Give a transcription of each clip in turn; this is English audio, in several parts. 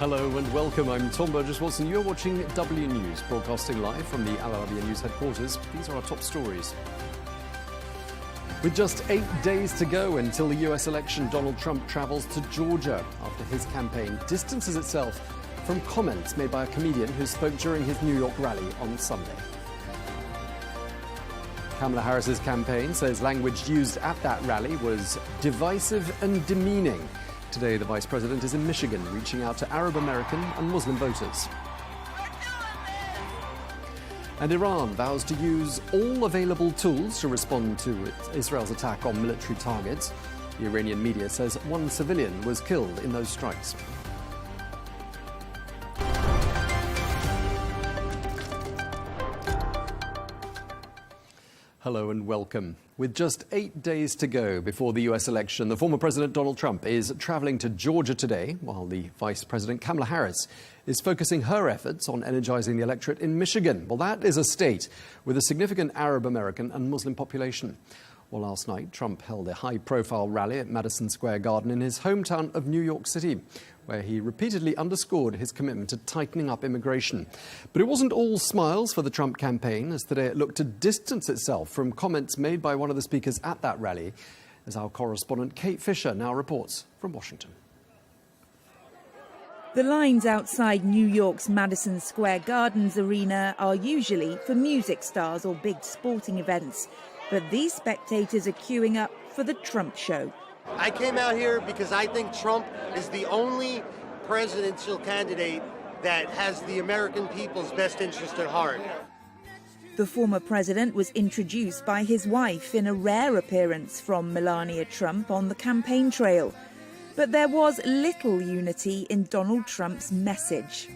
Hello and welcome. I'm Tom Burges Watson. You're watching W News, broadcasting live from the Arabiya News headquarters. These are our top stories. With just 8 days to go until the US election, Donald Trump travels to Georgia after his campaign distances itself from comments made by a comedian who spoke during his New York rally on Sunday. Kamala Harris's campaign says language used at that rally was divisive and demeaning. Today, the Vice President is in Michigan, reaching out to Arab American and Muslim voters. And Iran vows to use all available tools to respond to Israel's attack on military targets. The Iranian media says one civilian was killed in those strikes. Hello and welcome. With just 8 days to go before the US election, the former President Donald Trump is traveling to Georgia today, while the Vice President Kamala Harris is focusing her efforts on energizing the electorate in Michigan. Well, that is a state with a significant Arab American and Muslim population. Well, last night, Trump held a high-profile rally at Madison Square Garden in his hometown of New York City, where he repeatedly underscored his commitment to tightening up immigration. But it wasn't all smiles for the Trump campaign, as today it looked to distance itself from comments made by one of the speakers at that rally, as our correspondent Kate Fisher now reports from Washington. The lines outside New York's Madison Square Gardens arena are usually for music stars or big sporting events. But these spectators are queuing up for the Trump show. I came out here because I think Trump is the only presidential candidate that has the American people's best interest at heart. The former president was introduced by his wife in a rare appearance from Melania Trump on the campaign trail. But there was little unity in Donald Trump's message.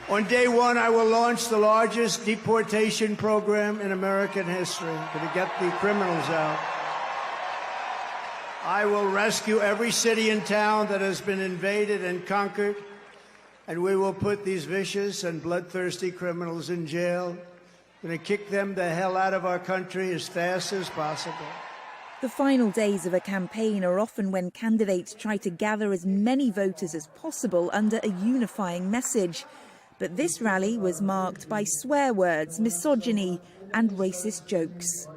On day one, I will launch the largest deportation program in American history to get the criminals out. I will rescue every city and town that has been invaded and conquered, and we will put these vicious and bloodthirsty criminals in jail. We're going to kick them the hell out of our country as fast as possible. The final days of a campaign are often when candidates try to gather as many voters as possible under a unifying message. But this rally was marked by swear words, misogyny, and racist jokes.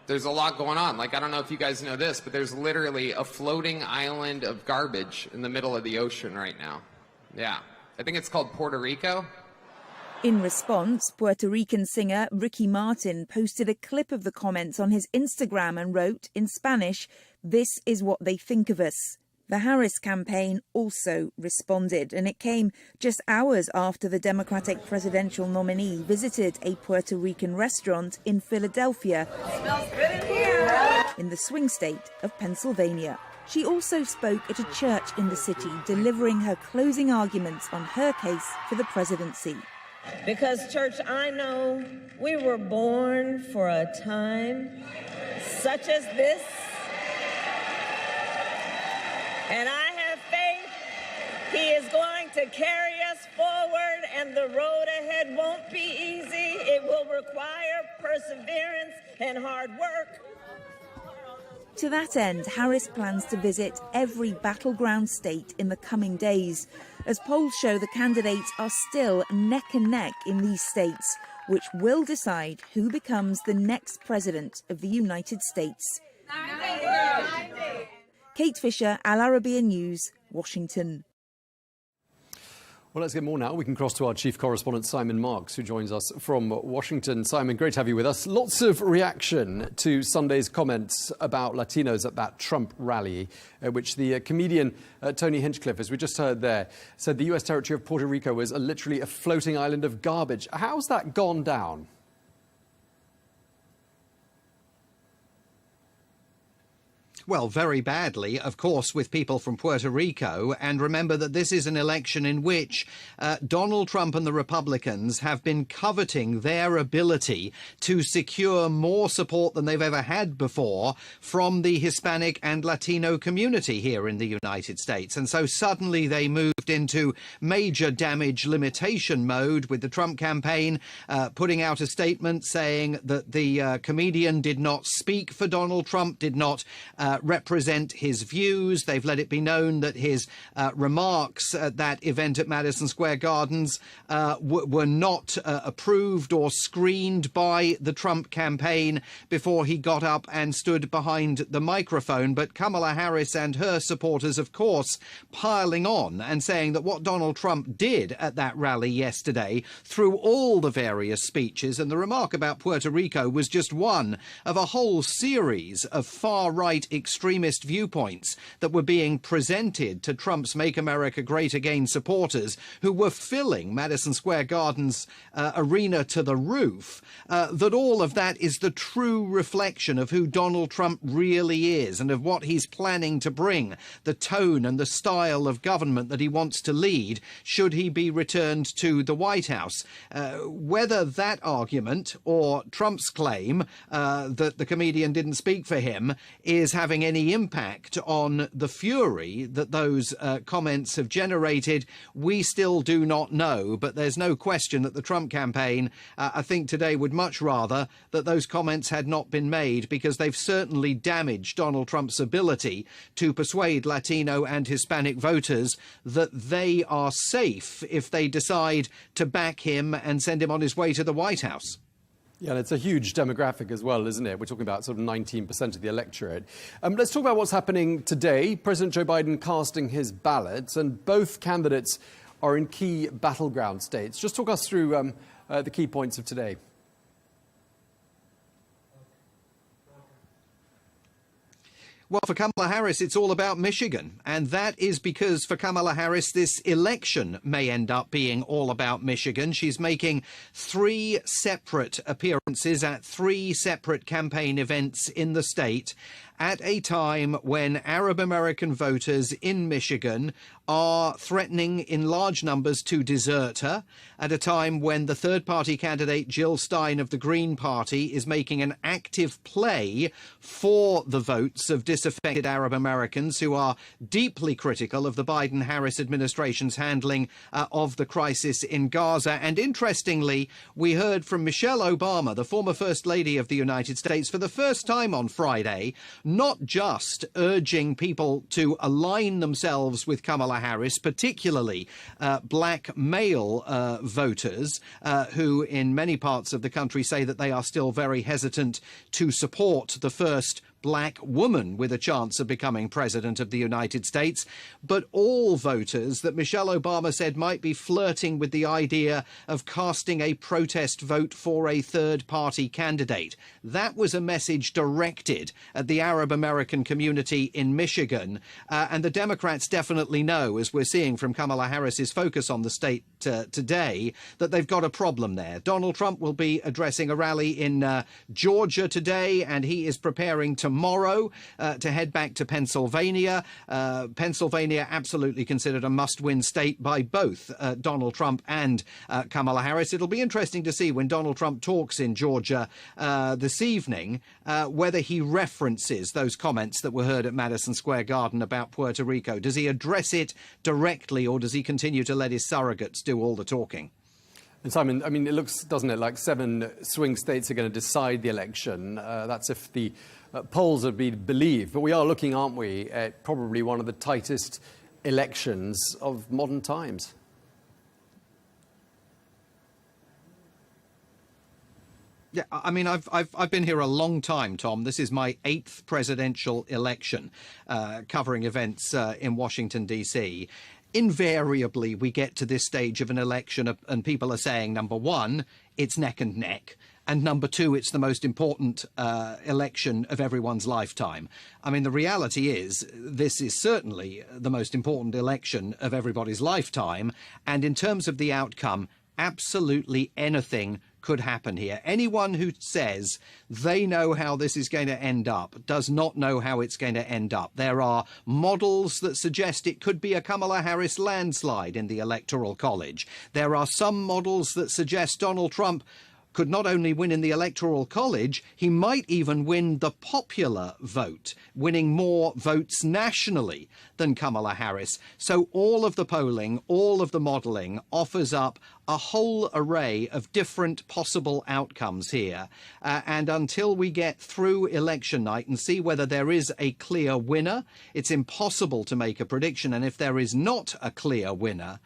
There's a lot going on. Like, I don't know if you guys know this, but there's literally a floating island of garbage in the middle of the ocean right now. Yeah. I think it's called Puerto Rico. In response, Puerto Rican singer Ricky Martin posted a clip of the comments on his Instagram and wrote, in Spanish, "This is what they think of us." The Harris campaign also responded, and it came just hours after the Democratic presidential nominee visited a Puerto Rican restaurant in Philadelphia. It smells good in here. In the swing state of Pennsylvania. She also spoke at a church in the city, delivering her closing arguments on her case for the presidency. Because, church, I know we were born for a time such as this. And I have faith he is going to carry us forward, and the road ahead won't be easy. It will require perseverance and hard work. To that end, Harris plans to visit every battleground state in the coming days, as polls show the candidates are still neck and neck in these states, which will decide who becomes the next president of the United States. Kate Fisher, Al Arabiya News, Washington. Well, let's get more now. We can cross to our chief correspondent, Simon Marks, who joins us from Washington. Simon, great to have you with us. Lots of reaction to Sunday's comments about Latinos at that Trump rally, which the comedian Tony Hinchcliffe, as we just heard there, said the US territory of Puerto Rico was literally a floating island of garbage. How's that gone down? Well, very badly, of course, with people from Puerto Rico. And remember that this is an election in which Donald Trump and the Republicans have been coveting their ability to secure more support than they've ever had before from the Hispanic and Latino community here in the United States. And so suddenly they moved into major damage limitation mode with the Trump campaign putting out a statement saying that the comedian did not speak for Donald Trump, did not represent his views. They've let it be known that his remarks at that event at Madison Square Gardens were not approved or screened by the Trump campaign before he got up and stood behind the microphone. But Kamala Harris and her supporters, of course, piling on and saying that what Donald Trump did at that rally yesterday, through all the various speeches, and the remark about Puerto Rico was just one of a whole series of far-right extremist viewpoints that were being presented to Trump's Make America Great Again supporters, who were filling Madison Square Garden's arena to the roof, that all of that is the true reflection of who Donald Trump really is and of what he's planning to bring, the tone and the style of government that he wants to lead should he be returned to the White House. Whether that argument or Trump's claim that the comedian didn't speak for him is having any impact on the fury that those comments have generated, we still do not know. But there's no question that the Trump campaign, I think today, would much rather that those comments had not been made, because they've certainly damaged Donald Trump's ability to persuade Latino and Hispanic voters that they are safe if they decide to back him and send him on his way to the White House. Yeah, and it's a huge demographic as well, isn't it? We're talking about sort of 19% of the electorate. Let's talk about what's happening today. President Joe Biden casting his ballots, and both candidates are in key battleground states. Just talk us through the key points of today. Well, for Kamala Harris, it's all about Michigan. And that is because for Kamala Harris, this election may end up being all about Michigan. She's making 3 separate appearances at 3 separate campaign events in the state at a time when Arab American voters in Michigan are threatening in large numbers to desert her, at a time when the third-party candidate Jill Stein of the Green Party is making an active play for the votes of disaffected Arab Americans who are deeply critical of the Biden-Harris administration's handling of the crisis in Gaza. And interestingly, we heard from Michelle Obama, the former First Lady of the United States, for the first time on Friday, not just urging people to align themselves with Kamala Harris, particularly black male voters who in many parts of the country say that they are still very hesitant to support the first black woman with a chance of becoming president of the United States, but all voters that Michelle Obama said might be flirting with the idea of casting a protest vote for a third-party candidate. That was a message directed at the Arab American community in Michigan, and the Democrats definitely know, as we're seeing from Kamala Harris's focus on the state today, that they've got a problem there. Donald Trump will be addressing a rally in Georgia today, and he is preparing tomorrow to head back to Pennsylvania. Pennsylvania absolutely considered a must-win state by both Donald Trump and Kamala Harris. It'll be interesting to see when Donald Trump talks in Georgia this evening whether he references those comments that were heard at Madison Square Garden about Puerto Rico. Does he address it directly, or does he continue to let his surrogates do all the talking? And Simon, I mean, it looks, doesn't it, like 7 swing states are going to decide the election. That's if the polls are to be believed. But we are looking, aren't we, at probably one of the tightest elections of modern times. Yeah, I mean, I've been here a long time, Tom. This is my 8th presidential election, covering events in Washington, D.C. Invariably, we get to this stage of an election and people are saying, number one, it's neck and neck. And number two, it's the most important election of everyone's lifetime. I mean, the reality is this is certainly the most important election of everybody's lifetime. And in terms of the outcome, absolutely anything could happen here. Anyone who says they know how this is going to end up does not know how it's going to end up. There are models that suggest it could be a Kamala Harris landslide in the Electoral College. There are some models that suggest Donald Trump could not only win in the Electoral College, he might even win the popular vote, winning more votes nationally than Kamala Harris. So all of the polling, all of the modelling offers up a whole array of different possible outcomes here. And until we get through election night and see whether there is a clear winner, it's impossible to make a prediction. And if there is not a clear winner,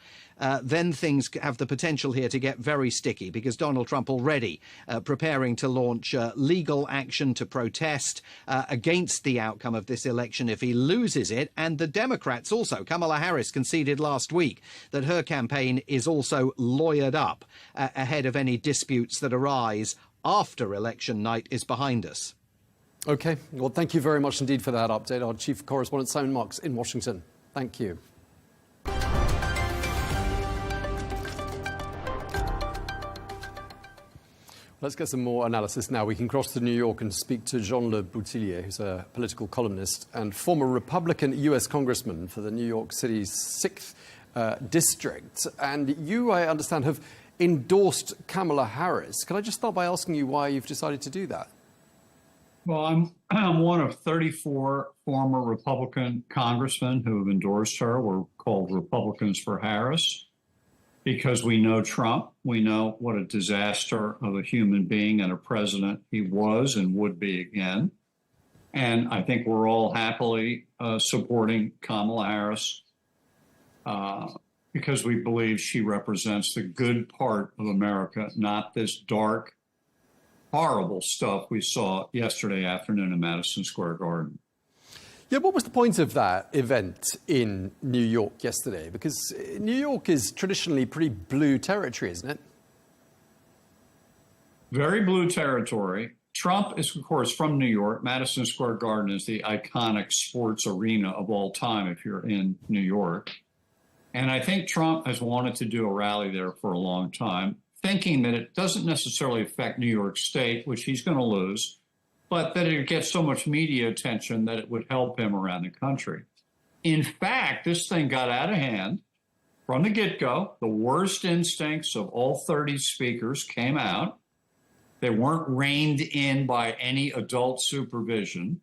then things have the potential here to get very sticky, because Donald Trump already preparing to launch legal action to protest against the outcome of this election if he loses it. And the Democrats also, Kamala Harris conceded last week that her campaign is also lawyered up ahead of any disputes that arise after election night is behind us. OK, well, thank you very much indeed for that update. Our chief correspondent, Simon Marks, in Washington. Thank you. Let's get some more analysis now. We can cross to New York and speak to Janler Buter, who's a political columnist and former Republican US Congressman for the New York City's 6th district. And you, I understand, have endorsed Kamala Harris. Can I just start by asking you why you've decided to do that? Well, I'm one of 34 former Republican congressmen who have endorsed her. We're called Republicans for Harris, because we know Trump. We know what a disaster of a human being and a president he was and would be again. And I think we're all happily supporting Kamala Harris because we believe she represents the good part of America, not this dark, horrible stuff we saw yesterday afternoon in Madison Square Garden. Yeah, what was the point of that event in New York yesterday? Because New York is traditionally pretty blue territory, isn't it? Very blue territory. Trump is, of course, from New York. Madison Square Garden is the iconic sports arena of all time if you're in New York. And I think Trump has wanted to do a rally there for a long time, thinking that it doesn't necessarily affect New York State, which he's going to lose, but that it gets so much media attention that it would help him around the country. In fact, this thing got out of hand from the get-go. The worst instincts of all 30 speakers came out. They weren't reined in by any adult supervision.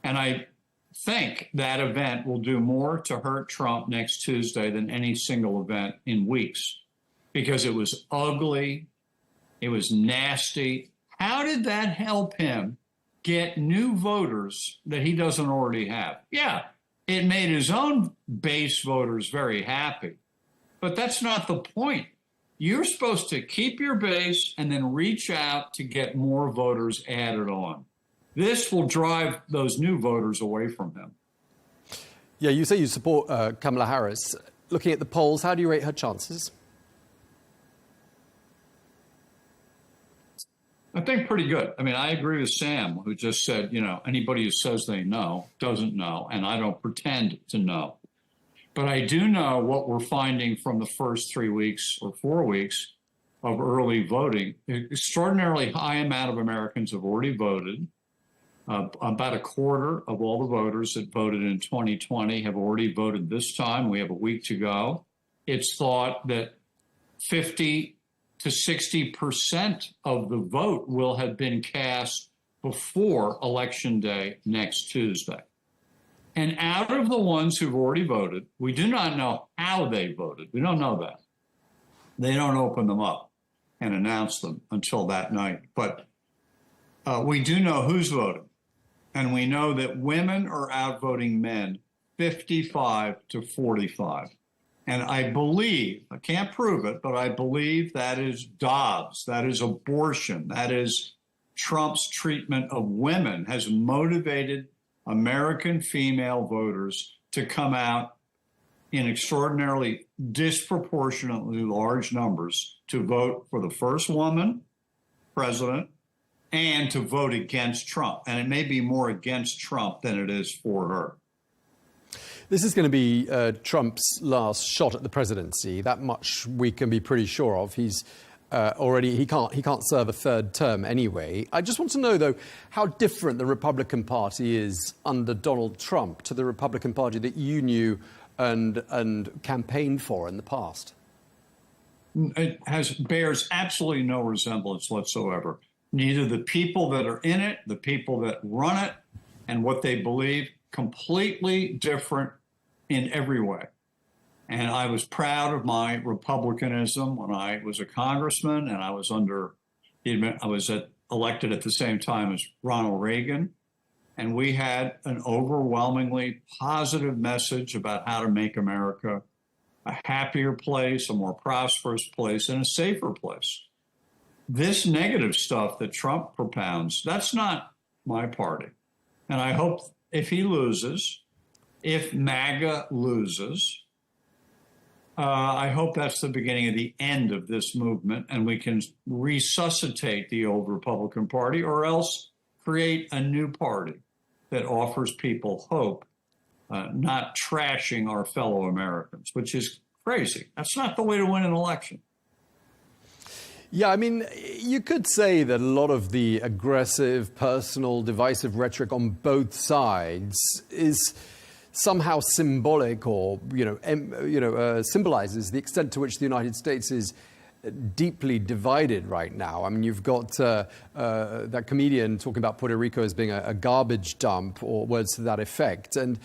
And I think that event will do more to hurt Trump next Tuesday than any single event in weeks, because it was ugly, it was nasty. How did that help him get new voters that he doesn't already have? Yeah, it made his own base voters very happy, but that's not the point. You're supposed to keep your base and then reach out to get more voters added on. This will drive those new voters away from him. Yeah, you say you support Kamala Harris. Looking at the polls, how do you rate her chances? I think pretty good. I mean, I agree with Sam, who just said, you know, anybody who says they know doesn't know, and I don't pretend to know. But I do know what we're finding from the first 3 weeks or 4 weeks of early voting. An extraordinarily high amount of Americans have already voted. About a quarter of all the voters that voted in 2020 have already voted this time. We have a week to go. It's thought that 50 to 60% of the vote will have been cast before Election Day next Tuesday. And out of the ones who've already voted, we do not know how they voted. We don't know that. They don't open them up and announce them until that night. But we do know who's voting. And we know that women are outvoting men 55 to 45. And I believe, I can't prove it, but I believe that is Dobbs, that is abortion, that is Trump's treatment of women has motivated American female voters to come out in extraordinarily disproportionately large numbers to vote for the first woman president and to vote against Trump. And it may be more against Trump than it is for her. This is going to be Trump's last shot at the presidency. That much we can be pretty sure of. He's he can't serve a third term anyway. I just want to know, though, how different the Republican Party is under Donald Trump to the Republican Party that you knew and campaigned for in the past. It bears absolutely no resemblance whatsoever. Neither the people that are in it, the people that run it, and what they believe, completely different in every way. And I was proud of my Republicanism when I was a congressman, and I was elected at the same time as Ronald Reagan. And we had an overwhelmingly positive message about how to make America a happier place, a more prosperous place, and a safer place. This negative stuff that Trump propounds, that's not my party. And I hope if he loses, if MAGA loses, I hope that's the beginning of the end of this movement, and we can resuscitate the old Republican Party, or else create a new party that offers people hope, not trashing our fellow Americans, which is crazy. That's not the way to win an election. Yeah, I mean, you could say that a lot of the aggressive, personal, divisive rhetoric on both sides is somehow symbolic, or symbolizes the extent to which the United States is deeply divided right now. I mean, you've got that comedian talking about Puerto Rico as being a garbage dump, or words to that effect. And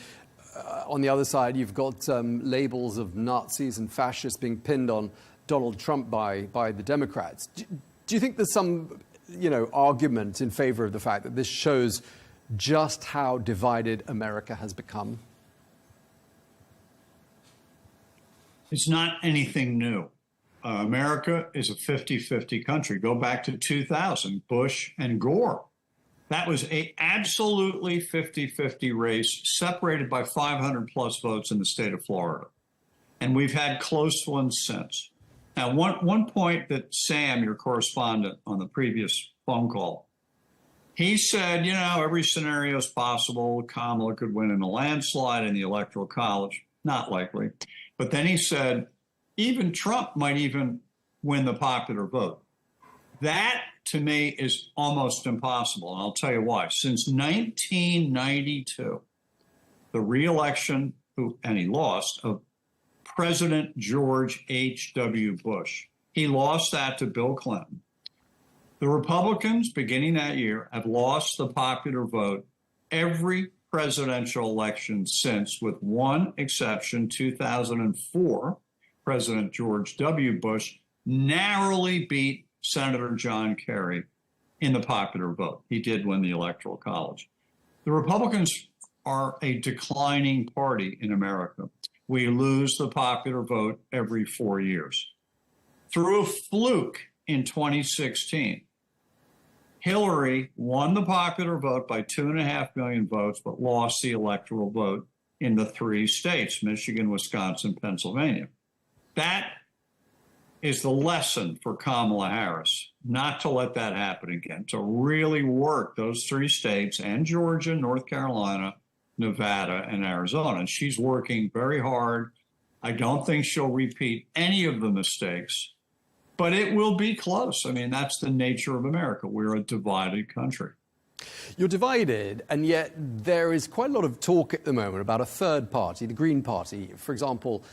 on the other side, you've got labels of Nazis and fascists being pinned on Donald Trump by the Democrats. Do you think there's some, argument in favor of the fact that this shows just how divided America has become? It's not anything new. America is a 50-50 country. Go back to 2000, Bush and Gore. That was a absolutely 50-50 race, separated by 500 plus votes in the state of Florida. And we've had close ones since. Now, one point that Sam, your correspondent on the previous phone call, he said, every scenario is possible. Kamala could win in a landslide in the Electoral College. Not likely. But then he said, even Trump might even win the popular vote. That, to me, is almost impossible. And I'll tell you why. Since 1992, the re-election, and he lost, of President George H.W. Bush. He lost that to Bill Clinton. The Republicans, beginning that year, have lost the popular vote every presidential election since, with one exception, 2004. President George W. Bush narrowly beat Senator John Kerry in the popular vote. He did win the Electoral College. The Republicans are a declining party in America. We lose the popular vote every 4 years. Through a fluke in 2016, Hillary won the popular vote by 2.5 million votes, but lost the electoral vote in the 3 states, Michigan, Wisconsin, Pennsylvania. That is the lesson for Kamala Harris, not to let that happen again, to really work those 3 states and Georgia, North Carolina, Nevada, and Arizona. And she's working very hard. I don't think she'll repeat any of the mistakes, but it will be close. I mean, that's the nature of America. We're a divided country. You're divided, and yet there is quite a lot of talk at the moment about a third party, the Green Party, for example,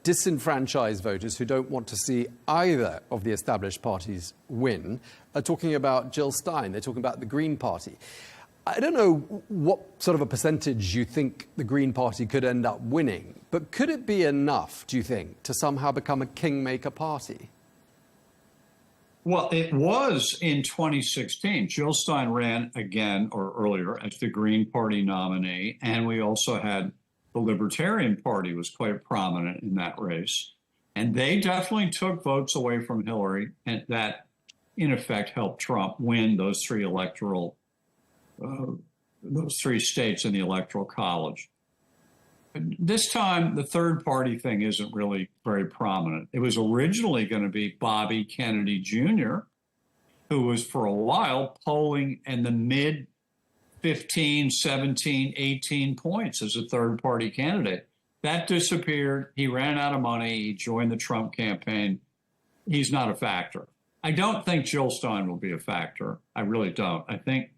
disenfranchised voters who don't want to see either of the established parties win, are talking about Jill Stein. They're talking about the Green Party. I don't know what sort of a percentage you think the Green Party could end up winning, but could it be enough, do you think, to somehow become a kingmaker party? Well, it was in 2016. Jill Stein ran again, or earlier, as the Green Party nominee, and we also had the Libertarian Party was quite prominent in that race. And they definitely took votes away from Hillary, and that, in effect, helped Trump win those 3 states in the Electoral College. This time, the third party thing isn't really very prominent. It was originally going to be Bobby Kennedy Jr., who was for a while polling in the mid 15, 17, 18 points as a third party candidate. That disappeared. He ran out of money. He joined the Trump campaign. He's not a factor. I don't think Jill Stein will be a factor. I really don't. I think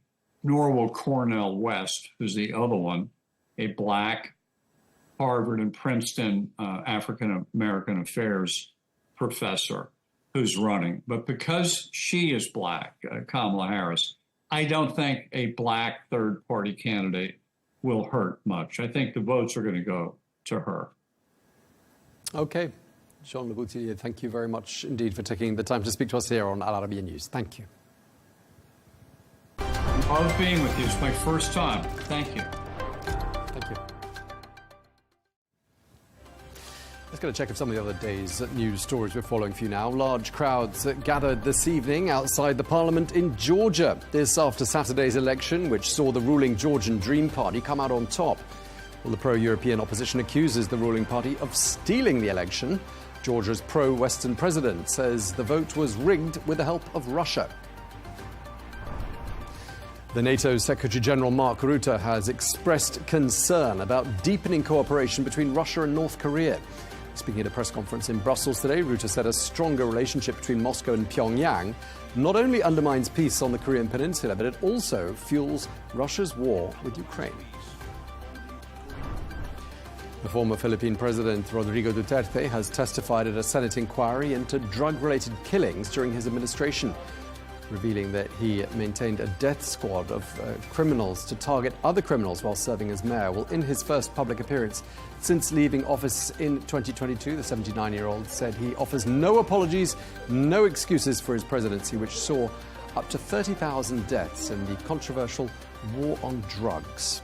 nor will Cornel West, who's the other one, a black Harvard and Princeton African-American affairs professor. who's running. But because she is black, Kamala Harris, I don't think a black third-party candidate will hurt much. I think the votes are going to go to her. Okay. Janler Buter, thank you very much indeed for taking the time to speak to us here on Al Arabiya News. Thank you. Love being with you. It's my first time. Thank you. Thank you. Let's get a check of some of the other day's news stories we're following for you now. Large crowds gathered this evening outside the parliament in Georgia. This after Saturday's election, which saw the ruling Georgian Dream Party come out on top. Well, the pro-European opposition accuses the ruling party of stealing the election. Georgia's pro-Western president says the vote was rigged with the help of Russia. The NATO Secretary-General Mark Rutte has expressed concern about deepening cooperation between Russia and North Korea. Speaking at a press conference in Brussels today, Rutte said a stronger relationship between Moscow and Pyongyang not only undermines peace on the Korean Peninsula, but it also fuels Russia's war with Ukraine. The former Philippine President Rodrigo Duterte has testified at a Senate inquiry into drug-related killings during his administration, revealing that he maintained a death squad of criminals to target other criminals while serving as mayor. Well, in his first public appearance since leaving office in 2022, the 79-year-old said he offers no apologies, no excuses for his presidency, which saw up to 30,000 deaths in the controversial war on drugs.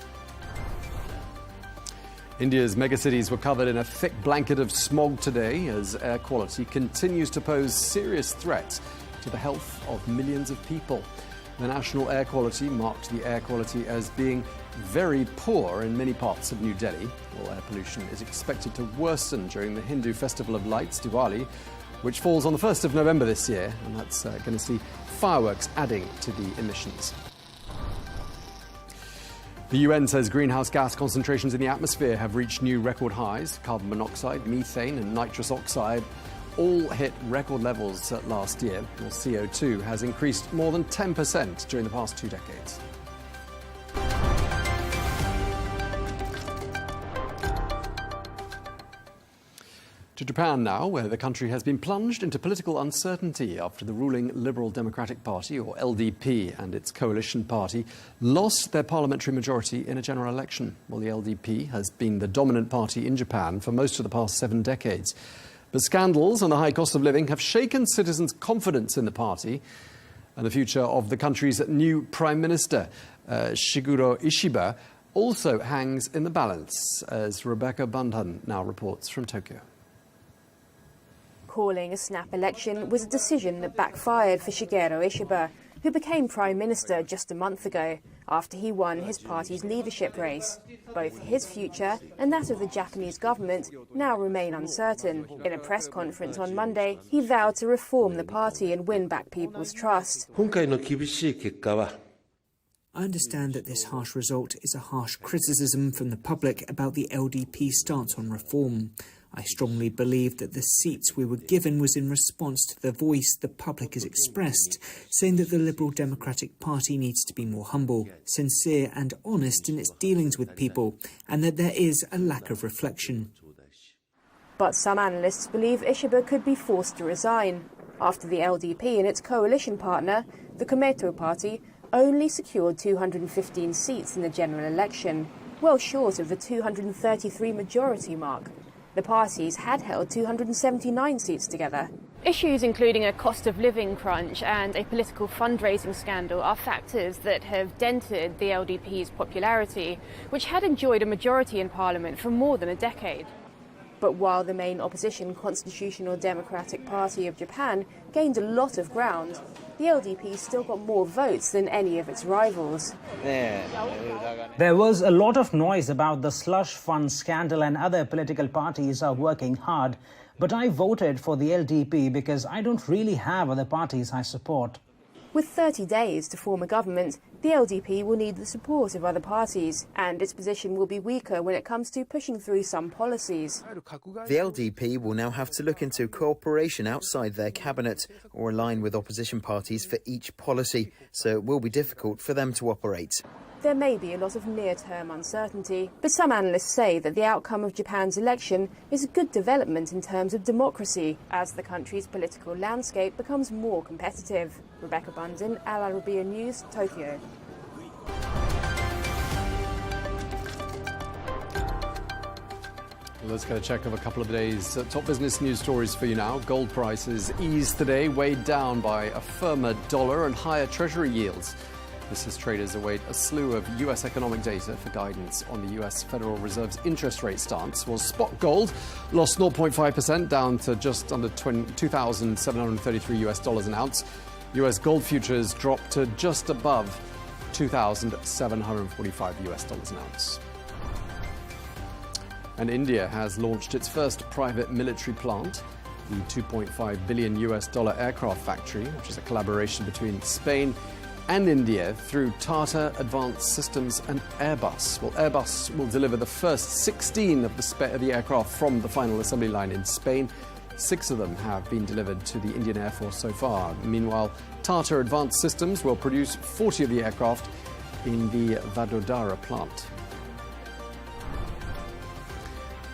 India's megacities were covered in a thick blanket of smog today as air quality continues to pose serious threats to the health of millions of people. The national air quality marked the air quality as being very poor in many parts of New Delhi. Well, air pollution is expected to worsen during the Hindu Festival of Lights, Diwali, which falls on the 1st of November this year, and that's going to see fireworks adding to the emissions. The UN says greenhouse gas concentrations in the atmosphere have reached new record highs. Carbon monoxide, methane and nitrous oxide all hit record levels last year. Well, CO2 has increased more than 10% during the past 2 decades. To Japan now, where the country has been plunged into political uncertainty after the ruling Liberal Democratic Party, or LDP, and its coalition party lost their parliamentary majority in a general election. Well, the LDP has been the dominant party in Japan for most of the past 7 decades. But scandals and the high cost of living have shaken citizens' confidence in the party, and the future of the country's new Prime Minister, Shigeru Ishiba, also hangs in the balance, as Rebecca Bandhan now reports from Tokyo. Calling a snap election was a decision that backfired for Shigeru Ishiba, who became Prime Minister just a month ago after he won his party's leadership race. Both his future and that of the Japanese government now remain uncertain. In a press conference on Monday, he vowed to reform the party and win back people's trust. I understand that this harsh result is a harsh criticism from the public about the LDP's stance on reform. I strongly believe that the seats we were given was in response to the voice the public has expressed, saying that the Liberal Democratic Party needs to be more humble, sincere and honest in its dealings with people, and that there is a lack of reflection. But some analysts believe Ishiba could be forced to resign after the LDP and its coalition partner, the Komeito Party, only secured 215 seats in the general election, well short of the 233 majority mark. The parties had held 279 seats together. Issues including a cost of living crunch and a political fundraising scandal are factors that have dented the LDP's popularity, which had enjoyed a majority in parliament for more than a decade. But while the main opposition Constitutional Democratic Party of Japan gained a lot of ground, the LDP still got more votes than any of its rivals. There was a lot of noise about the slush fund scandal, and other political parties are working hard. But I voted for the LDP because I don't really have other parties I support. With 30 days to form a government, the LDP will need the support of other parties, and its position will be weaker when it comes to pushing through some policies. The LDP will now have to look into cooperation outside their cabinet or align with opposition parties for each policy, so it will be difficult for them to operate. There may be a lot of near-term uncertainty, but some analysts say that the outcome of Japan's election is a good development in terms of democracy, as the country's political landscape becomes more competitive. Rebecca Bundin, Al Arabiya News, Tokyo. Let's get a check of a couple of days' top business news stories for you now. Gold prices eased today, weighed down by a firmer dollar and higher Treasury yields. This as traders await a slew of US economic data for guidance on the US Federal Reserve's interest rate stance. Well, spot gold lost 0.5%, down to just under $2,733 US an ounce. US gold futures dropped to just above $2,745 US an ounce. And India has launched its first private military plant, the $2.5 billion US aircraft factory, which is a collaboration between Spain and India through Tata Advanced Systems and Airbus. Well, Airbus will deliver the first 16 of the aircraft from the final assembly line in Spain. 6 of them have been delivered to the Indian Air Force so far. Meanwhile, Tata Advanced Systems will produce 40 of the aircraft in the Vadodara plant.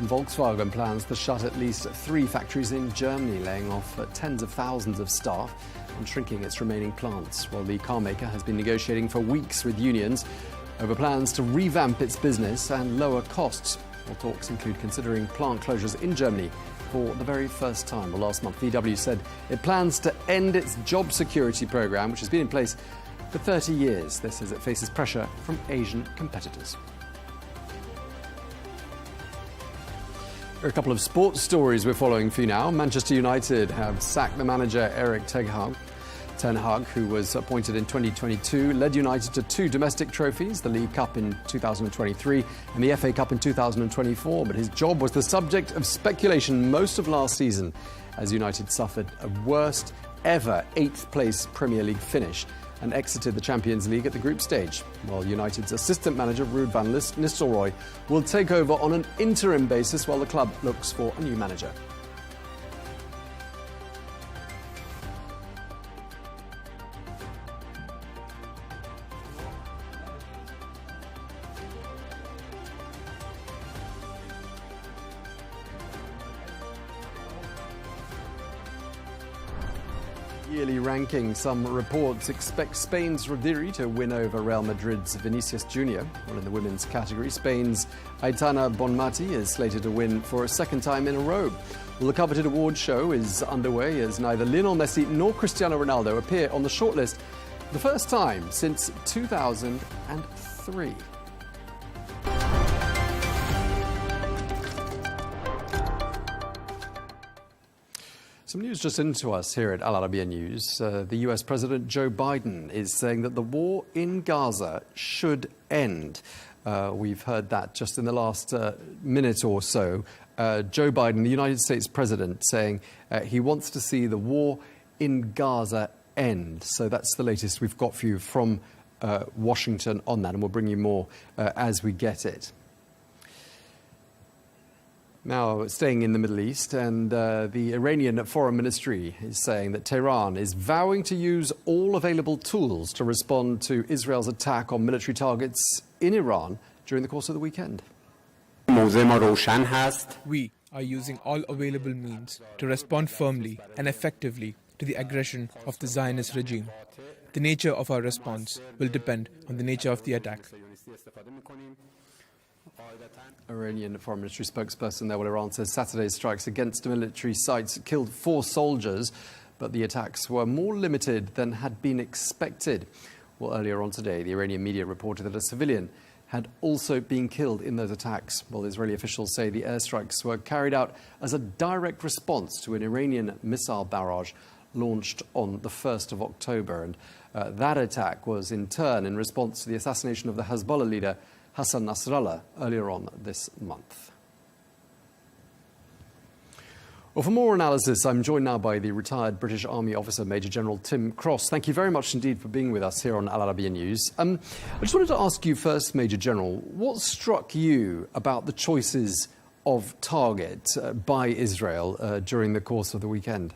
Volkswagen plans to shut at least 3 factories in Germany, laying off tens of thousands of staff and shrinking its remaining plants, while the car maker has been negotiating for weeks with unions over plans to revamp its business and lower costs. Well, talks include considering plant closures in Germany for the very first time. Well, last month, VW said it plans to end its job security program, which has been in place for 30 years. This as it faces pressure from Asian competitors. Here are a couple of sports stories we're following for you now. Manchester United have sacked the manager Erik Ten Hag, who was appointed in 2022, led United to 2 domestic trophies, the League Cup in 2023 and the FA Cup in 2024. But his job was the subject of speculation most of last season, as United suffered a worst ever 8th place Premier League finish and exited the Champions League at the group stage. While United's assistant manager, Ruud van Nistelrooy, will take over on an interim basis while the club looks for a new manager. Yearly ranking, some reports expect Spain's Rodri to win over Real Madrid's Vinicius Jr. Well, in the women's category, Spain's Aitana Bonmati is slated to win for a second time in a row. Well, the coveted award show is underway as neither Lionel Messi nor Cristiano Ronaldo appear on the shortlist for the first time since 2003. Some news just into us here at Al Arabiya News. The US President Joe Biden is saying that the war in Gaza should end. We've heard that just in the last minute or so. Joe Biden, the United States President, saying he wants to see the war in Gaza end. So that's the latest we've got for you from Washington on that, and we'll bring you more as we get it. Now, staying in the Middle East, and the Iranian Foreign Ministry is saying that Tehran is vowing to use all available tools to respond to Israel's attack on military targets in Iran during the course of the weekend. We are using all available means to respond firmly and effectively to the aggression of the Zionist regime. The nature of our response will depend on the nature of the attack. Iranian Foreign Ministry spokesperson there, well, Iran says Saturday's strikes against military sites killed 4 soldiers, but the attacks were more limited than had been expected. Well, earlier on today, the Iranian media reported that a civilian had also been killed in those attacks. Well, Israeli officials say the airstrikes were carried out as a direct response to an Iranian missile barrage launched on the 1st of October. And that attack was in turn in response to the assassination of the Hezbollah leader Hassan Nasrallah earlier on this month. Well, for more analysis, I'm joined now by the retired British Army officer, Major General Tim Cross. Thank you very much indeed for being with us here on Al Arabiya News. I just wanted to ask you first, Major General, what struck you about the choices of target by Israel during the course of the weekend?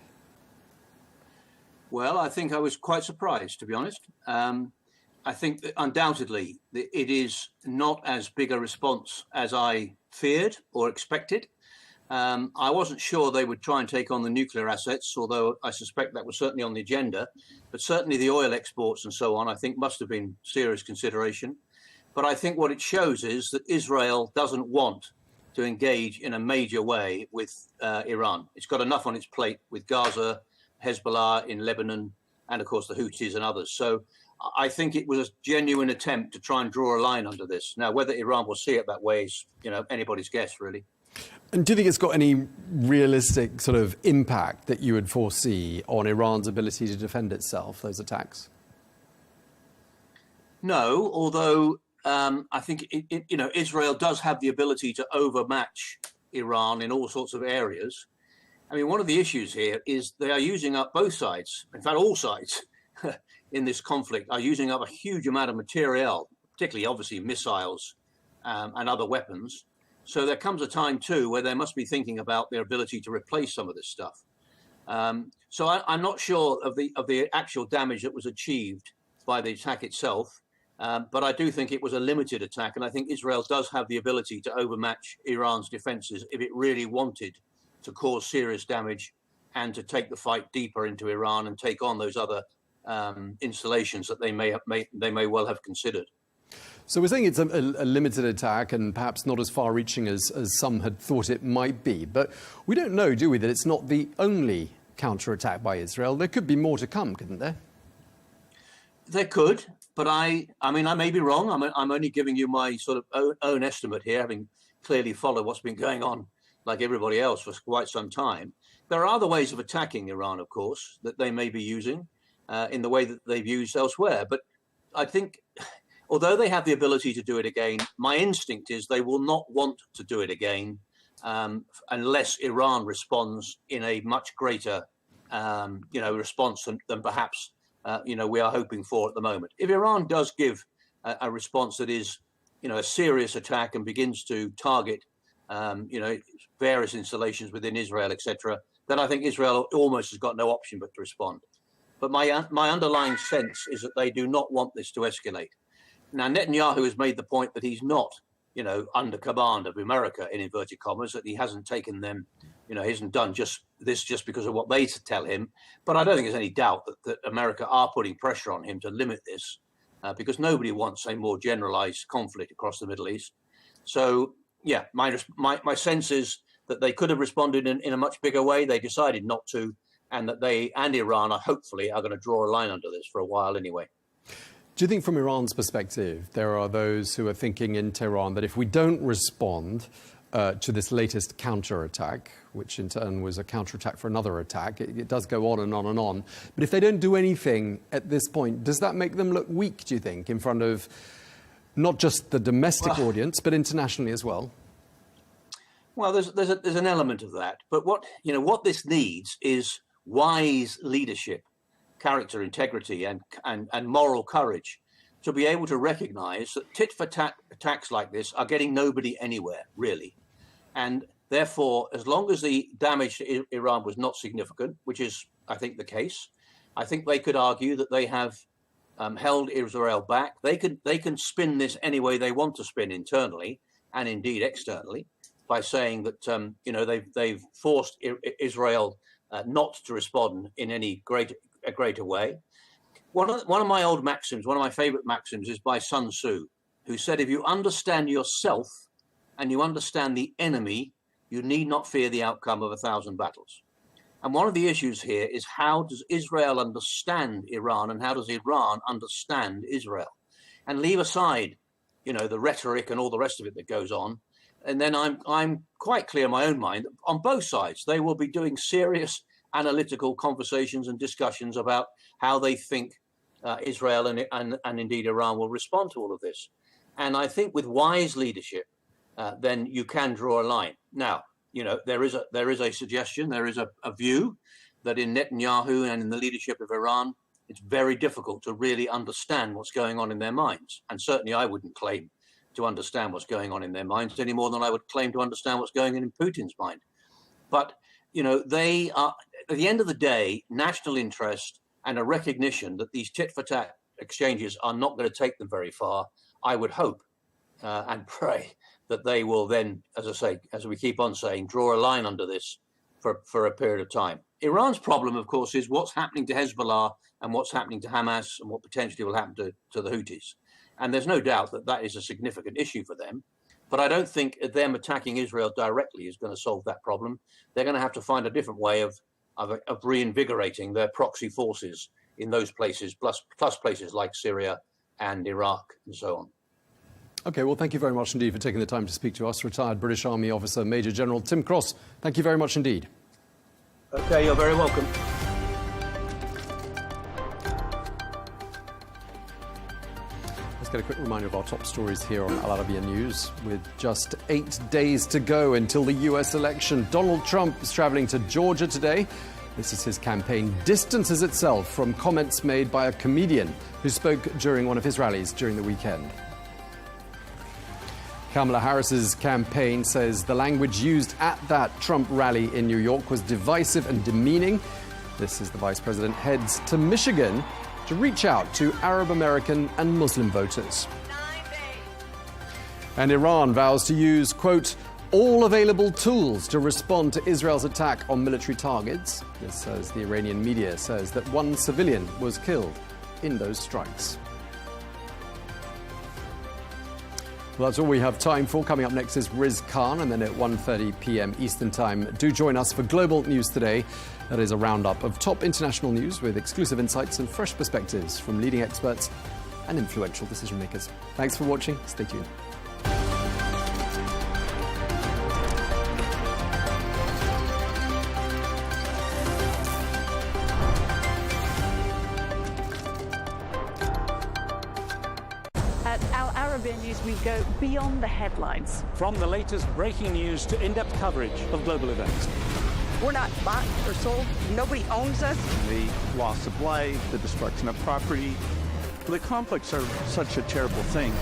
Well, I think I was quite surprised, to be honest. I think that undoubtedly it is not as big a response as I feared or expected. I wasn't sure they would try and take on the nuclear assets, although I suspect that was certainly on the agenda. But certainly the oil exports and so on, I think must have been serious consideration. But I think what it shows is that Israel doesn't want to engage in a major way with Iran. It's got enough on its plate with Gaza, Hezbollah in Lebanon, and of course the Houthis and others. So I think it was a genuine attempt to try and draw a line under this. Now, whether Iran will see it that way is, anybody's guess, really. And do you think it's got any realistic sort of impact that you would foresee on Iran's ability to defend itself, those attacks? No, although I think, Israel does have the ability to overmatch Iran in all sorts of areas. I mean, one of the issues here is they are using up both sides, in fact, all sides in this conflict are using up a huge amount of materiel, particularly obviously missiles and other weapons. So there comes a time, too, where they must be thinking about their ability to replace some of this stuff. So I'm not sure of the actual damage that was achieved by the attack itself, but I do think it was a limited attack. And I think Israel does have the ability to overmatch Iran's defenses if it really wanted to cause serious damage and to take the fight deeper into Iran and take on those other installations that they may well have considered. So we're saying it's a limited attack and perhaps not as far-reaching as some had thought it might be. But we don't know, do we, that it's not the only counter-attack by Israel. There could be more to come, couldn't there? There could, but I mean, I may be wrong. I'm only giving you my sort of own estimate here, having clearly followed what's been going on, like everybody else, for quite some time. There are other ways of attacking Iran, of course, that they may be using in the way that they've used elsewhere. But I think, although they have the ability to do it again, my instinct is they will not want to do it again unless Iran responds in a much greater, response than perhaps, we are hoping for at the moment. If Iran does give a response that is, a serious attack and begins to target, various installations within Israel, etc., then I think Israel almost has got no option but to respond. But my underlying sense is that they do not want this to escalate. Now, Netanyahu has made the point that he's not, under command of America, in inverted commas, that he hasn't taken them, he hasn't done just because of what they tell him. But I don't think there's any doubt that America are putting pressure on him to limit this because nobody wants a more generalized conflict across the Middle East. So, yeah, my sense is that they could have responded in a much bigger way. They decided not to, and that they and Iran are going to draw a line under this for a while anyway. Do you think from Iran's perspective, there are those who are thinking in Tehran that if we don't respond to this latest counterattack, which in turn was a counterattack for another attack, it does go on and on and on. But if they don't do anything at this point, does that make them look weak, do you think, in front of not just the domestic audience, but internationally as well? Well, there's an element of that. But what this needs is wise leadership, character, integrity, and moral courage to be able to recognize that tit-for-tat attacks like this are getting nobody anywhere, really. And therefore, as long as the damage to Iran was not significant, which is, I think, the case, I think they could argue that they have held Israel back. They can spin this any way they want to spin internally and indeed externally by saying that they've forced Israel not to respond in any greater way. One of my old maxims, one of my favorite maxims, is by Sun Tzu, who said, if you understand yourself and you understand the enemy, you need not fear the outcome of 1,000 battles. And one of the issues here is, how does Israel understand Iran and how does Iran understand Israel? And leave aside, the rhetoric and all the rest of it that goes on. And then I'm quite clear in my own mind, on both sides, they will be doing serious analytical conversations and discussions about how they think Israel and indeed Iran will respond to all of this. And I think with wise leadership, then you can draw a line. Now, there is a suggestion, there is a view that in Netanyahu and in the leadership of Iran, it's very difficult to really understand what's going on in their minds. And certainly I wouldn't claim to understand what's going on in their minds any more than I would claim to understand what's going on in Putin's mind. But, they are, at the end of the day, national interest and a recognition that these tit-for-tat exchanges are not going to take them very far. I would hope and pray that they will then, as I say, as we keep on saying, draw a line under this for a period of time. Iran's problem, of course, is what's happening to Hezbollah and what's happening to Hamas and what potentially will happen to the Houthis. And there's no doubt that that is a significant issue for them. But I don't think them attacking Israel directly is going to solve that problem. They're going to have to find a different way of reinvigorating their proxy forces in those places, plus places like Syria and Iraq and so on. OK, well, thank you very much indeed for taking the time to speak to us. Retired British Army Officer Major General Tim Cross, thank you very much indeed. OK, you're very welcome. Let's get a quick reminder of our top stories here on Al Arabiya News. With just 8 days to go until the US election, Donald Trump is travelling to Georgia today. This is his campaign distances itself from comments made by a comedian who spoke during one of his rallies during the weekend. Kamala Harris's campaign says the language used at that Trump rally in New York was divisive and demeaning. This is the vice president heads to Michigan to reach out to Arab American and Muslim voters. And Iran vows to use, quote, all available tools to respond to Israel's attack on military targets. This, as the Iranian media says, that one civilian was killed in those strikes. Well, that's all we have time for. Coming up next is Riz Khan, and then at 1:30 p.m. Eastern Time, do join us for Global News Today. That is a roundup of top international news with exclusive insights and fresh perspectives from leading experts and influential decision makers. Thanks for watching. Stay tuned. We go beyond the headlines. From the latest breaking news to in-depth coverage of global events. We're not bought or sold. Nobody owns us. The loss of life, the destruction of property. The conflicts are such a terrible thing.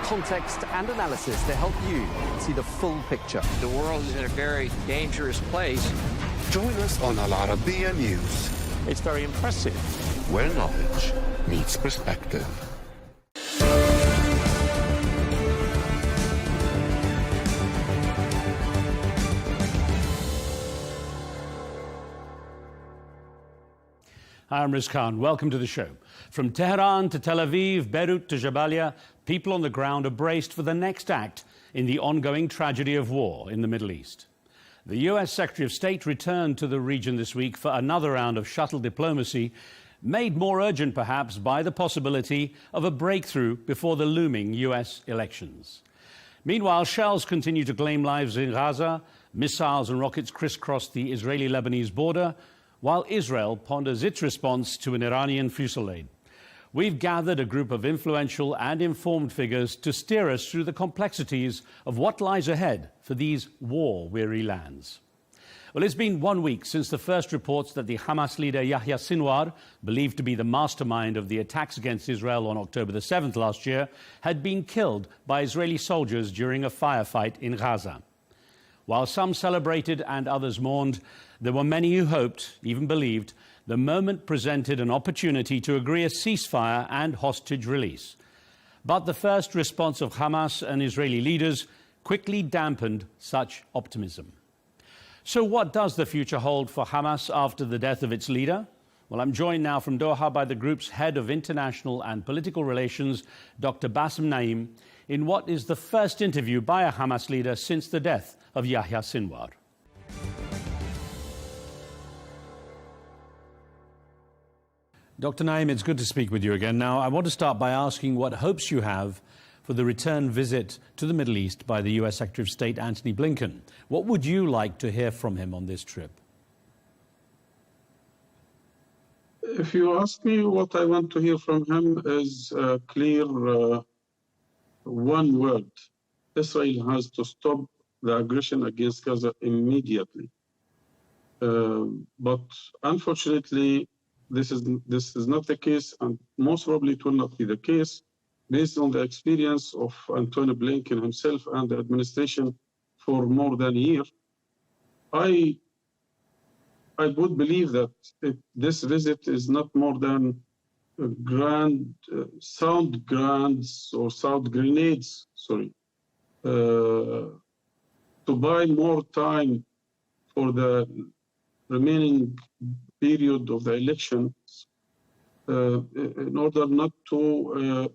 Context and analysis to help you see the full picture. The world is in a very dangerous place. Join us on Al Arabiya News. It's very impressive. Where knowledge meets perspective. I'm Riz Khan. Welcome to the show. From Tehran to Tel Aviv, Beirut to Jabalia, people on the ground are braced for the next act in the ongoing tragedy of war in the Middle East. The US Secretary of State returned to the region this week for another round of shuttle diplomacy, made more urgent perhaps by the possibility of a breakthrough before the looming US elections. Meanwhile, shells continue to claim lives in Gaza, missiles and rockets crisscross the Israeli-Lebanese border, while Israel ponders its response to an Iranian fusillade. We've gathered a group of influential and informed figures to steer us through the complexities of what lies ahead for these war-weary lands. Well, it's been 1 week since the first reports that the Hamas leader Yahya Sinwar, believed to be the mastermind of the attacks against Israel on October the 7th last year, had been killed by Israeli soldiers during a firefight in Gaza. While some celebrated and others mourned, there were many who hoped, even believed, the moment presented an opportunity to agree a ceasefire and hostage release. But the first response of Hamas and Israeli leaders quickly dampened such optimism. So what does the future hold for Hamas after the death of its leader? Well, I'm joined now from Doha by the group's head of international and political relations, Dr. Bassem Naim, in what is the first interview by a Hamas leader since the death of Yahya Sinwar. Dr. Naim, it's good to speak with you again. Now, I want to start by asking what hopes you have for the return visit to the Middle East by the US Secretary of State Antony Blinken. What would you like to hear from him on this trip? If you ask me, what I want to hear from him is clear one word. Israel has to stop the aggression against Gaza immediately. But unfortunately, this is not the case, and most probably it will not be the case, based on the experience of Antony Blinken himself and the administration for more than a year. I would believe that this visit is not more than sound grenades, to buy more time for the remaining period of the elections, in order not to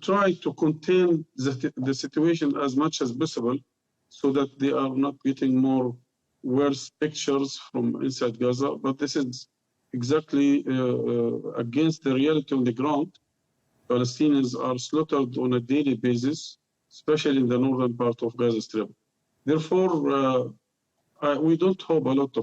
try to contain the situation as much as possible, so that they are not getting more worse pictures from inside Gaza. But this is exactly against the reality on the ground. Palestinians are slaughtered on a daily basis, especially in the northern part of Gaza Strip. Therefore, we don't hope a lot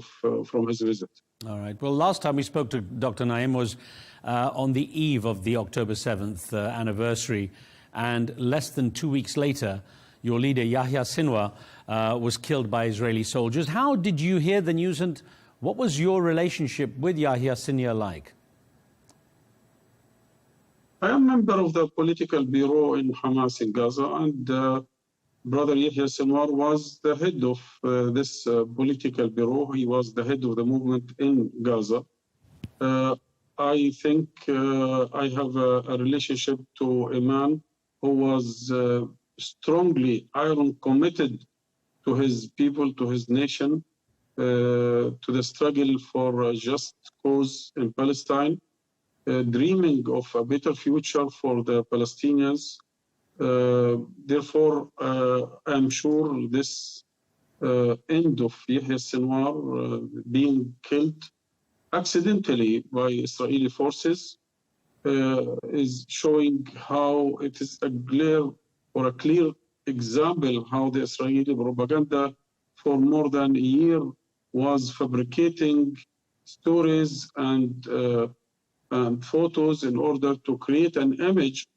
from his visit. All right. Well, last time we spoke to Dr. Naim was on the eve of the October 7th anniversary, and less than 2 weeks later, your leader, Yahya Sinwar, was killed by Israeli soldiers. How did you hear the news, and what was your relationship with Yahya Sinwar like? I am a member of the political bureau in Hamas in Gaza, and Brother Yahya Sinwar was the head of this political bureau. He was the head of the movement in Gaza. I think I have a relationship to a man who was strongly committed to his people, to his nation, to the struggle for a just cause in Palestine, dreaming of a better future for the Palestinians. Therefore, I'm sure this end of Yahya Sinwar being killed accidentally by Israeli forces is showing how it is a clear example how the Israeli propaganda for more than a year was fabricating stories and photos in order to create an image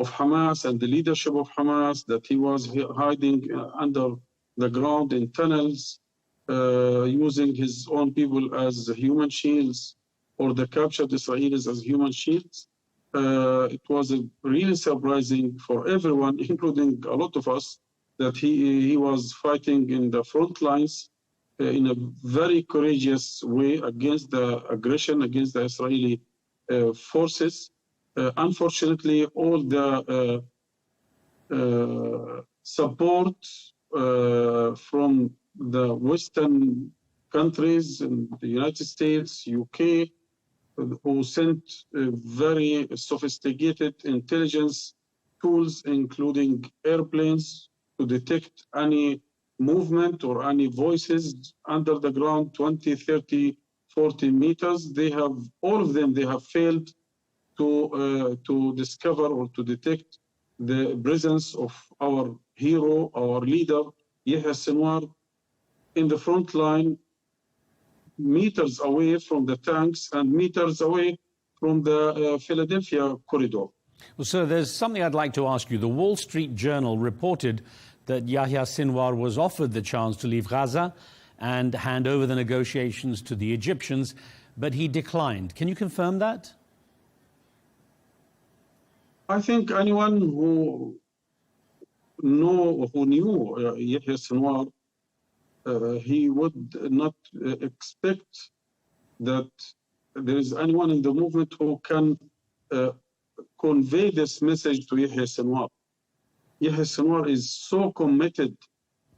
of Hamas and the leadership of Hamas, that he was hiding under the ground in tunnels, using his own people as human shields, or the captured Israelis as human shields. It was really surprising for everyone, including a lot of us, that he was fighting in the front lines in a very courageous way against the aggression against the Israeli forces. Unfortunately, all the support from the Western countries, in the United States, UK, who sent very sophisticated intelligence tools, including airplanes, to detect any movement or any voices under the ground, 20, 30, 40 meters. All of them have failed to discover or to detect the presence of our hero, our leader, Yahya Sinwar, in the front line, meters away from the tanks and meters away from the Philadelphia corridor. Well, sir, there's something I'd like to ask you. The Wall Street Journal reported that Yahya Sinwar was offered the chance to leave Gaza and hand over the negotiations to the Egyptians, but he declined. Can you confirm that? I think anyone who knew Yahya Sinwar, he would not expect that there is anyone in the movement who can convey this message to Yahya Sinwar. Yahya Sinwar is so committed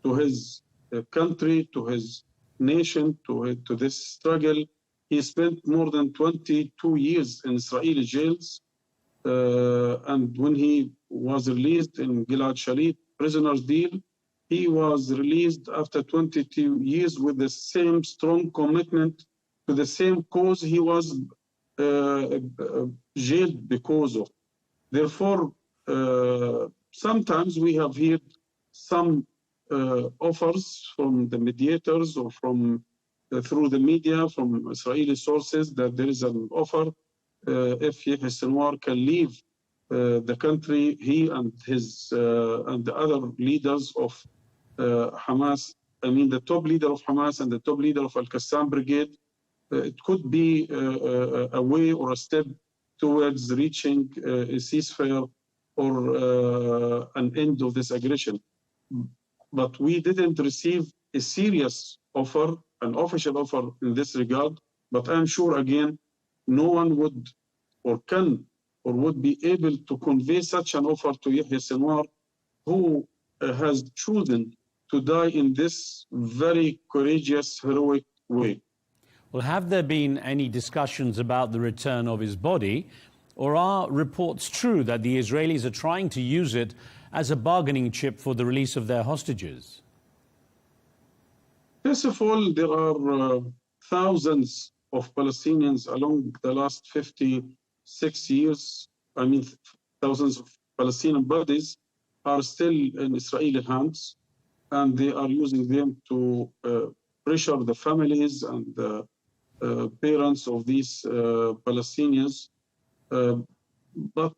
to his country, to his nation, to this struggle. He spent more than 22 years in Israeli jails. And when he was released in Gilad Shalit prisoner's deal, he was released after 22 years with the same strong commitment to the same cause he was jailed because of. Therefore, sometimes we have heard some offers from the mediators or from through the media, from Israeli sources, that there is an offer if Yahya Sinwar can leave the country, he and his and the other leaders of Hamas, I mean the top leader of Hamas and the top leader of Al-Qassam Brigade, it could be a way or a step towards reaching a ceasefire or an end of this aggression. But we didn't receive a serious offer, an official offer in this regard. But I'm sure, again, no one would or can or would be able to convey such an offer to Yahya Sinwar, who has chosen to die in this very courageous, heroic way. Well, have there been any discussions about the return of his body, or are reports true that the Israelis are trying to use it as a bargaining chip for the release of their hostages? First of all, there are thousands of Palestinians along the last 56 years. I mean, thousands of Palestinian bodies are still in Israeli hands, and they are using them to pressure the families and the parents of these Palestinians. But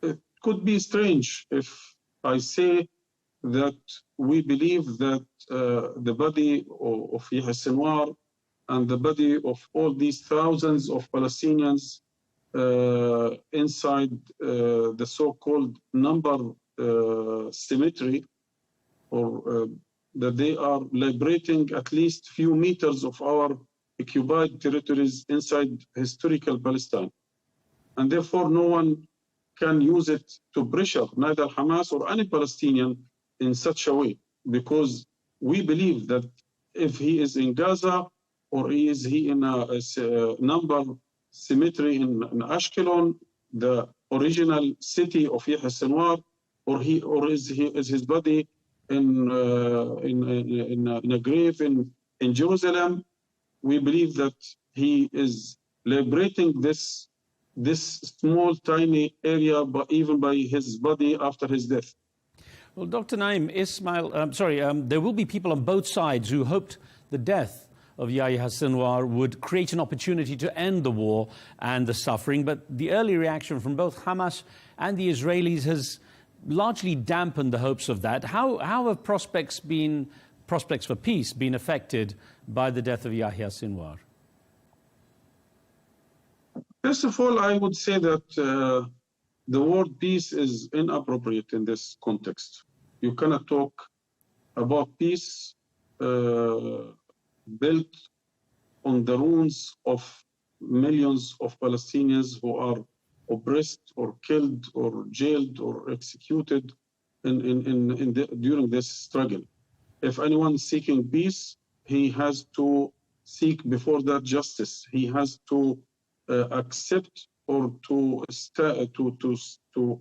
it could be strange if I say that we believe that the body of Yahya Sinwar and the body of all these thousands of Palestinians inside the so-called number cemetery, or that they are liberating at least few meters of our occupied territories inside historical Palestine. And therefore, no one can use it to pressure neither Hamas or any Palestinian in such a way, because we believe that if he is in Gaza or is he in a number cemetery in Ashkelon, the original city of Yahya Sinwar, or is his body in a grave in Jerusalem, we believe that he is liberating this small, tiny area, but even by his body after his death. Well, Dr. Naim, there will be people on both sides who hoped the death of Yahya Sinwar would create an opportunity to end the war and the suffering, but the early reaction from both Hamas and the Israelis has largely dampened the hopes of that. How have prospects for peace been affected by the death of Yahya Sinwar? First of all, I would say that the word peace is inappropriate in this context. You cannot talk about peace built on the ruins of millions of Palestinians who are oppressed or killed or jailed or executed during this struggle. If anyone is seeking peace, he has to seek before that justice. He has to accept or to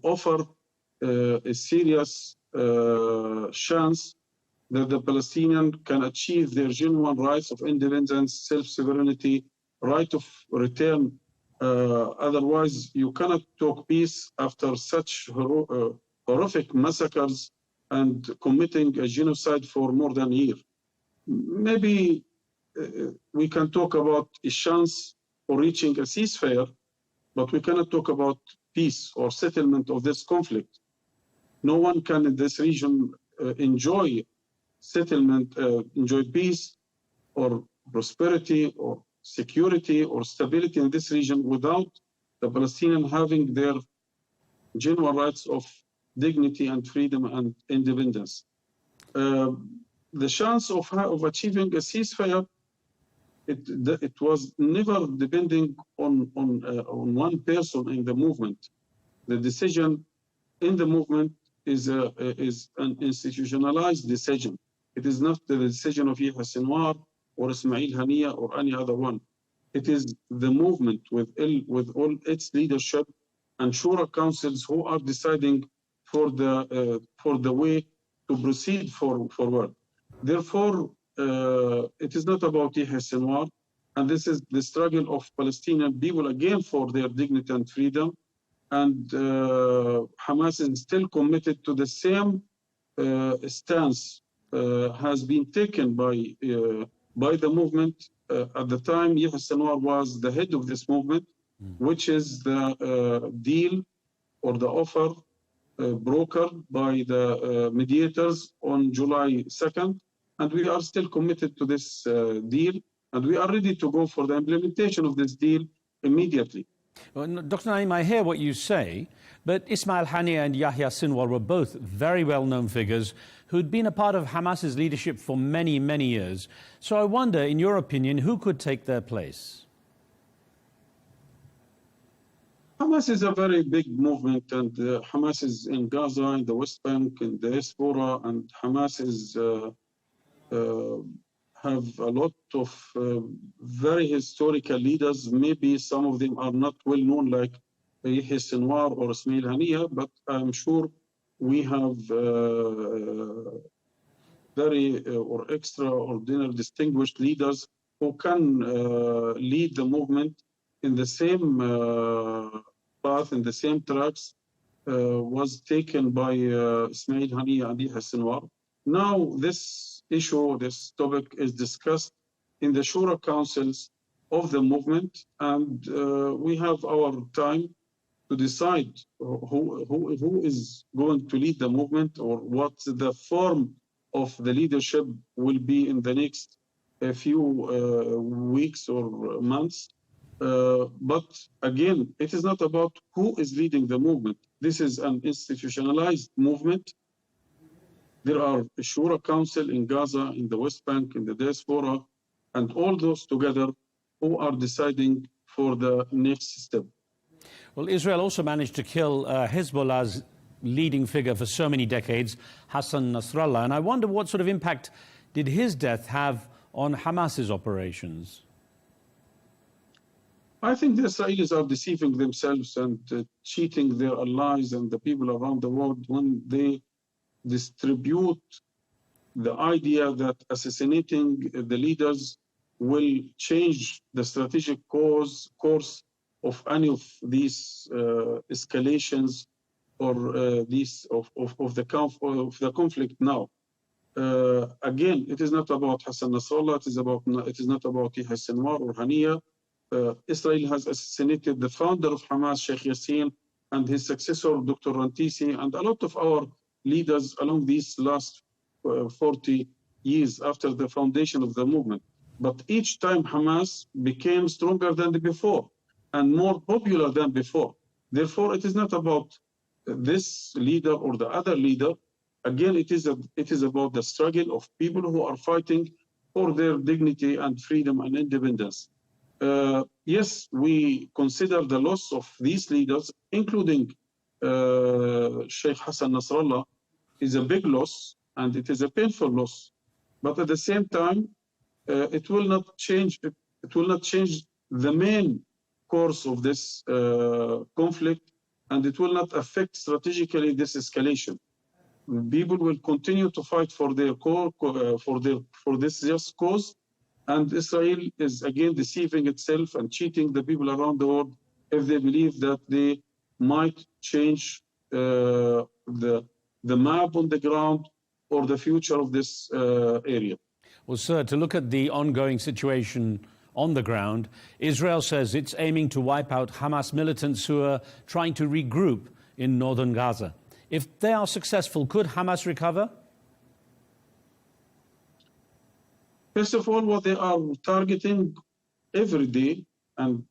offer a serious chance that the Palestinian can achieve their genuine rights of independence, self-sovereignty, right of return. Otherwise, you cannot talk peace after such horrific massacres and committing a genocide for more than a year. Maybe we can talk about a chance for reaching a ceasefire, but we cannot talk about peace or settlement of this conflict. No one can in this region enjoy settlement, enjoy peace or prosperity or security or stability in this region without the Palestinians having their genuine rights of dignity and freedom and independence. The chance of achieving a ceasefire, it was never depending on one person in the movement. The decision in the movement is an institutionalized decision. It is not the decision of Yahya Sinwar or Ismail Haniya or any other one. It is the movement with all its leadership and shura councils who are deciding for the way to proceed forward. Therefore, it is not about Yahya Sinwar, and this is the struggle of Palestinian people again for their dignity and freedom. And Hamas is still committed to the same stance has been taken by the movement at the time Yahya Sinwar was the head of this movement, which is the deal or the offer brokered by the mediators on July 2nd, and we are still committed to this deal, and we are ready to go for the implementation of this deal immediately. Well, Dr. Naim, I hear what you say, but Ismail Haniyeh and Yahya Sinwar were both very well-known figures who'd been a part of Hamas's leadership for many, many years. So I wonder, in your opinion, who could take their place? Hamas is a very big movement, and Hamas is in Gaza, in the West Bank, in the diaspora, and Hamas is have a lot of very historical leaders. Maybe some of them are not well known, like Yahya Sinwar or Ismail Haniyeh, but I'm sure we have very or extraordinary distinguished leaders who can lead the movement in the same path, in the same tracks was taken by Ismail Haniyeh and Yahya Sinwar. Now this issue, this topic is discussed in the Shura councils of the movement, and we have our time to decide who is going to lead the movement or what the form of the leadership will be in the next few weeks or months. But again, it is not about who is leading the movement. This is an institutionalized movement. There are a Shura Council in Gaza, in the West Bank, in the diaspora, and all those together who are deciding for the next step. Well, Israel also managed to kill Hezbollah's leading figure for so many decades, Hassan Nasrallah. And I wonder what sort of impact did his death have on Hamas's operations? I think the Israelis are deceiving themselves and cheating their allies and the people around the world when they distribute the idea that assassinating the leaders will change the strategic course of any of these escalations or of the conflict now. Again, it is not about Hassan Nasrallah. It is not about Yahya Sinwar or Haniyeh. Israel has assassinated the founder of Hamas, Sheikh Yassin, and his successor, Dr. Rantisi, and a lot of our leaders along these last 40 years after the foundation of the movement. But each time Hamas became stronger than before and more popular than before. Therefore, it is not about this leader or the other leader. Again, it is about the struggle of people who are fighting for their dignity and freedom and independence. Yes, we consider the loss of these leaders, including Sheikh Hassan Nasrallah, is a big loss, and it is a painful loss. But at the same time, it will not change. It will not change the main course of this conflict, and it will not affect strategically this escalation. People will continue to fight for their for this just cause, and Israel is again deceiving itself and cheating the people around the world if they believe that they might change the map on the ground or the future of this area. Well, sir, to look at the ongoing situation on the ground, Israel says it's aiming to wipe out Hamas militants who are trying to regroup in northern Gaza. If they are successful, could Hamas recover? First of all, what they are targeting every day, and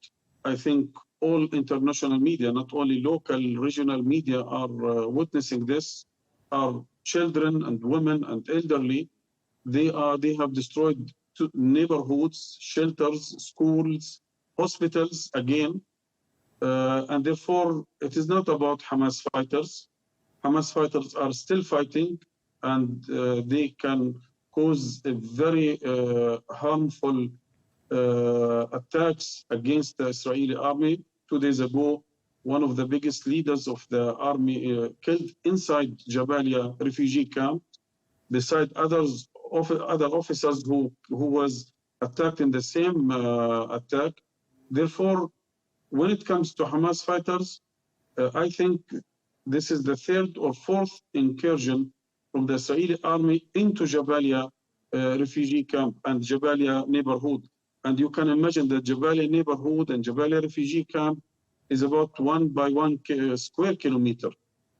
I think all international media, not only local, regional media, are witnessing this, are children and women and elderly. They have destroyed neighborhoods, shelters, schools, hospitals again, and therefore it is not about Hamas fighters. Hamas fighters are still fighting, and they can cause a very harmful attacks against the Israeli army. 2 days ago, one of the biggest leaders of the army killed inside Jabalia refugee camp, beside other officers who was attacked in the same attack. Therefore, when it comes to Hamas fighters, I think this is the third or fourth incursion from the Israeli army into Jabalia refugee camp and Jabalia neighborhood. And you can imagine that Jabalia neighborhood and Jabalia refugee camp is about 1 by 1 square kilometer.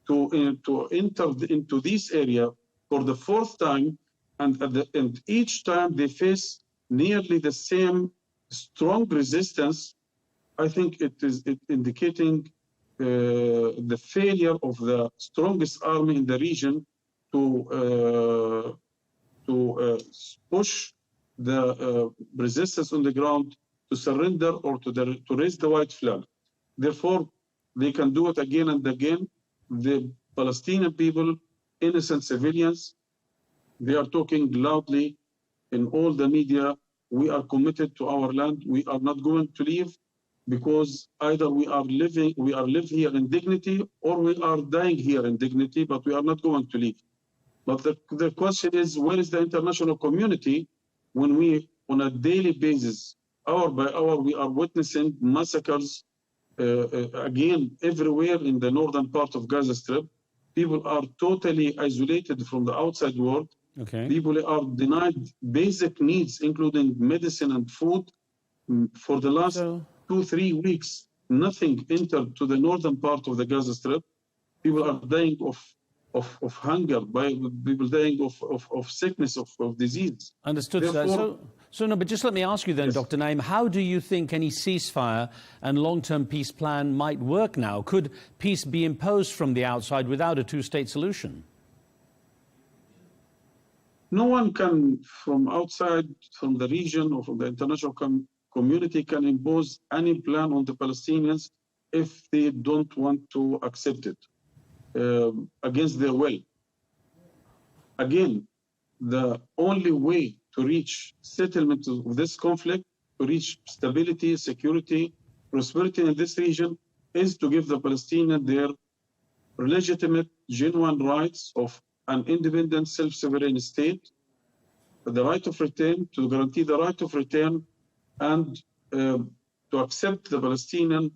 to enter into this area for the fourth time, and each time they face nearly the same strong resistance. I think it is indicating the failure of the strongest army in the region to push the resistance on the ground to surrender or to raise the white flag. Therefore, they can do it again and again. The Palestinian people, innocent civilians, they are talking loudly in all the media. We are committed to our land. We are not going to leave, because either we live here in dignity, or we are dying here in dignity, but we are not going to leave. But the question is, where is the international community when we, on a daily basis, hour by hour, we are witnessing massacres again everywhere in the northern part of Gaza Strip? People are totally isolated from the outside world. Okay. People are denied basic needs, including medicine and food. For the last 2-3 weeks, nothing entered to the northern part of the Gaza Strip. People are dying of hunger, people dying of sickness, of disease. Understood, sir. So no, but just let me ask you then, yes, Dr. Naim, how do you think any ceasefire and long-term peace plan might work now? Could peace be imposed from the outside without a two-state solution? No one can, from outside, from the region or from the international community, can impose any plan on the Palestinians if they don't want to accept it against their will. Again, the only way to reach settlement of this conflict, to reach stability, security, prosperity in this region, is to give the Palestinians their legitimate, genuine rights of an independent, self-sovereign state, the right of return, to guarantee the right of return, and to accept the Palestinian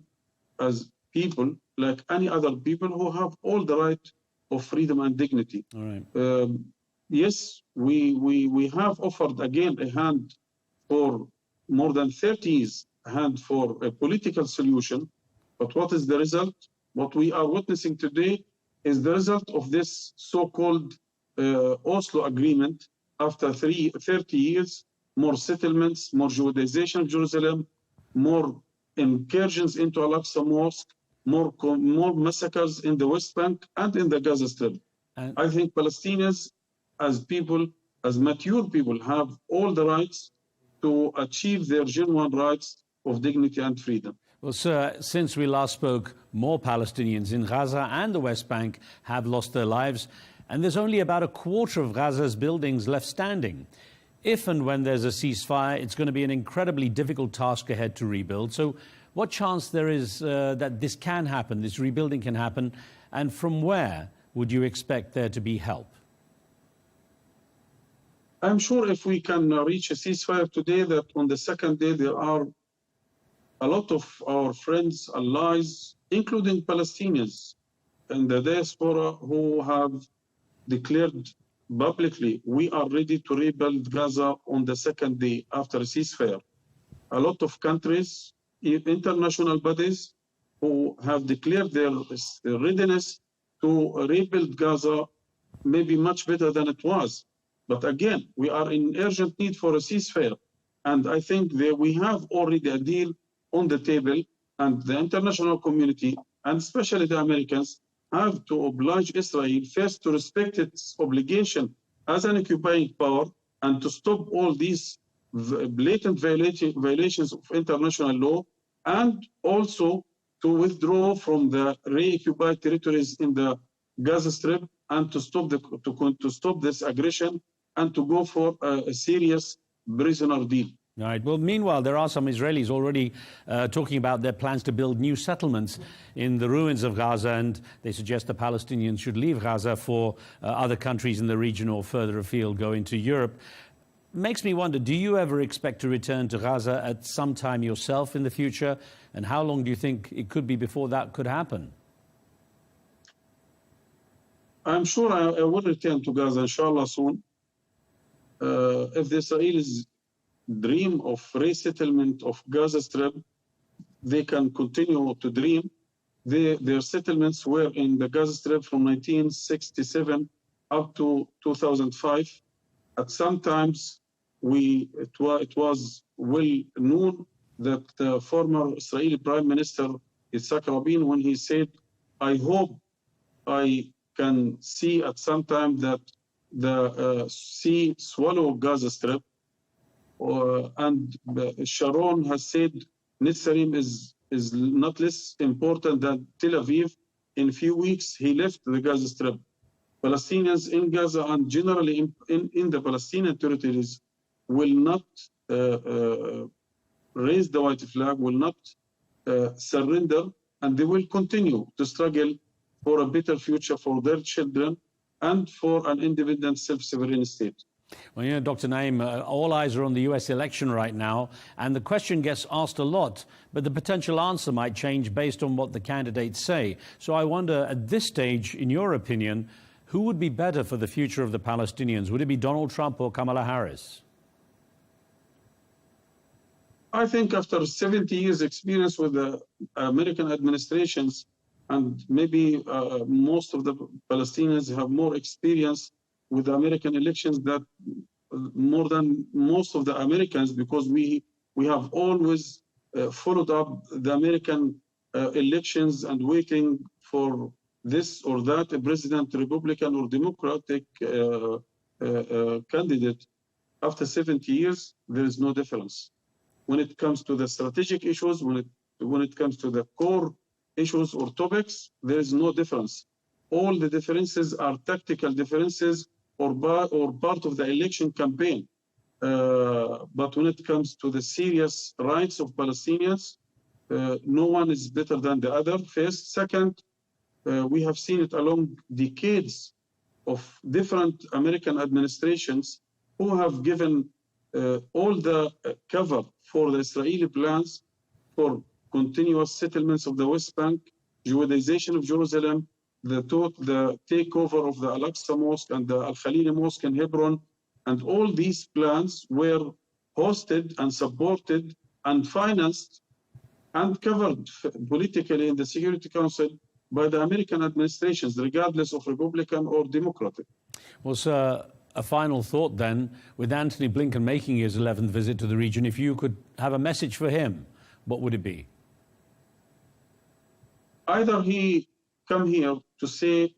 as people like any other people who have all the right of freedom and dignity. All right. Yes, we have offered again a hand for more than 30 years, a hand for a political solution. But what is the result? What we are witnessing today is the result of this so-called Oslo agreement. After 30 years, more settlements, more Judaization of Jerusalem, more incursions into Al-Aqsa Mosque, more massacres in the West Bank and in the Gaza Strip. I think Palestinians, as people, as mature people, have all the rights to achieve their genuine rights of dignity and freedom. Well, sir, since we last spoke, more Palestinians in Gaza and the West Bank have lost their lives, and there's only about a quarter of Gaza's buildings left standing. If and when there's a ceasefire, it's going to be an incredibly difficult task ahead to rebuild. So what chance there is that this can happen, this rebuilding can happen, and from where would you expect there to be help? I'm sure if we can reach a ceasefire today, that on the second day there are a lot of our friends, allies, including Palestinians in the diaspora, who have declared publicly, we are ready to rebuild Gaza on the second day after a ceasefire. A lot of countries, international bodies, who have declared their readiness to rebuild Gaza, maybe much better than it was. But again, we are in urgent need for a ceasefire. And I think that we have already a deal on the table, and the international community, and especially the Americans, have to oblige Israel first to respect its obligation as an occupying power, and to stop all these blatant violations of international law, and also to withdraw from the re-occupied territories in the Gaza Strip, and to stop this aggression, and to go for a serious prisoner deal. All right. Well, meanwhile, there are some Israelis already talking about their plans to build new settlements in the ruins of Gaza, and they suggest the Palestinians should leave Gaza for other countries in the region or further afield, go into Europe. Makes me wonder, do you ever expect to return to Gaza at some time yourself in the future? And how long do you think it could be before that could happen? I'm sure I will return to Gaza, inshallah, soon. If the Israelis dream of resettlement of Gaza Strip, they can continue to dream. their settlements were in the Gaza Strip from 1967 up to 2005. At some times, it was well known that the former Israeli Prime Minister Yitzhak Rabin, when he said, "I hope I can see at some time that the sea swallow Gaza Strip," and Sharon has said Netzarim is not less important than Tel Aviv. In a few weeks, he left the Gaza Strip. Palestinians in Gaza and generally in the Palestinian territories will not raise the white flag, will not surrender, and they will continue to struggle for a better future for their children and for an independent, self-sovereign state. Well, you know, Dr. Naim, all eyes are on the US election right now, and the question gets asked a lot, but the potential answer might change based on what the candidates say. So I wonder, at this stage, in your opinion, who would be better for the future of the Palestinians? Would it be Donald Trump or Kamala Harris? I think after 70 years experience with the American administrations, and maybe most of the Palestinians have more experience with the American elections that more than most of the Americans, because we have always followed up the American elections and waiting for this or that, a president, Republican or Democratic candidate. After 70 years, there is no difference. When it comes to the strategic issues, when it comes to the core issues or topics, there is no difference. All the differences are tactical differences or part of the election campaign. But when it comes to the serious rights of Palestinians, no one is better than the other. First. Second, we have seen it along decades of different American administrations who have given all the cover for the Israeli plans for continuous settlements of the West Bank, Judaization of Jerusalem, the takeover of the Al-Aqsa Mosque and the Al-Khalili Mosque in Hebron, and all these plans were hosted and supported and financed and covered politically in the Security Council by the American administrations, regardless of Republican or Democratic. Well, sir, a final thought then, with Antony Blinken making his 11th visit to the region, if you could have a message for him, what would it be? Either he come here to say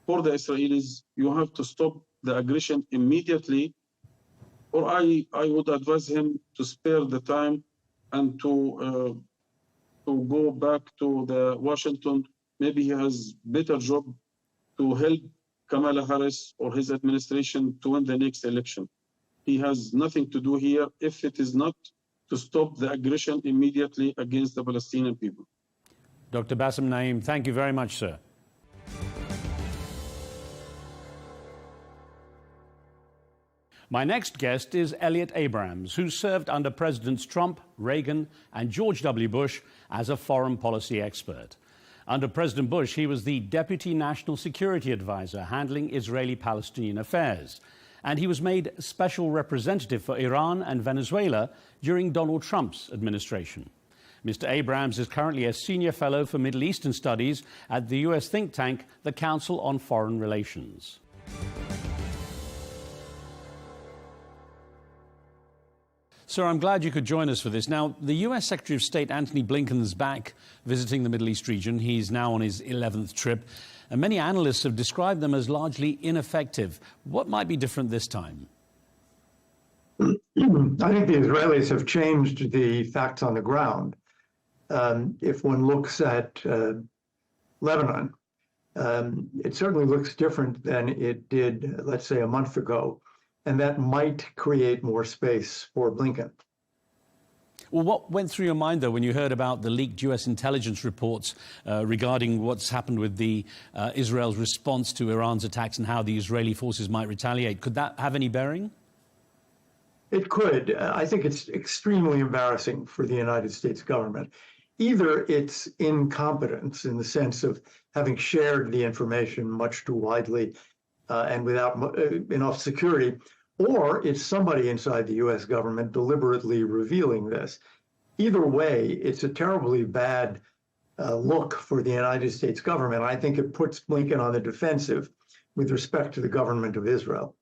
for the Israelis, you have to stop the aggression immediately, or I would advise him to spare the time and to go back to the Washington. Maybe he has better job to help Kamala Harris or his administration to win the next election. He has nothing to do here if it is not to stop the aggression immediately against the Palestinian people. Dr. Bassem Naim, thank you very much, sir. My next guest is Elliot Abrams, who served under Presidents Trump, Reagan, and George W. Bush as a foreign policy expert. Under President Bush, he was the Deputy National Security Advisor handling Israeli-Palestinian affairs, and he was made Special Representative for Iran and Venezuela during Donald Trump's administration. Mr. Abrams is currently a Senior Fellow for Middle Eastern Studies at the U.S. think tank, the Council on Foreign Relations. Sir, I'm glad you could join us for this. Now, the U.S. Secretary of State Antony Blinken's back visiting the Middle East region. He's now on his 11th trip, and many analysts have described them as largely ineffective. What might be different this time? I think the Israelis have changed the facts on the ground. If one looks at Lebanon, it certainly looks different than it did, let's say, a month ago. And that might create more space for Blinken. Well, what went through your mind, though, when you heard about the leaked U.S. intelligence reports regarding what's happened with Israel's response to Iran's attacks and how the Israeli forces might retaliate? Could that have any bearing? It could. I think it's extremely embarrassing for the United States government. Either it's incompetence in the sense of having shared the information much too widely and without enough security, or it's somebody inside the U.S. government deliberately revealing this. Either way, it's a terribly bad look for the United States government. I think it puts Blinken on the defensive with respect to the government of Israel.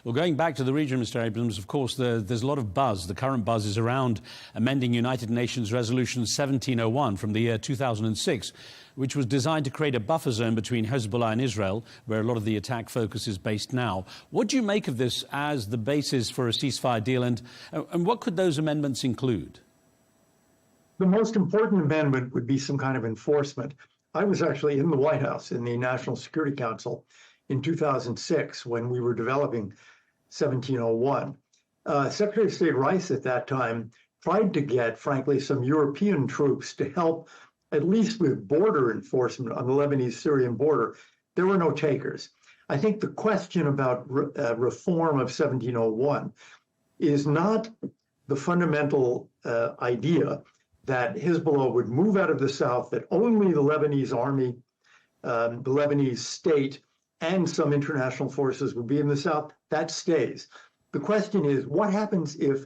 Well, going back to the region, Mr. Abrams, of course, there's a lot of buzz. The current buzz is around amending United Nations Resolution 1701 from the year 2006, which was designed to create a buffer zone between Hezbollah and Israel, where a lot of the attack focus is based now. What do you make of this as the basis for a ceasefire deal, and what could those amendments include? The most important amendment would be some kind of enforcement. I was actually in the White House in the National Security Council in 2006 when we were developing 1701. Secretary of State Rice at that time tried to get, frankly, some European troops to help at least with border enforcement on the Lebanese-Syrian border. There were no takers. I think the question about reform of 1701 is not the fundamental idea that Hezbollah would move out of the south, that only the Lebanese army, the Lebanese state, and some international forces would be in the south. That stays. The question is, what happens if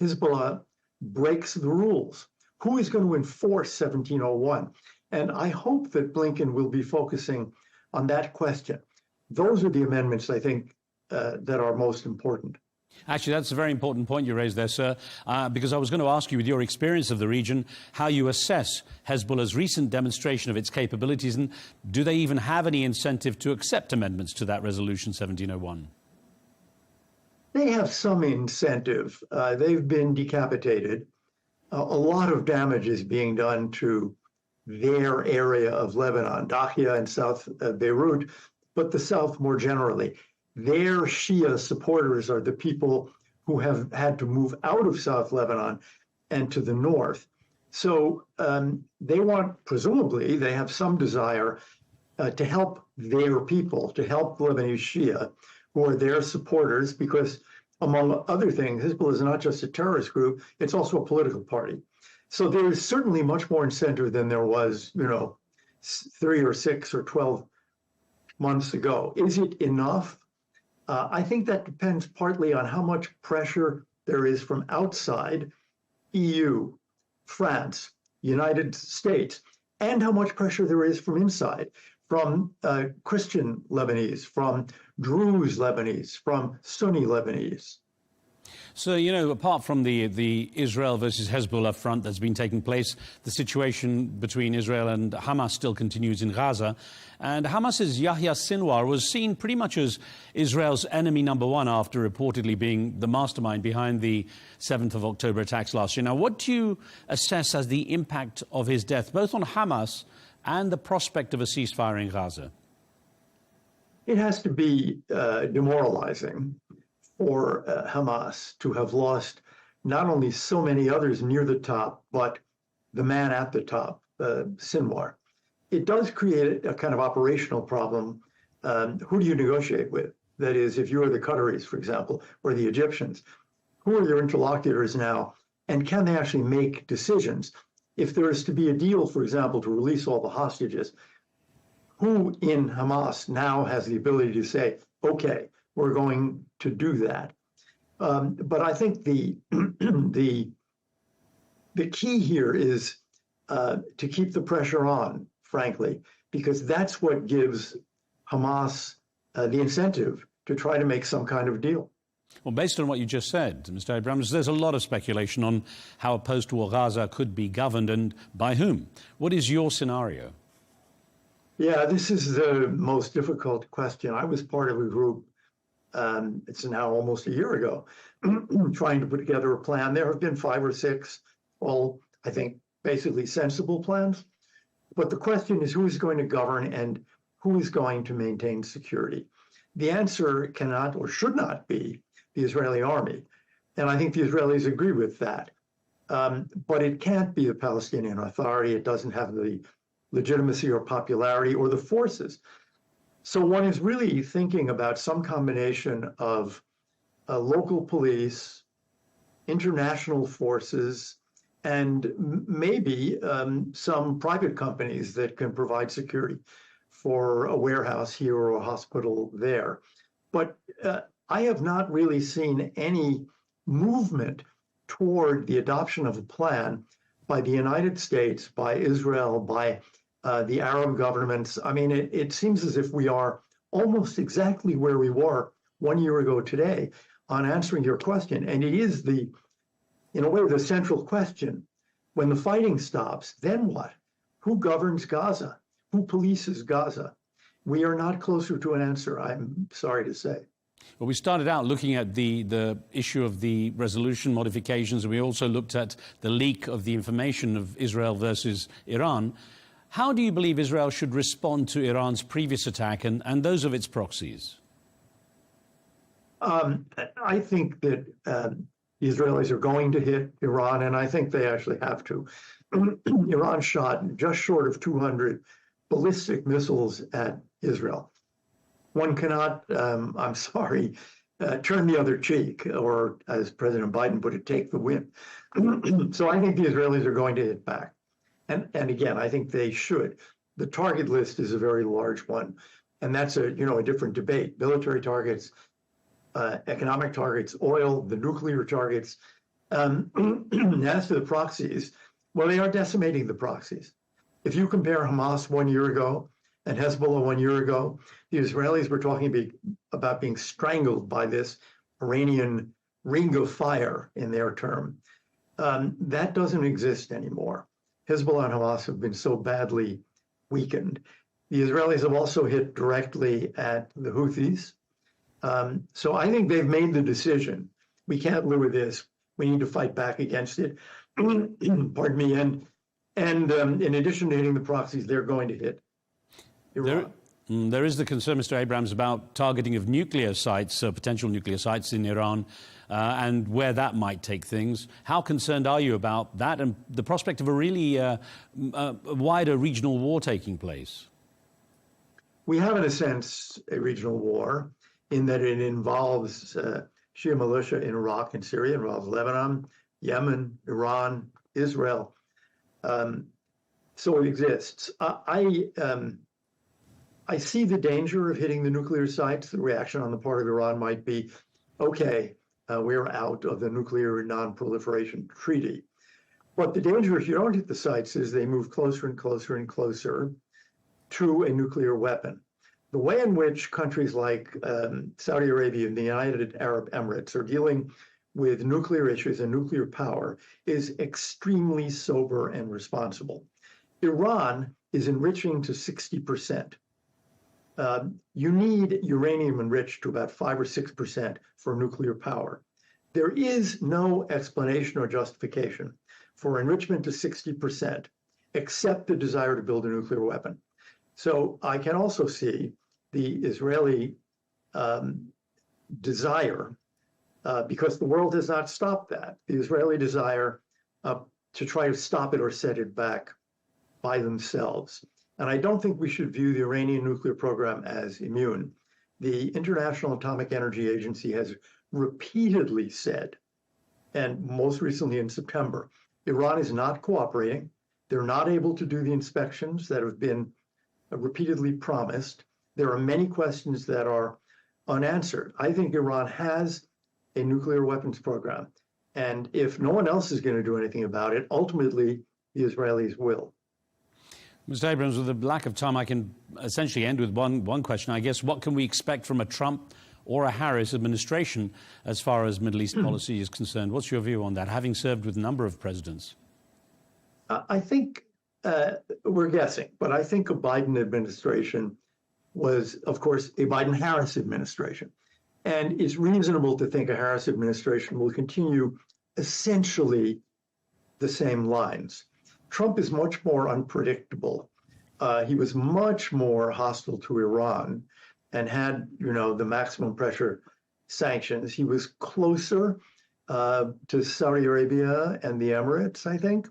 Hezbollah breaks the rules? Who is going to enforce 1701? And I hope that Blinken will be focusing on that question. Those are the amendments, I think, that are most important. Actually, that's a very important point you raised there, sir, because I was going to ask you, with your experience of the region, how you assess Hezbollah's recent demonstration of its capabilities, and do they even have any incentive to accept amendments to that Resolution 1701? They have some incentive. They've been decapitated. A lot of damage is being done to their area of Lebanon, Dakhia and South Beirut, but the South more generally. Their Shia supporters are the people who have had to move out of South Lebanon and to the north. So they want, presumably, they have some desire to help their people, to help the Lebanese Shia, who are their supporters, because among other things, Hezbollah is not just a terrorist group, it's also a political party. So there is certainly much more incentive than there was, 3 or 6 or 12 months ago. Is it enough? I think that depends partly on how much pressure there is from outside, EU, France, United States, and how much pressure there is from inside, from Christian Lebanese, from Druze Lebanese, from Sunni Lebanese. So, apart from the Israel versus Hezbollah front that's been taking place, the situation between Israel and Hamas still continues in Gaza. And Hamas's Yahya Sinwar was seen pretty much as Israel's enemy number one after reportedly being the mastermind behind the 7th of October attacks last year. Now, what do you assess as the impact of his death, both on Hamas and the prospect of a ceasefire in Gaza? It has to be demoralizing for Hamas to have lost not only so many others near the top, but the man at the top, Sinwar. It does create a kind of operational problem. Who do you negotiate with? That is, if you are the Qataris, for example, or the Egyptians, who are your interlocutors now? And can they actually make decisions? If there is to be a deal, for example, to release all the hostages, who in Hamas now has the ability to say, okay, we're going to do that? But I think the key here is to keep the pressure on, frankly, because that's what gives Hamas the incentive to try to make some kind of deal. Well, based on what you just said, Mr. Abrams, there's a lot of speculation on how a post-war Gaza could be governed and by whom. What is your scenario? Yeah, this is the most difficult question. I was part of a group, it's now almost a year ago, trying to put together a plan. There have been 5 or 6, all, I think, basically sensible plans. But the question is who is going to govern and who is going to maintain security? The answer cannot or should not be the Israeli army. And I think the Israelis agree with that. But it can't be the Palestinian Authority. It doesn't have the legitimacy or popularity or the forces. So one is really thinking about some combination of local police, international forces, and maybe some private companies that can provide security for a warehouse here or a hospital there. But I have not really seen any movement toward the adoption of a plan by the United States, by Israel, by the Arab governments. I mean, it seems as if we are almost exactly where we were 1 year ago today on answering your question. And it is in a way, the central question. When the fighting stops, then what? Who governs Gaza? Who polices Gaza? We are not closer to an answer, I'm sorry to say. Well, we started out looking at the issue of the resolution modifications, and we also looked at the leak of the information of Israel versus Iran. How do you believe Israel should respond to Iran's previous attack and those of its proxies? I think that the Israelis are going to hit Iran, and I think they actually have to. Iran shot just short of 200 ballistic missiles at Israel. One cannot, I'm sorry, turn the other cheek, or as President Biden put it, take the win. So I think the Israelis are going to hit back. And again, I think they should. The target list is a very large one, and that's a different debate. Military targets, economic targets, oil, the nuclear targets. As to the proxies, well, they are decimating the proxies. If you compare Hamas 1 year ago and Hezbollah 1 year ago, the Israelis were talking about being strangled by this Iranian ring of fire in their term. That doesn't exist anymore. Hezbollah and Hamas have been so badly weakened. The Israelis have also hit directly at the Houthis. So I think they've made the decision. We can't live with this. We need to fight back against it. Pardon me. And in addition to hitting the proxies, they're going to hit Iran. There is the concern, Mr. Abrams, about targeting of nuclear sites, potential nuclear sites in Iran, and where that might take things. How concerned are you about that and the prospect of a really wider regional war taking place? We have, in a sense, a regional war in that it involves Shia militia in Iraq and Syria, involves Lebanon, Yemen, Iran, Israel. So it exists. I see the danger of hitting the nuclear sites. The reaction on the part of Iran might be, okay, we're out of the nuclear non-proliferation treaty. But the danger if you don't hit the sites is they move closer and closer and closer to a nuclear weapon. The way in which countries like Saudi Arabia and the United Arab Emirates are dealing with nuclear issues and nuclear power is extremely sober and responsible. Iran is enriching to 60%. You need uranium enriched to about 5 or 6% for nuclear power. There is no explanation or justification for enrichment to 60%, except the desire to build a nuclear weapon. So I can also see the Israeli desire, because the world has not stopped that, the Israeli desire to try to stop it or set it back by themselves. And I don't think we should view the Iranian nuclear program as immune. The International Atomic Energy Agency has repeatedly said, and most recently in September, Iran is not cooperating. They're not able to do the inspections that have been repeatedly promised. There are many questions that are unanswered. I think Iran has a nuclear weapons program. And if no one else is going to do anything about it, ultimately, the Israelis will. Mr. Abrams, with the lack of time, I can essentially end with one question. I guess, what can we expect from a Trump or a Harris administration as far as Middle East policy is concerned? What's your view on that, having served with a number of presidents? I think we're guessing, but I think a Biden administration was, of course, a Biden-Harris administration. And it's reasonable to think a Harris administration will continue essentially the same lines. Trump is much more unpredictable. He was much more hostile to Iran and had, the maximum pressure sanctions. He was closer to Saudi Arabia and the Emirates, I think.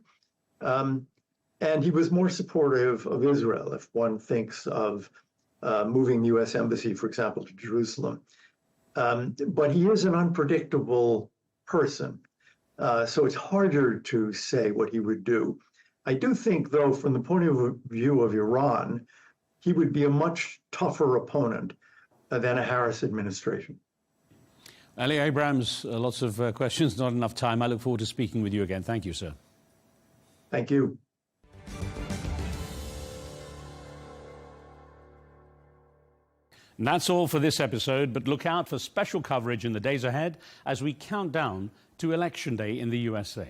And he was more supportive of Israel, if one thinks of moving the U.S. Embassy, for example, to Jerusalem. But he is an unpredictable person. So it's harder to say what he would do. I do think, though, from the point of view of Iran, he would be a much tougher opponent than a Harris administration. Ali Abrams, lots of questions, not enough time. I look forward to speaking with you again. Thank you, sir. Thank you. And that's all for this episode, but look out for special coverage in the days ahead as we count down to Election Day in the USA.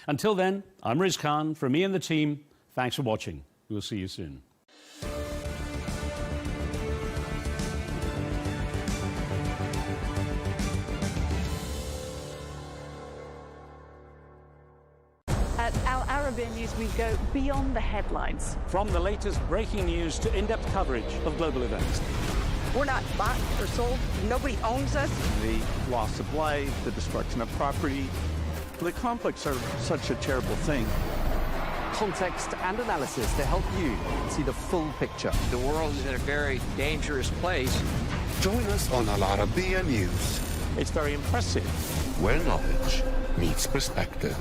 Until then, I'm Riz Khan. From me and the team, thanks for watching. We'll see you soon. At Arabiya News, we go beyond the headlines. From the latest breaking news to in-depth coverage of global events. We're not bought or sold. Nobody owns us. The loss of life, the destruction of property. The conflicts are such a terrible thing. Context and analysis to help you see the full picture. The world is in a very dangerous place. Join us on Arabiya News, It's very impressive. where knowledge meets perspective.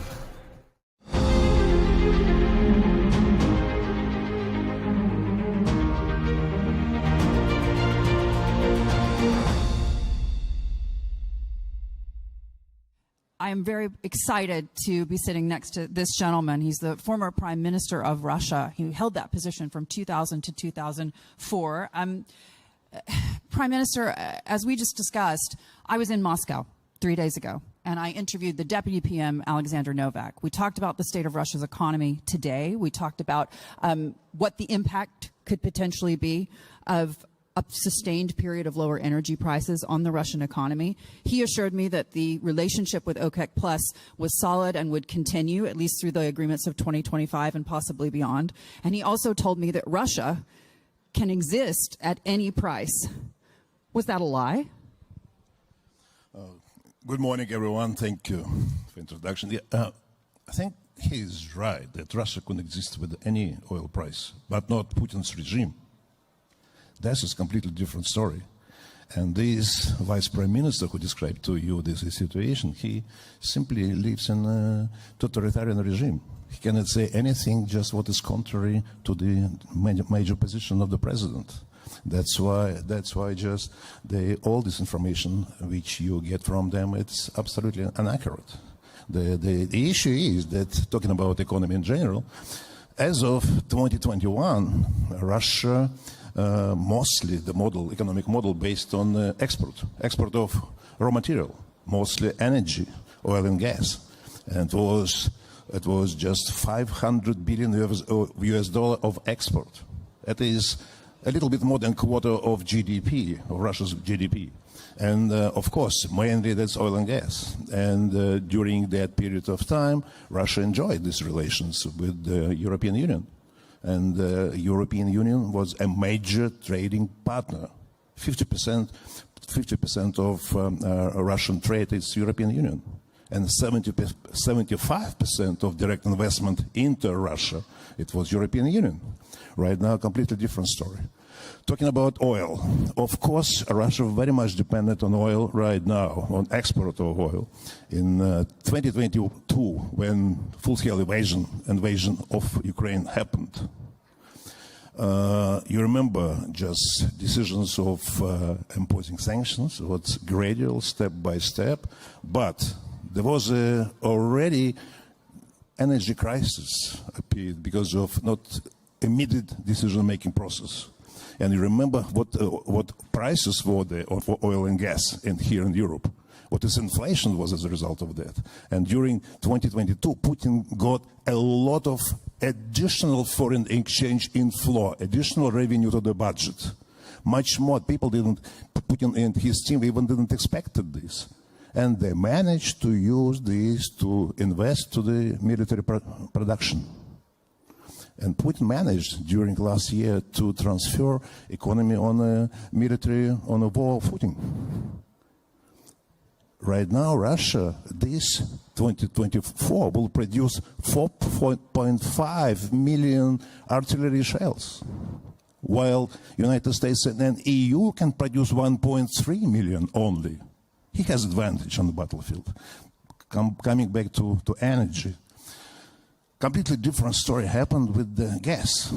I am very excited to be sitting next to this gentleman. He's the former Prime Minister of Russia. He held that position from 2000 to 2004. Prime Minister, as we just discussed, I was in Moscow 3 days ago, and I interviewed the Deputy PM, Alexander Novak. We talked about the state of Russia's economy today. We talked about what the impact could potentially be of a sustained period of lower energy prices on the Russian economy. He assured me that the relationship with OPEC Plus was solid and would continue, at least through the agreements of 2025 and possibly beyond. And he also told me that Russia can exist at any price. Was that a lie? Good morning, everyone. Thank you for introduction. I think he's right that Russia can exist with any oil price, but not Putin's regime. That's a completely different story. And this vice prime minister who described to you this situation, he simply lives in a totalitarian regime. He cannot say anything just what is contrary to the major position of the president. That's why just all this information which you get from them, it's absolutely inaccurate. The issue is that, talking about economy in general, as of 2021, Russia mostly the economic model based on export of raw material, mostly energy, oil and gas, and it was just $500 billion US dollar of export. That is a little bit more than a quarter of GDP, of Russia's GDP. And of course, mainly that's oil and gas. And during that period of time, Russia enjoyed these relations with the European Union. And the European Union was a major trading partner. 50% of Russian trade is European Union. And 75% of direct investment into Russia, it was European Union. Right now, completely different story. Talking about oil, of course, Russia very much dependent on oil right now, on export of oil. In 2022, when full-scale invasion of Ukraine happened, you remember just decisions of imposing sanctions, what's gradual, step by step, but there was already energy crisis appeared because of not immediate decision-making process. And you remember what prices were there for oil and gas here in Europe. What is inflation was as a result of that. And during 2022, Putin got a lot of additional foreign exchange inflow, additional revenue to the budget. Much more. Putin and his team even didn't expect this. And they managed to use this to invest to the military production. And Putin managed during last year to transfer economy on a war footing. Right now, Russia, this 2024, will produce 4.5 million artillery shells, while United States and EU can produce 1.3 million only. He has advantage on the battlefield. Coming back to energy, completely different story happened with the gas.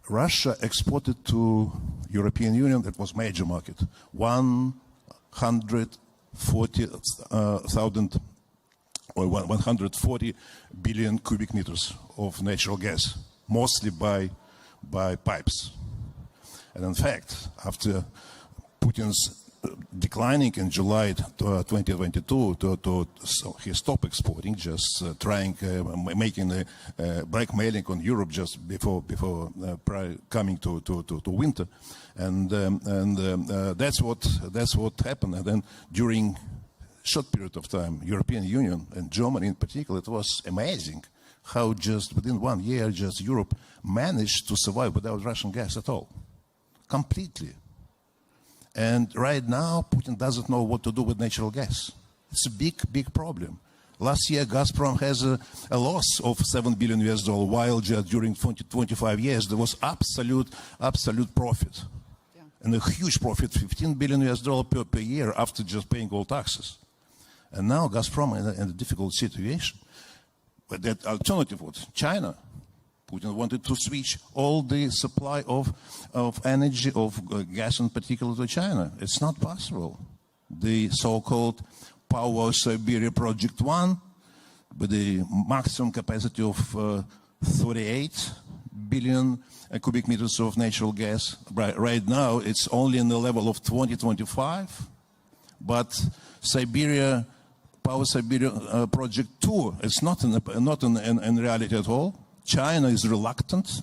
Russia exported to European Union, that was major market, 140,000 or 140 billion cubic meters of natural gas, mostly by pipes. And in fact, after Putin's declining in July 2022, so he stopped exporting, just making blackmailing on Europe just before coming to winter, and that's what happened. And then during short period of time, European Union and Germany in particular, it was amazing how just within 1 year, just Europe managed to survive without Russian gas at all, completely. And right now, Putin doesn't know what to do with natural gas. It's a big problem. Last year, Gazprom has a loss of $7 billion, while just during 25 years, there was absolute profit. Yeah. And a huge profit, $15 billion per year after just paying all taxes. And now Gazprom in a difficult situation. But that alternative was China. Putin wanted to switch all the supply of energy, of gas in particular, to China. It's not possible. The so-called Power Siberia Project 1, with the maximum capacity of 38 billion cubic meters of natural gas. Right now, it's only in the level of 2025, but Power Siberia Project 2, it's not in reality at all. China is reluctant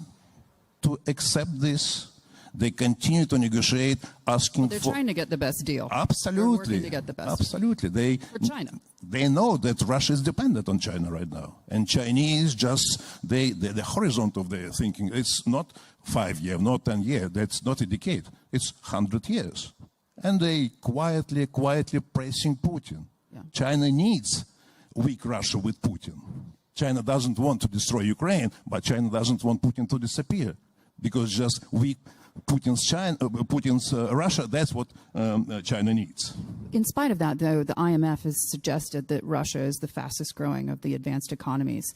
to accept this. They continue to negotiate, asking They're trying to get the best deal. Absolutely. They're working to get the best Absolutely. For China. They know that Russia is dependent on China right now. And Chinese the horizon of their thinking, it's not 5 years, not 10 years. That's not a decade. It's 100 years. And they quietly pressing Putin. Yeah. China needs weak Russia with Putin. China doesn't want to destroy Ukraine, but China doesn't want Putin to disappear, because just weak Putin's Russia, that's what China needs. In spite of that, though, the IMF has suggested that Russia is the fastest growing of the advanced economies.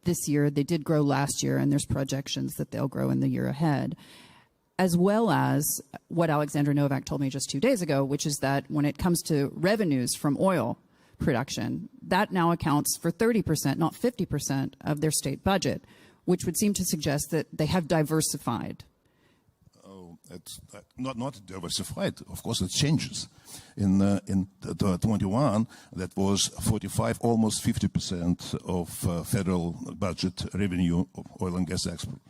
This year, they did grow last year, and there's projections that they'll grow in the year ahead, as well as what Alexandra Novak told me just 2 days ago, which is that when it comes to revenues from oil production, that now accounts for 30%, not 50% of their state budget, which would seem to suggest that they have diversified. Oh, it's not diversified. Of course, it changes. In 21, that was 45, almost 50% of federal budget revenue of oil and gas export.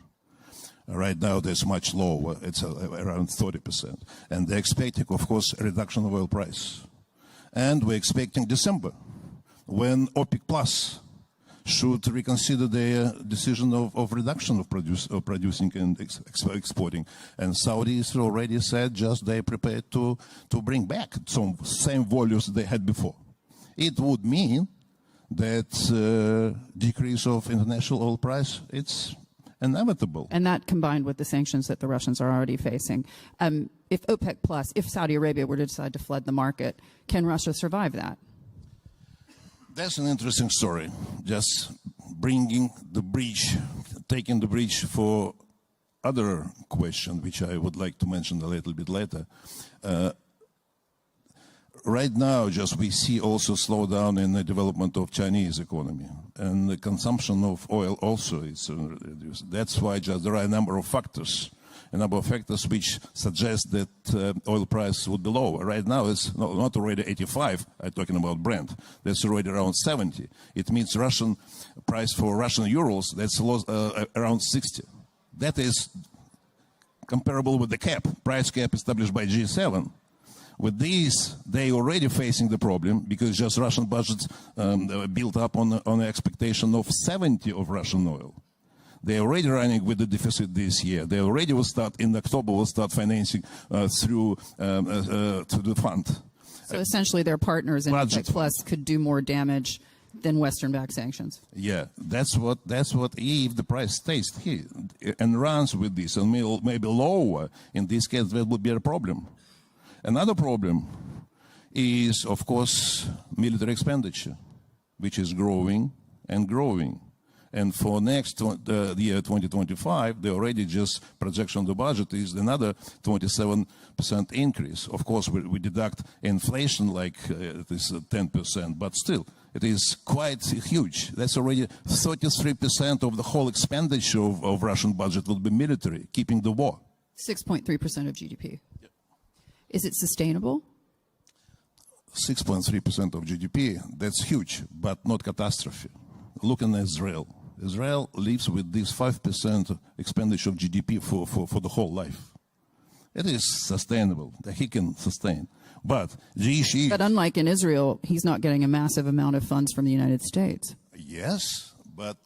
Right now, that's much lower. It's around 30%. And they're expecting, of course, a reduction of oil price. And we're expecting December, when OPEC Plus should reconsider their decision of reduction of producing and exporting. And Saudis already said just they're prepared to bring back some same volumes they had before. It would mean that decrease of international oil price, it's inevitable. And that combined with the sanctions that the Russians are already facing. If OPEC Plus, if Saudi Arabia were to decide to flood the market, can Russia survive that? That's an interesting story. Just bringing the bridge, taking the bridge for other question, which I would like to mention a little bit later. Right now, just we see also slowdown in the development of Chinese economy, and the consumption of oil also is reduced. That's why just there are a number of factors which suggest that oil price would be lower. Right now, it's not already 85. I'm talking about Brent. That's already around 70. It means Russian price for Russian euros, that's around 60. That is comparable with the price cap established by G7. With these, they already facing the problem, because just Russian budgets built up on the expectation of 70 of Russian oil. They're already running with the deficit this year. They already will start, in October, will start financing through the fund. So essentially their partners in OPEC Plus could do more damage than Western-backed sanctions. Yeah, that's what if the price stays here and runs with this and maybe lower, in this case, that would be a problem. Another problem is, of course, military expenditure, which is growing and growing. And for next the year 2025, the already just projection of the budget is another 27% increase. Of course, we deduct inflation like it is 10%, but still, It is quite huge. That's already 33% of the whole expenditure of Russian budget will be military, keeping the war. 6.3% of GDP. Is it sustainable? 6.3% of GDP, that's huge, but not catastrophe. Look at Israel. Israel lives with this 5% expenditure of GDP for the whole life. It is sustainable, that he can sustain. But the issue is... But unlike in Israel, he's not getting a massive amount of funds from the United States. Yes, but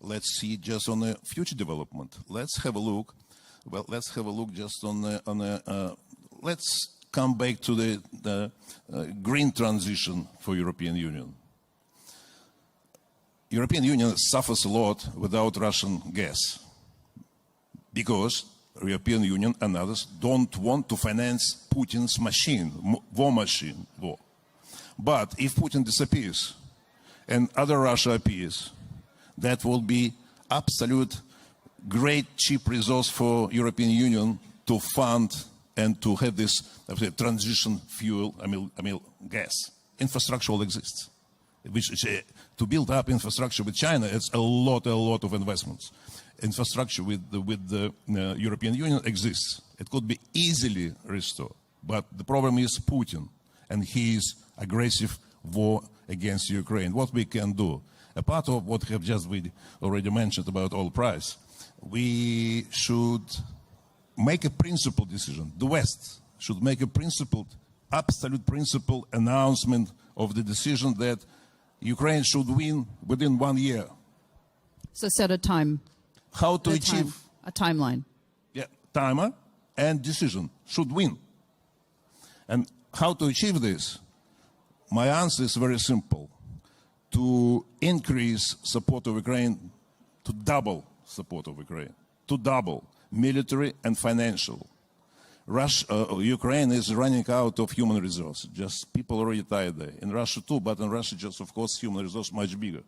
let's see just on the future development. Let's have a look. Well, let's have a look just on the let's come back to the green transition for European Union. European Union suffers a lot without Russian gas because European Union and others don't want to finance Putin's machine, war. But if Putin disappears and other Russia appears, that will be absolute great cheap resource for European Union to fund and to have this transition fuel, I mean gas. Infrastructure will exist. To build up infrastructure with China, it's a lot of investments. Infrastructure with the European Union exists. It could be easily restored. But the problem is Putin and his aggressive war against Ukraine. What we can do, apart of what we have just already mentioned about oil price, we should make a principled decision. The West should make a absolute principled announcement of the decision that Ukraine should win within 1 year. So set a time. How to achieve a timeline. Yeah, timer and decision should win. And how to achieve this? My answer is very simple. To increase support of Ukraine, to double support of Ukraine, to double military and financial. Ukraine is running out of human resources. Just people already tired there. In Russia too, but in Russia just, of course, human resource much bigger.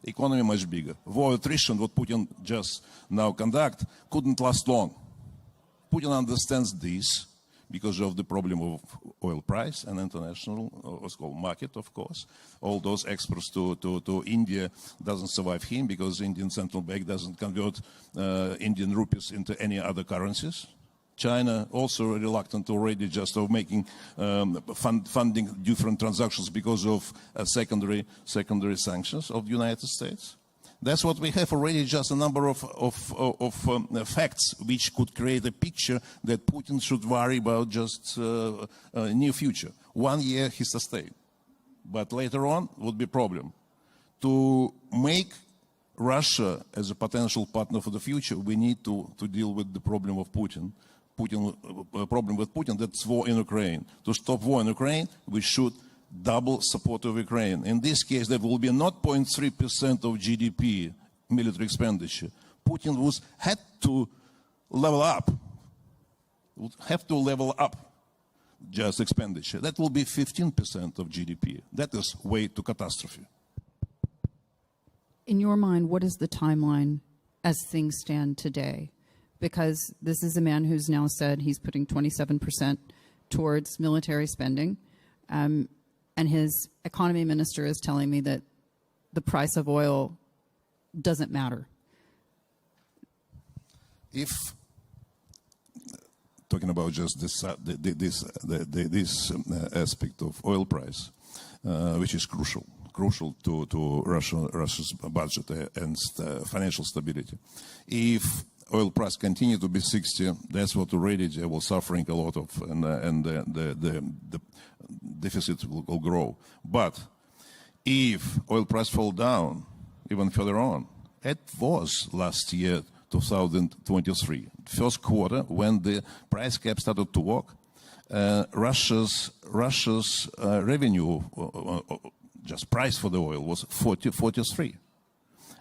Economy much bigger. War attrition, what Putin just now conduct, couldn't last long. Putin understands this because of the problem of oil price and international what's called market, of course. All those exports to India doesn't survive him because Indian central bank doesn't convert Indian rupees into any other currencies. China also reluctant already just of making funding different transactions because of secondary sanctions of the United States. That's what we have already, just a number of facts which could create a picture that Putin should worry about just near future. 1 year he sustained, but later on would be a problem. To make Russia as a potential partner for the future, we need to deal with the problem of Putin. Problem with Putin, that's war in Ukraine. To stop war in Ukraine, we should double support of Ukraine. In this case, that will be not 0.3% of GDP military expenditure. Putin had to level up, would have to level up just expenditure. That will be 15% of GDP. That is way to catastrophe. In your mind, what is the timeline as things stand today? Because this is a man who's now said he's putting 27% towards military spending. And his economy minister is telling me that the price of oil doesn't matter. If talking about just this aspect of oil price, which is crucial to Russia's budget and financial stability, if oil price continue to be 60, that's what already they were suffering a lot of, and the deficit will grow. But if oil price fall down even further on, it was last year, 2023, first quarter, when the price cap started to work, Russia's revenue, just price for the oil, was 43,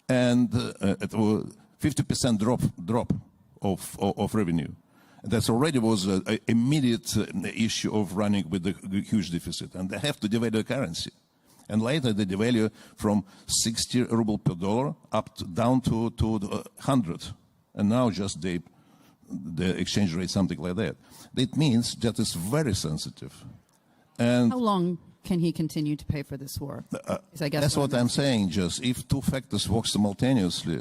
and it was 50% drop of revenue. That already was an immediate issue of running with the huge deficit, and they have to devalue the currency. And later they devalue from 60 ruble per dollar down to 100, and now just the exchange rate something like that. That means that it's very sensitive. And how long can he continue to pay for this war? I guess that's what I'm saying, just if two factors work simultaneously,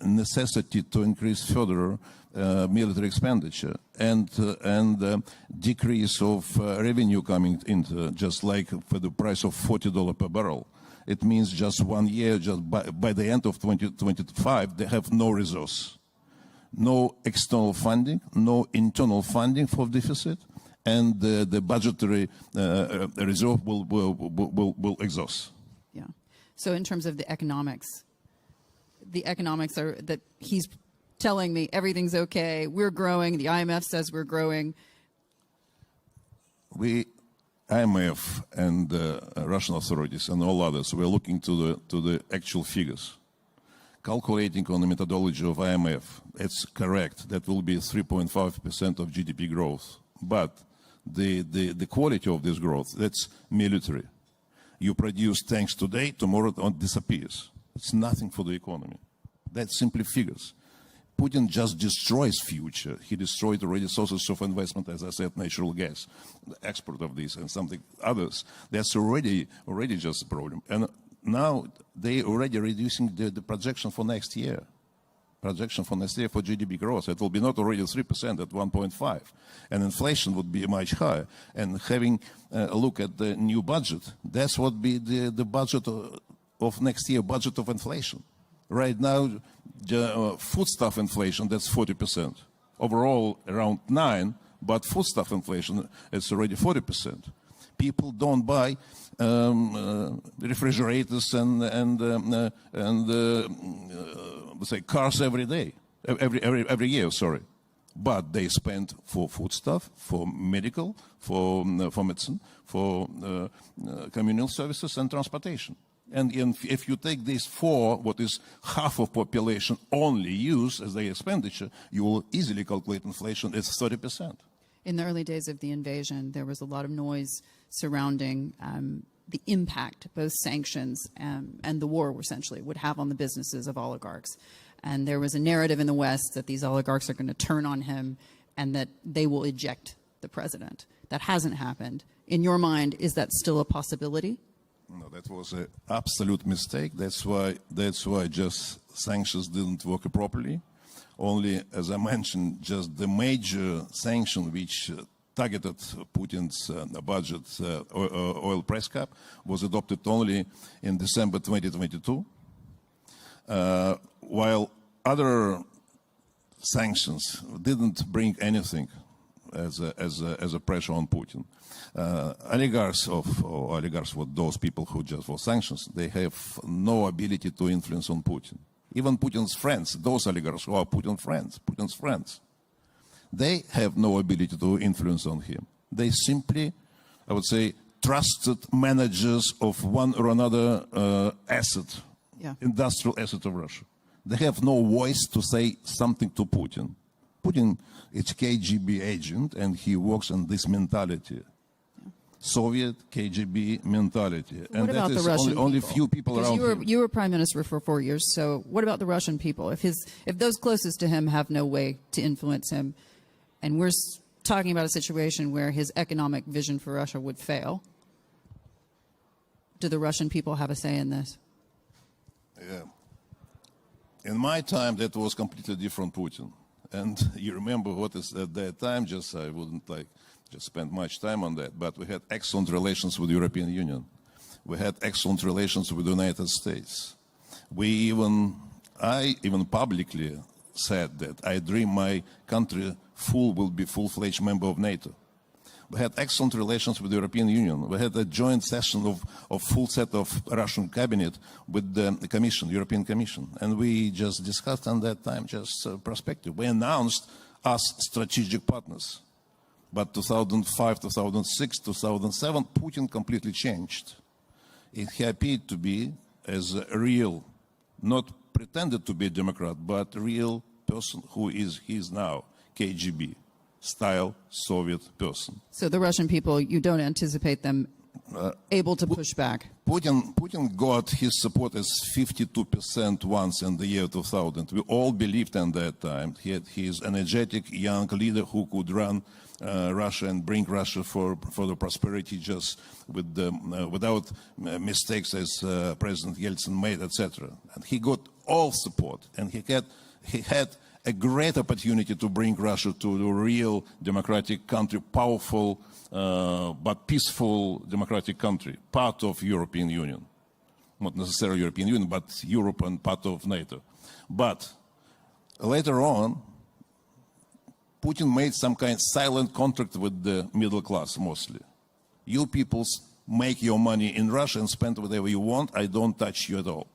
necessity to increase further military expenditure and decrease of revenue coming into, just like for the price of $40 per barrel. It means just 1 year, just by the end of 2025, they have no resource, no external funding, no internal funding for deficit, and the budgetary reserve will exhaust. Yeah. So in terms of the economics are that he's telling me everything's okay, we're growing, the IMF says we're growing. IMF and Russian authorities and all others, we're looking to the actual figures. Calculating on the methodology of IMF, it's correct. That will be 3.5% of GDP growth. But the quality of this growth, that's military. You produce tanks today, tomorrow it disappears. It's nothing for the economy. That's simply figures. Putin just destroys future. He destroyed already sources of investment, as I said, natural gas, the export of this and something others. That's already just a problem. And now they already reducing the projection for next year. Projection for next year for GDP growth. It will be not already 3% at 1.5. And inflation would be much higher. And having a look at the new budget, that's what be the budget of next year, budget of inflation. Right now, the foodstuff inflation, that's 40%. Overall, around 9%, but foodstuff inflation is already 40%. People don't buy refrigerators and let's say cars every day, every year. Sorry, but they spend for foodstuff, for medical, for medicine, for communal services and transportation. And if you take these four, what is half of population only use as their expenditure, you will easily calculate inflation as 30%. In the early days of the invasion, there was a lot of noise surrounding the impact both sanctions and the war essentially would have on the businesses of oligarchs. And there was a narrative in the West that these oligarchs are going to turn on him and that they will eject the president. That hasn't happened. In your mind, is that still a possibility? No, that was an absolute mistake. That's why just sanctions didn't work properly. Only, as I mentioned, just the major sanction which targeted Putin's budget, oil price cap, was adopted only in December 2022, while other sanctions didn't bring anything as a pressure on Putin. Oligarchs, what those people who just for sanctions, they have no ability to influence on Putin. Even Putin's friends, those oligarchs who are Putin's friends, they have no ability to influence on him. They simply, I would say, trusted managers of one or another asset, industrial asset of Russia. They have no voice to say something to Putin. Putin is KGB agent, and he works on this mentality. Soviet KGB mentality. And what about that is the Russian only people? few people around him. You were prime minister for 4 years, so what about the Russian people? If those closest to him have no way to influence him, and we're talking about a situation where his economic vision for Russia would fail, do the Russian people have a say in this? Yeah. In my time, that was completely different Putin. And you remember what is at that time, just I wouldn't just spend much time on that, but we had excellent relations with the European Union. We had excellent relations with the United States. I even publicly said that I dream my country will be full-fledged member of NATO. We had excellent relations with the European Union. We had a joint session of full set of Russian cabinet with the Commission, European Commission. And we just discussed on that time just perspective. We announced us strategic partners. But 2005, 2006, 2007, Putin completely changed. He appeared to be as a real, not pretended to be a Democrat, but a real person who he is now, KGB style Soviet person. So the Russian people, you don't anticipate them able to push back? Putin got his support as 52% once in the year 2000. We all believed in that time. He is an energetic young leader who could run Russia and bring Russia for the prosperity just with without mistakes as President Yeltsin made, etc. And he got all support, and he had a great opportunity to bring Russia to a real democratic country, powerful but peaceful democratic country, part of European Union. Not necessarily European Union, but Europe and part of NATO. But later on, Putin made some kind of silent contract with the middle class, mostly. You people make your money in Russia and spend whatever you want. I don't touch you at all.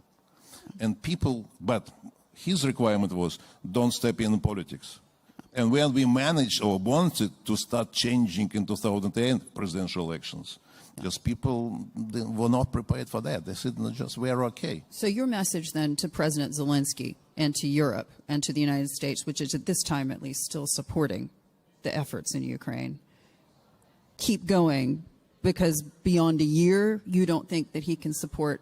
And people, but his requirement was, don't step in politics. And when we managed or wanted to start changing in 2010 presidential elections, because people were not prepared for that. They said, no, just we're okay. So your message then to President Zelensky and to Europe and to the United States, which is at this time at least still supporting the efforts in Ukraine, keep going, because beyond a year, you don't think that he can support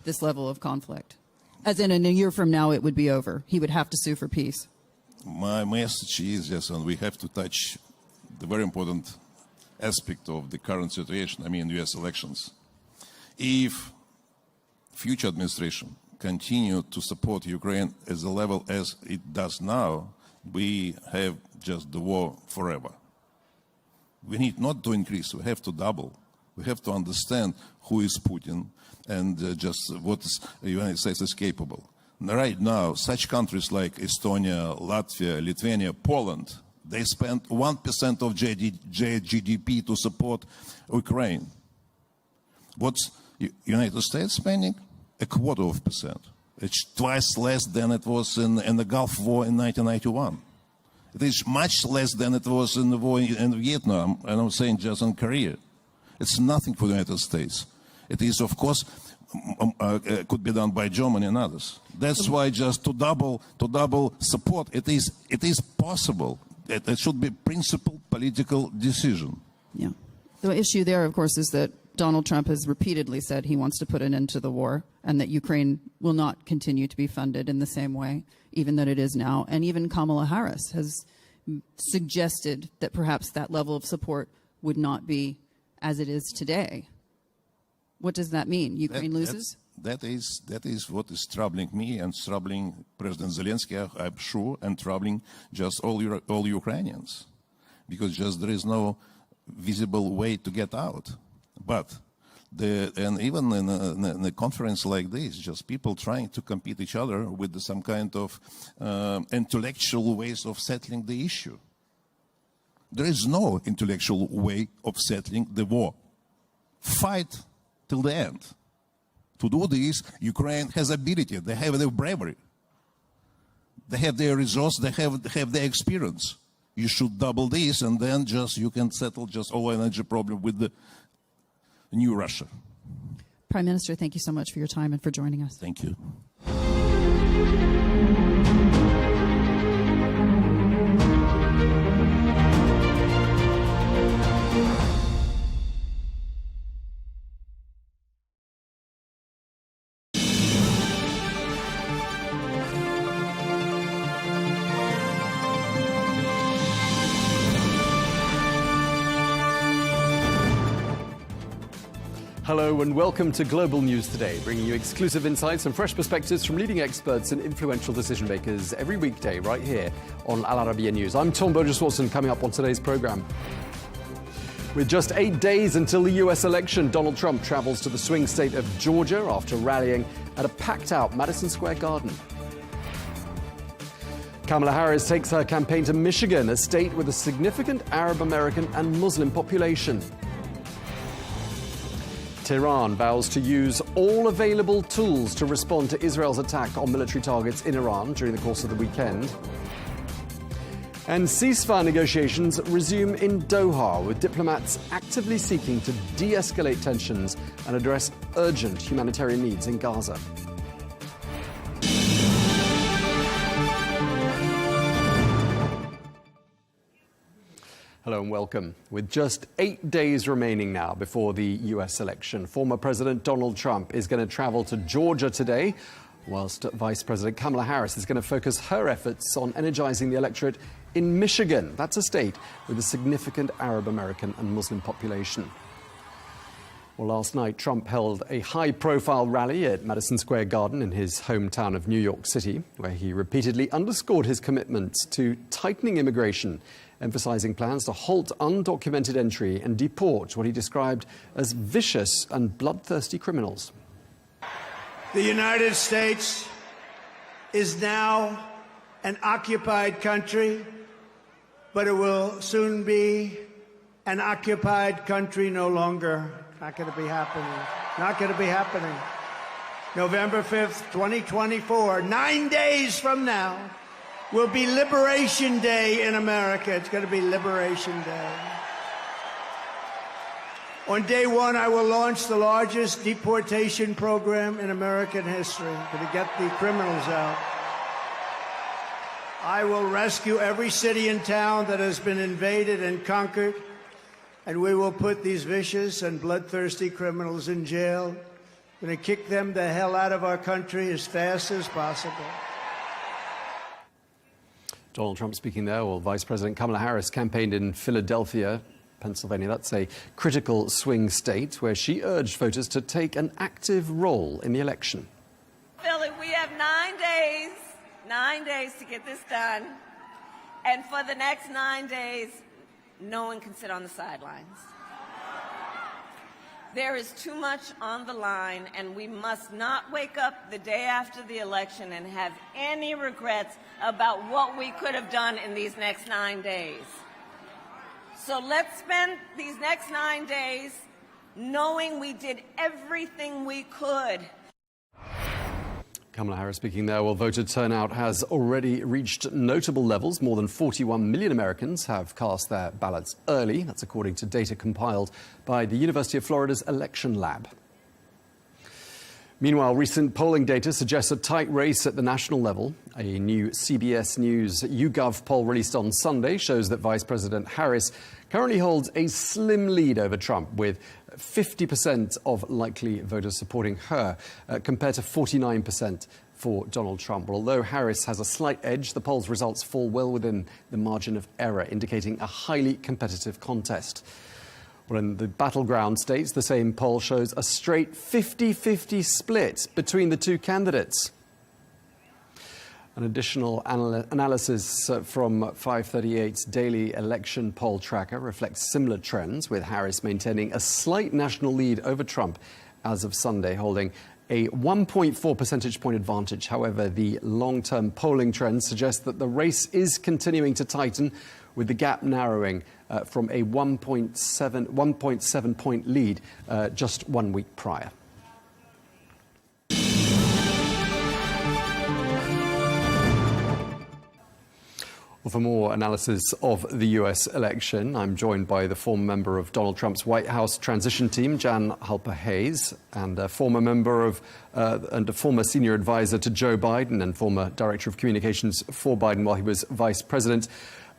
this level of conflict? As in a year from now, it would be over. He would have to sue for peace. My message is, yes, and we have to touch the very important aspect of the current situation, I mean, US elections. If future administration continue to support Ukraine as a level as it does now, we have just the war forever. We need not to increase, we have to double. We have to understand who is Putin and just what the United States is capable. Right now, such countries like Estonia, Latvia, Lithuania, Poland, they spend 1% of GDP to support Ukraine. What's United States spending? 0.25%. It's twice less than it was in the Gulf War in 1991. It is much less than it was in the war in Vietnam, and I'm saying just in Korea. It's nothing for the United States. It is, of course, could be done by Germany and others. That's why just to double support, it is possible. It should be principled political decision. Yeah. The issue there, of course, is that Donald Trump has repeatedly said he wants to put an end to the war and that Ukraine will not continue to be funded in the same way, even that it is now. And even Kamala Harris has suggested that perhaps that level of support would not be as it is today. What does that mean? Ukraine loses? That is what is troubling me and troubling President Zelensky, I'm sure, and troubling just all Ukrainians, because just there is no visible way to get out. But and even in a conference like this, just people trying to compete each other with some kind of intellectual ways of settling the issue. There is no intellectual way of settling the war. Fight till the end. To do this, Ukraine has ability. They have their bravery. They have their resource. They have their experience. You should double this, and then just you can settle just all energy problem with the new Russia. Prime Minister, thank you so much for your time and for joining us. Thank you. Hello and welcome to Global News Today, bringing you exclusive insights and fresh perspectives from leading experts and influential decision makers every weekday right here on Arabiya News. I'm Tom Burges Watson, coming up on today's program. With just 8 days until the US election, Donald Trump travels to the swing state of Georgia after rallying at a packed-out Madison Square Garden. Kamala Harris takes her campaign to Michigan, a state with a significant Arab American and Muslim population. Tehran vows to use all available tools to respond to Israel's attack on military targets in Iran during the course of the weekend. And ceasefire negotiations resume in Doha, with diplomats actively seeking to de-escalate tensions and address urgent humanitarian needs in Gaza. Hello and welcome. With just 8 days remaining now before the US election, former President Donald Trump is going to travel to Georgia today, whilst Vice President Kamala Harris is going to focus her efforts on energizing the electorate in Michigan. That's a state with a significant Arab American and Muslim population. Well, last night, Trump held a high-profile rally at Madison Square Garden in his hometown of New York City, where he repeatedly underscored his commitment to tightening immigration, emphasizing plans to halt undocumented entry and deport what he described as vicious and bloodthirsty criminals. The United States is now an occupied country, but it will soon be an occupied country no longer. Not going to be happening. Not going to be happening. November 5th, 2024, 9 days from now, will be Liberation Day in America. It's going to be Liberation Day. On day one, I will launch the largest deportation program in American history to get the criminals out. I will rescue every city and town that has been invaded and conquered, and we will put these vicious and bloodthirsty criminals in jail. We're going to kick them the hell out of our country as fast as possible. Donald Trump speaking there, while Vice President Kamala Harris campaigned in Philadelphia, Pennsylvania. That's a critical swing state where she urged voters to take an active role in the election. Philly, we have 9 days to get this done. And for the next 9 days, no one can sit on the sidelines. There is too much on the line, and we must not wake up the day after the election and have any regrets about what we could have done in these next 9 days. So let's spend these next 9 days knowing we did everything we could. Kamala Harris speaking there. Well, voter turnout has already reached notable levels. More than 41 million Americans have cast their ballots early. That's according to data compiled by the University of Florida's election lab. Meanwhile, recent polling data suggests a tight race at the national level. A new CBS News YouGov poll released on Sunday shows that Vice President Harris currently holds a slim lead over Trump, with 50% of likely voters supporting her, compared to 49% for Donald Trump. Well, although Harris has a slight edge, the poll's results fall well within the margin of error, indicating a highly competitive contest. Well, in the battleground states, the same poll shows a straight 50-50 split between the two candidates. An additional analysis from 538's daily election poll tracker reflects similar trends, with Harris maintaining a slight national lead over Trump as of Sunday, holding a 1.4 percentage point advantage. However, the long-term polling trends suggest that the race is continuing to tighten, with the gap narrowing from a 1.7 point lead just 1 week prior. Well, for more analysis of the US election, I'm joined by the former member of Donald Trump's White House transition team, Jan Halper-Hayes, and a former member of and a former senior advisor to Joe Biden and former director of communications for Biden while he was vice president,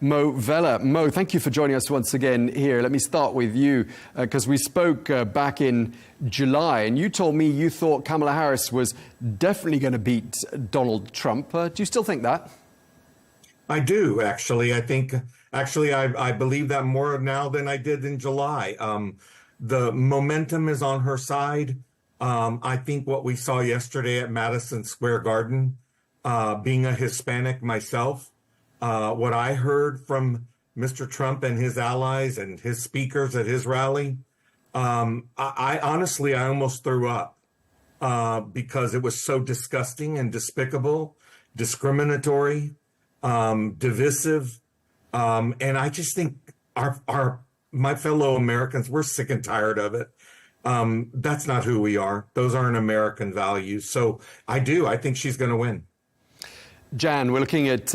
Mo Vela. Mo, thank you for joining us once again here. Let me start with you, because we spoke back in July, and you told me you thought Kamala Harris was definitely going to beat Donald Trump. Do you still think that? I do, actually. I believe that more now than I did in July. The momentum is on her side. I think what we saw yesterday at Madison Square Garden, being a Hispanic myself, what I heard from Mr. Trump and his allies and his speakers at his rally, I honestly almost threw up because it was so disgusting and despicable, discriminatory, divisive, and I just think my fellow Americans, we're sick and tired of it. That's not who we are. Those aren't American values. So I think she's going to win. Jan, we're looking at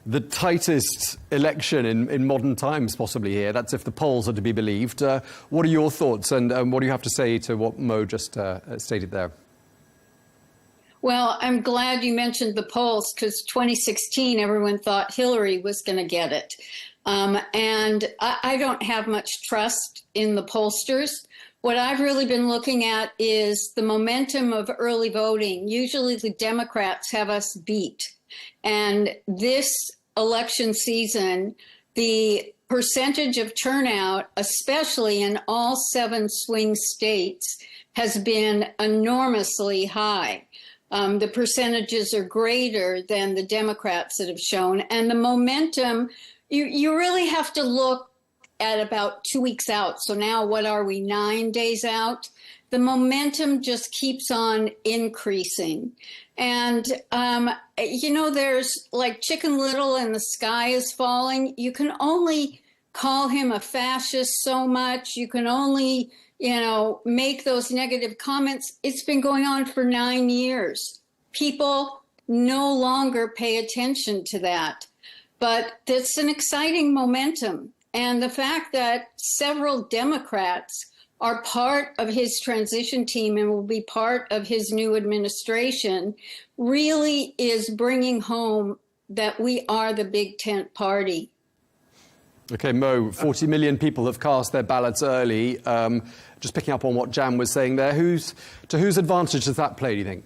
the tightest election in modern times, possibly here. That's if the polls are to be believed. What are your thoughts, and what do you have to say to what Mo just stated there? Well, I'm glad you mentioned the polls, because 2016, everyone thought Hillary was going to get it. And I don't have much trust in the pollsters. What I've really been looking at is the momentum of early voting. Usually the Democrats have us beat. And this election season, the percentage of turnout, especially in all 7 swing states, has been enormously high. The percentages are greater than the Democrats that have shown. And the momentum, you really have to look at about 2 weeks out. So now what are we, 9 days out? The momentum just keeps on increasing. And, you know, there's like Chicken Little and the sky is falling. You can only call him a fascist so much. You can only, you know, make those negative comments. It's been going on for 9 years. People no longer pay attention to that. But it's an exciting momentum. And the fact that several Democrats are part of his transition team and will be part of his new administration really is bringing home that we are the big tent party. Okay, Mo, 40 million people have cast their ballots early. Just picking up on what Jan was saying there, to whose advantage does that play, do you think?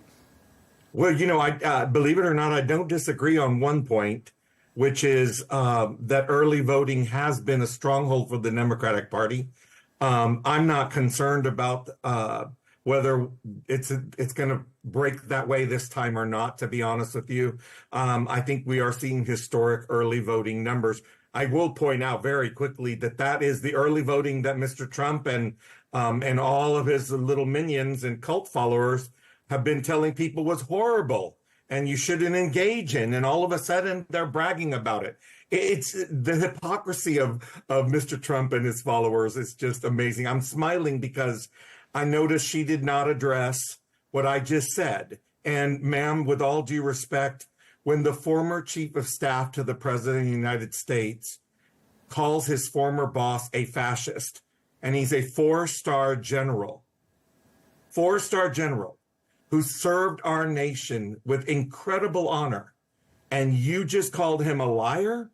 Well, you know, I believe it or not, I don't disagree on one point, which is that early voting has been a stronghold for the Democratic Party. I'm not concerned about whether it's going to break that way this time or not, to be honest with you. I think we are seeing historic early voting numbers. I will point out very quickly that that is the early voting that Mr. Trump and all of his little minions and cult followers have been telling people was horrible and you shouldn't engage in. And all of a sudden they're bragging about it. It's the hypocrisy of Mr. Trump and his followers is just amazing. I'm smiling because I noticed she did not address what I just said. And ma'am, with all due respect, when the former chief of staff to the president of the United States calls his former boss a fascist, and he's a four-star general who served our nation with incredible honor, and you just called him a liar?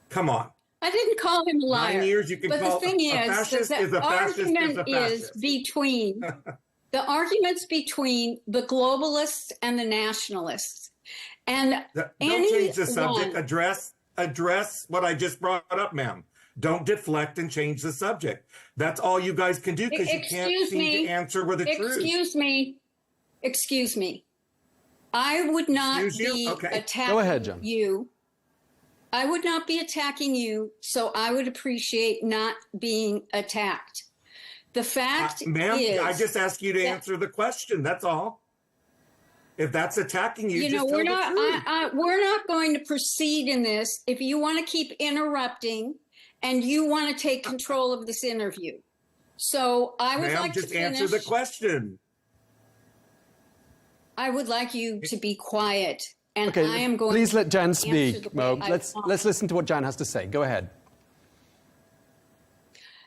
Come on. I didn't call him a liar. 9 years you can but call the thing a fascist is a fascist argument is a fascist. is between the arguments between the globalists and the nationalists. And don't change the subject. Address what I just brought up, ma'am. Don't deflect and change the subject. That's all you guys can do because you can't seem to answer with the truth. Excuse me. I would not be attacking you. I would not be attacking you, so I would appreciate not being attacked. The fact ma'am, is... I just asked you to answer the question. That's all. If that's attacking you, just we're tell not. the truth. We're not going to proceed in this if you want to keep interrupting and you want to take control of this interview. So I would like to finish. Just answer the question. I would like you to be quiet, and Okay, I am going. please let Jan to speak, Mo. Let's listen to what Jan has to say. Go ahead.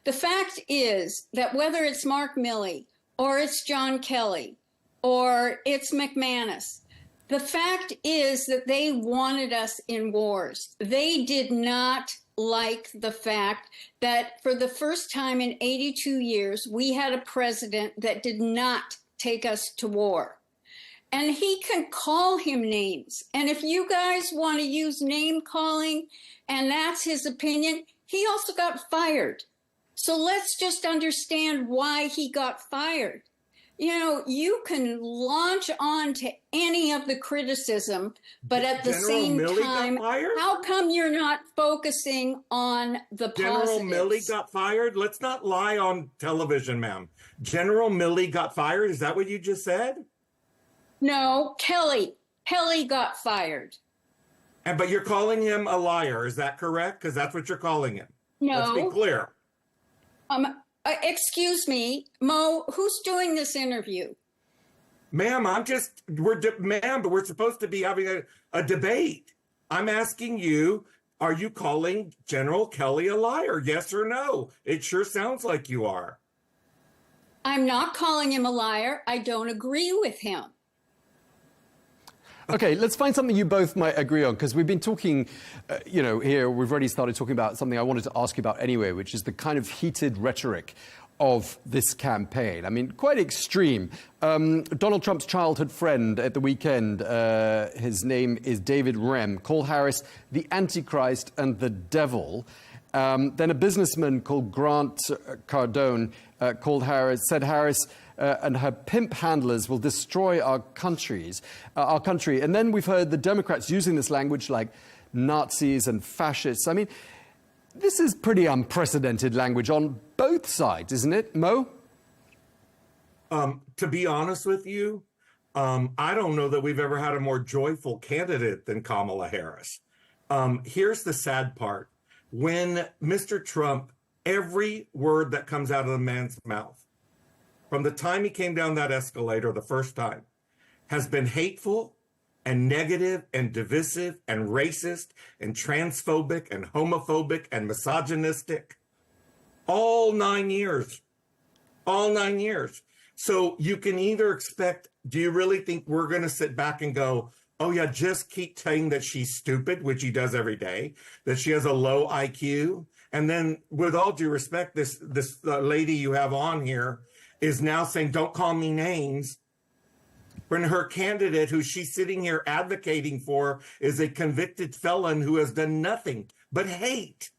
The fact is that whether it's Mark Milley or it's John Kelly or it's McManus, the fact is that they wanted us in wars. They did not like the fact that for the first time in 82 years, we had a president that did not take us to war. And he can call him names. And if you guys want to use name calling and that's his opinion, he also got fired. So let's just understand why he got fired. You know, you can launch on to any of the criticism, but at the same time, how come you're not focusing on the positives? General Milley got fired? Let's not lie on television, ma'am. General Milley got fired? Is that what you just said? No, Kelly got fired. But you're calling him a liar. Is that correct? Because that's what you're calling him. No. Let's be clear. Excuse me, Mo, who's doing this interview? Ma'am, ma'am, but we're supposed to be having a debate. I'm asking you, are you calling General Kelly a liar? Yes or no? It sure sounds like you are. I'm not calling him a liar. I don't agree with him. Okay, let's find something you both might agree on, because we've been talking, here, we've already started talking about something I wanted to ask you about anyway, which is the kind of heated rhetoric of this campaign. I mean, quite extreme. Donald Trump's childhood friend at the weekend, his name is David Rem, called Harris the Antichrist and the devil. Then a businessman called Grant Cardone said Harris and her pimp handlers will destroy our country. And then we've heard the Democrats using this language like Nazis and fascists. I mean, this is pretty unprecedented language on both sides, isn't it, Mo? To be honest with you, I don't know that we've ever had a more joyful candidate than Kamala Harris. Here's the sad part. When Mr. Trump, every word that comes out of the man's mouth, from the time he came down that escalator the first time, has been hateful and negative and divisive and racist and transphobic and homophobic and misogynistic. All 9 years. All 9 years. So you can either expect, do you really think we're going to sit back and go, oh yeah, just keep saying that she's stupid, which he does every day, that she has a low IQ. And then with all due respect, this lady you have on here is now saying, don't call me names. When her candidate, who she's sitting here advocating for, is a convicted felon who has done nothing but hate.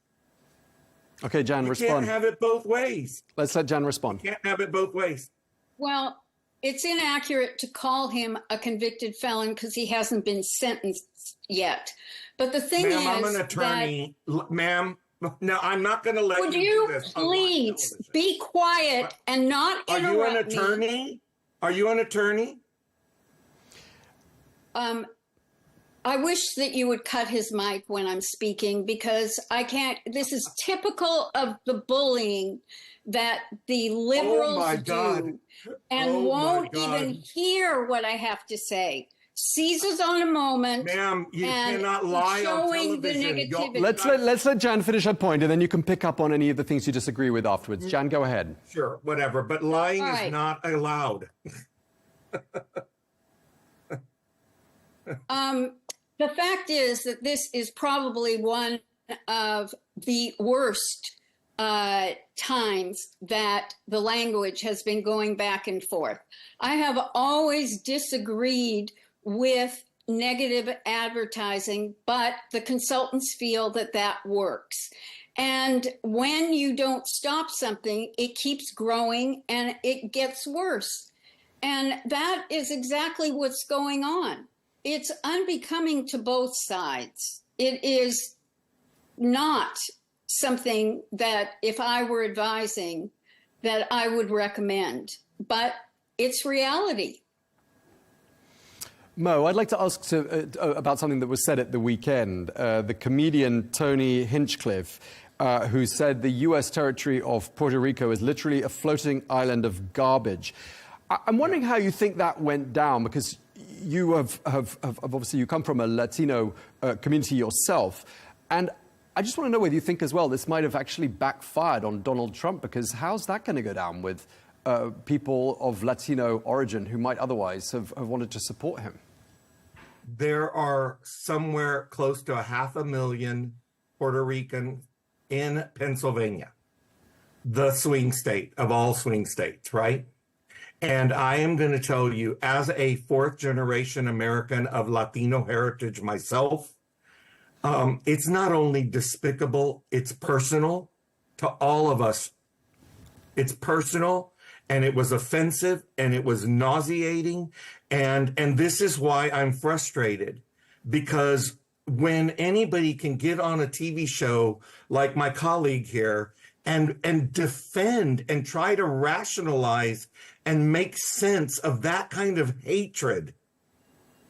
Okay, Jan, respond. You can't have it both ways. Let's let Jan respond. You can't have it both ways. Well, it's inaccurate to call him a convicted felon because he hasn't been sentenced yet. But the thing is, I'm an attorney. Ma'am, no, I'm not going to let would you you do this. please be quiet and not interrupt me? Are you an attorney? Are you an attorney? I wish that you would cut his mic when I'm speaking, because I can't. This is typical of the bullying that the liberals do, and won't even hear what I have to say. Seizes on a moment. Ma'am, you cannot lie on television. Let's let Jan finish her point, and then you can pick up on any of the things you disagree with afterwards. Jan, go ahead. Sure, whatever. But lying is not allowed. The fact is that this is probably one of the worst times that the language has been going back and forth. I have always disagreed with negative advertising, but the consultants feel that that works. And when you don't stop something, it keeps growing and it gets worse. And that is exactly what's going on. It's unbecoming to both sides. It is not something that, if I were advising, that I would recommend, but it's reality. Mo, I'd like to ask about something that was said at the weekend. The comedian Tony Hinchcliffe, who said the U.S. territory of Puerto Rico is literally a floating island of garbage. I'm wondering how you think that went down, because you have obviously, you come from a Latino community yourself. And I just want to know whether you think as well this might have actually backfired on Donald Trump, because how's that going to go down with people of Latino origin who might otherwise have wanted to support him? There are somewhere close to 500,000 Puerto Ricans in Pennsylvania, the swing state of all swing states, right? And I am going to tell you, as a fourth-generation American of Latino heritage myself, it's not only despicable, it's personal to all of us. It's personal, and it was offensive, and it was nauseating. And this is why I'm frustrated, because when anybody can get on a TV show like my colleague here and defend and try to rationalize and make sense of that kind of hatred,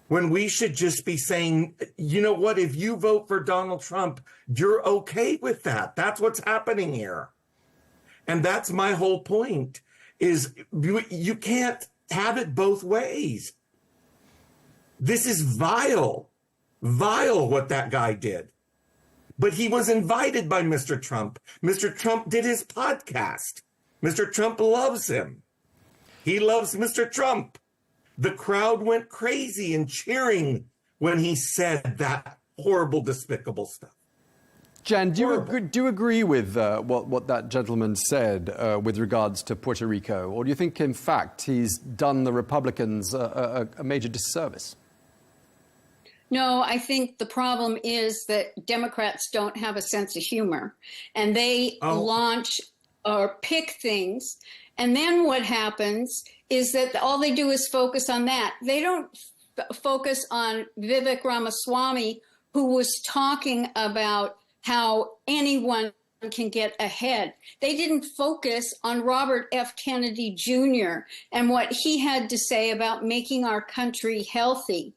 when we should just be saying, you know what, if you vote for Donald Trump, you're okay with that. That's what's happening here. And that's my whole point, is you can't have it both ways. This is vile what that guy did. But he was invited by Mr. Trump. Mr. Trump did his podcast. Mr. Trump loves him. He loves Mr. Trump. The crowd went crazy and cheering when he said that horrible, despicable stuff. Jan, do you agree with what that gentleman said with regards to Puerto Rico? Or do you think, in fact, he's done the Republicans a major disservice? No, I think the problem is that Democrats don't have a sense of humor, and they launch or pick things. And then what happens is that all they do is focus on that. They don't focus on Vivek Ramaswamy, who was talking about how anyone can get ahead. They didn't focus on Robert F. Kennedy Jr. and what he had to say about making our country healthy.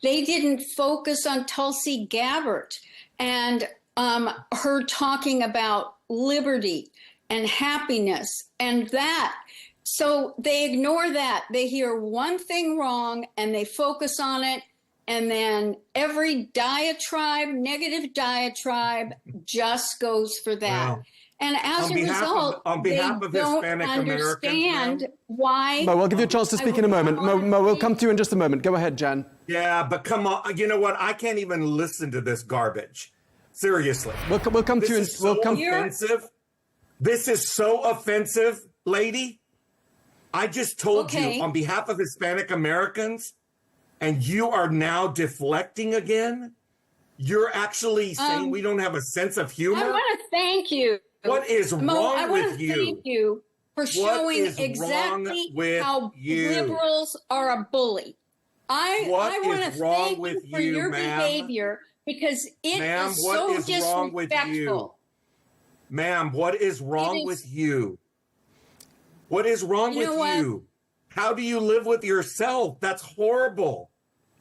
They didn't focus on Tulsi Gabbard and her talking about liberty and happiness and that. So they ignore that. They hear one thing wrong and they focus on it. And then every diatribe, negative diatribe, just goes for that. Wow. And as a result, they don't understand why. Mo, I'll give you a chance to speak in a moment. Mo, we'll come to you in just a moment. Go ahead, Jan. Yeah, but come on. You know what? I can't even listen to this garbage. Seriously. We'll come to you. Offensive. This is so offensive, lady. I just told you on behalf of Hispanic Americans, and you are now deflecting again? You're actually saying we don't have a sense of humor? I want to thank you. What is wrong with you? I want to thank you for showing exactly how liberals are a bully. I want to thank you for your behavior because it is so disrespectful. Ma'am, what is wrong with you? What is wrong with you? How do you live with yourself? That's horrible.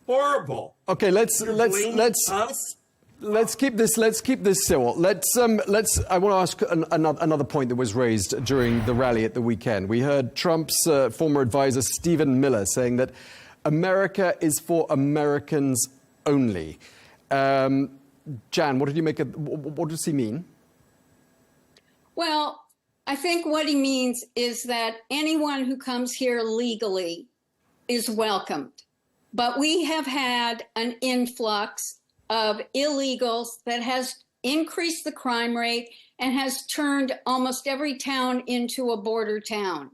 Horrible. Okay, let's keep this civil. I want to ask another point that was raised during the rally at the weekend. We heard Trump's former advisor Stephen Miller saying that America is for Americans only. Jan, what did you make of? What does he mean? Well, I think what he means is that anyone who comes here legally is welcomed. But we have had an influx of illegals that has increased the crime rate and has turned almost every town into a border town.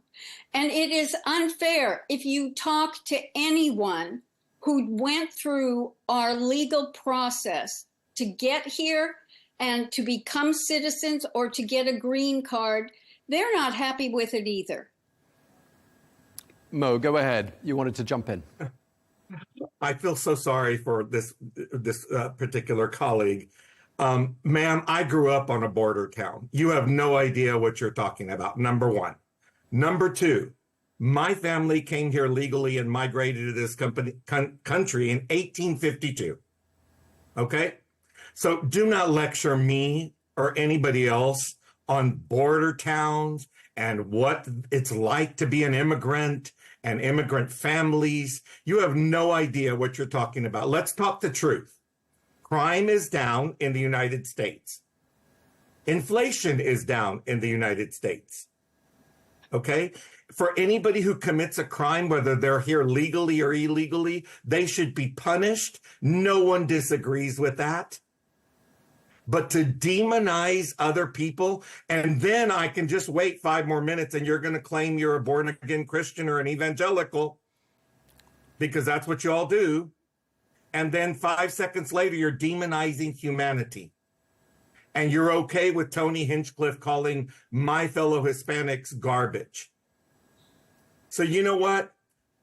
And it is unfair. If you talk to anyone who went through our legal process to get here and to become citizens or to get a green card, they're not happy with it either. Mo, go ahead. You wanted to jump in. I feel so sorry for this particular colleague. Ma'am, I grew up on a border town. You have no idea what you're talking about, number one. Number two, my family came here legally and migrated to this country in 1852. Okay? So do not lecture me or anybody else on border towns and what it's like to be an immigrant and immigrant families. You have no idea what you're talking about. Let's talk the truth. Crime is down in the United States. Inflation is down in the United States. Okay? For anybody who commits a crime, whether they're here legally or illegally, they should be punished. No one disagrees with that. But to demonize other people, and then I can just wait 5 more minutes and you're going to claim you're a born-again Christian or an evangelical, because that's what you all do. And then 5 seconds later, you're demonizing humanity. And you're okay with Tony Hinchcliffe calling my fellow Hispanics garbage. So you know what?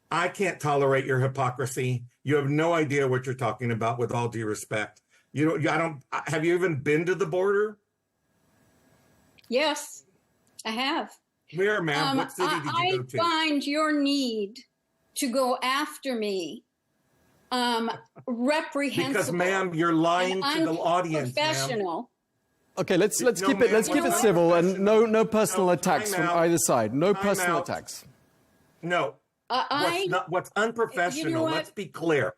I can't tolerate your hypocrisy. You have no idea what you're talking about, with all due respect. Have you even been to the border? Yes, I have. Where, ma'am? What city did you go to? I find your need to go after me reprehensible. Because, ma'am, you're lying to the audience, ma'am. Okay, let's keep it civil and no personal attacks from either side. No personal attacks. No. What's unprofessional? You know what? Let's be clear.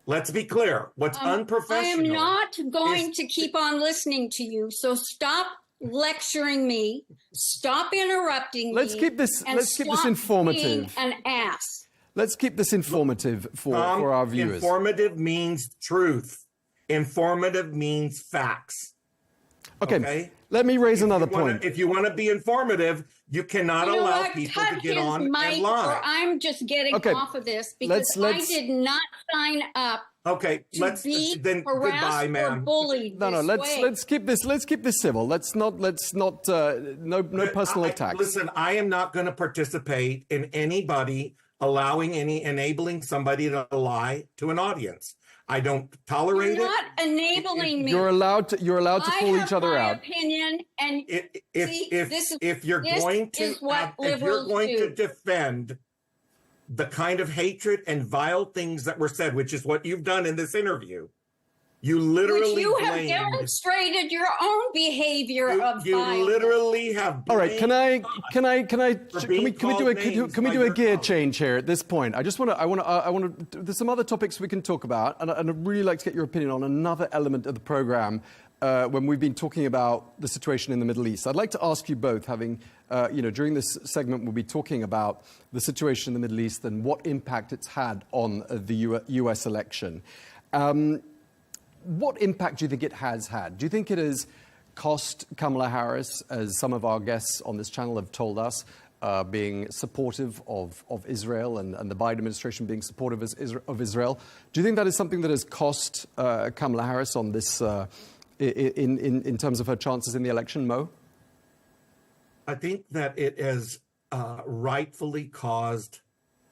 Let's be clear. What's unprofessional? I am not going to keep on listening to you. So stop lecturing me. Stop interrupting me. Let's keep this informative. Being an ass. Let's keep this informative for our viewers. Informative means truth. Informative means facts. Okay. Let me raise another point. If you want to be informative, you cannot allow people to get on and lie. Or I'm just getting off of this because I did not sign up. Okay, then goodbye, ma'am. Bullied let's keep this civil. Let's not no personal attacks. Listen, I am not going to participate in anybody enabling somebody to lie to an audience. I don't tolerate You're not enabling me. You're allowed to call each other out. Opinion, and if you're going to defend the kind of hatred and vile things that were said, which is what you've done in this interview, you literally you have demonstrated your own behavior of violence. You literally have. All right, can we do a gear change here at this point? I want to. There's some other topics we can talk about, and I'd really like to get your opinion on another element of the program when we've been talking about the situation in the Middle East. I'd like to ask you both, having during this segment, we'll be talking about the situation in the Middle East and what impact it's had on the U.S. election. What impact do you think it has had? Do you think it has cost Kamala Harris, as some of our guests on this channel have told us, being supportive of Israel and the Biden administration being supportive of Israel? Do you think that is something that has cost Kamala Harris on this in terms of her chances in the election, Mo? I think that it has rightfully caused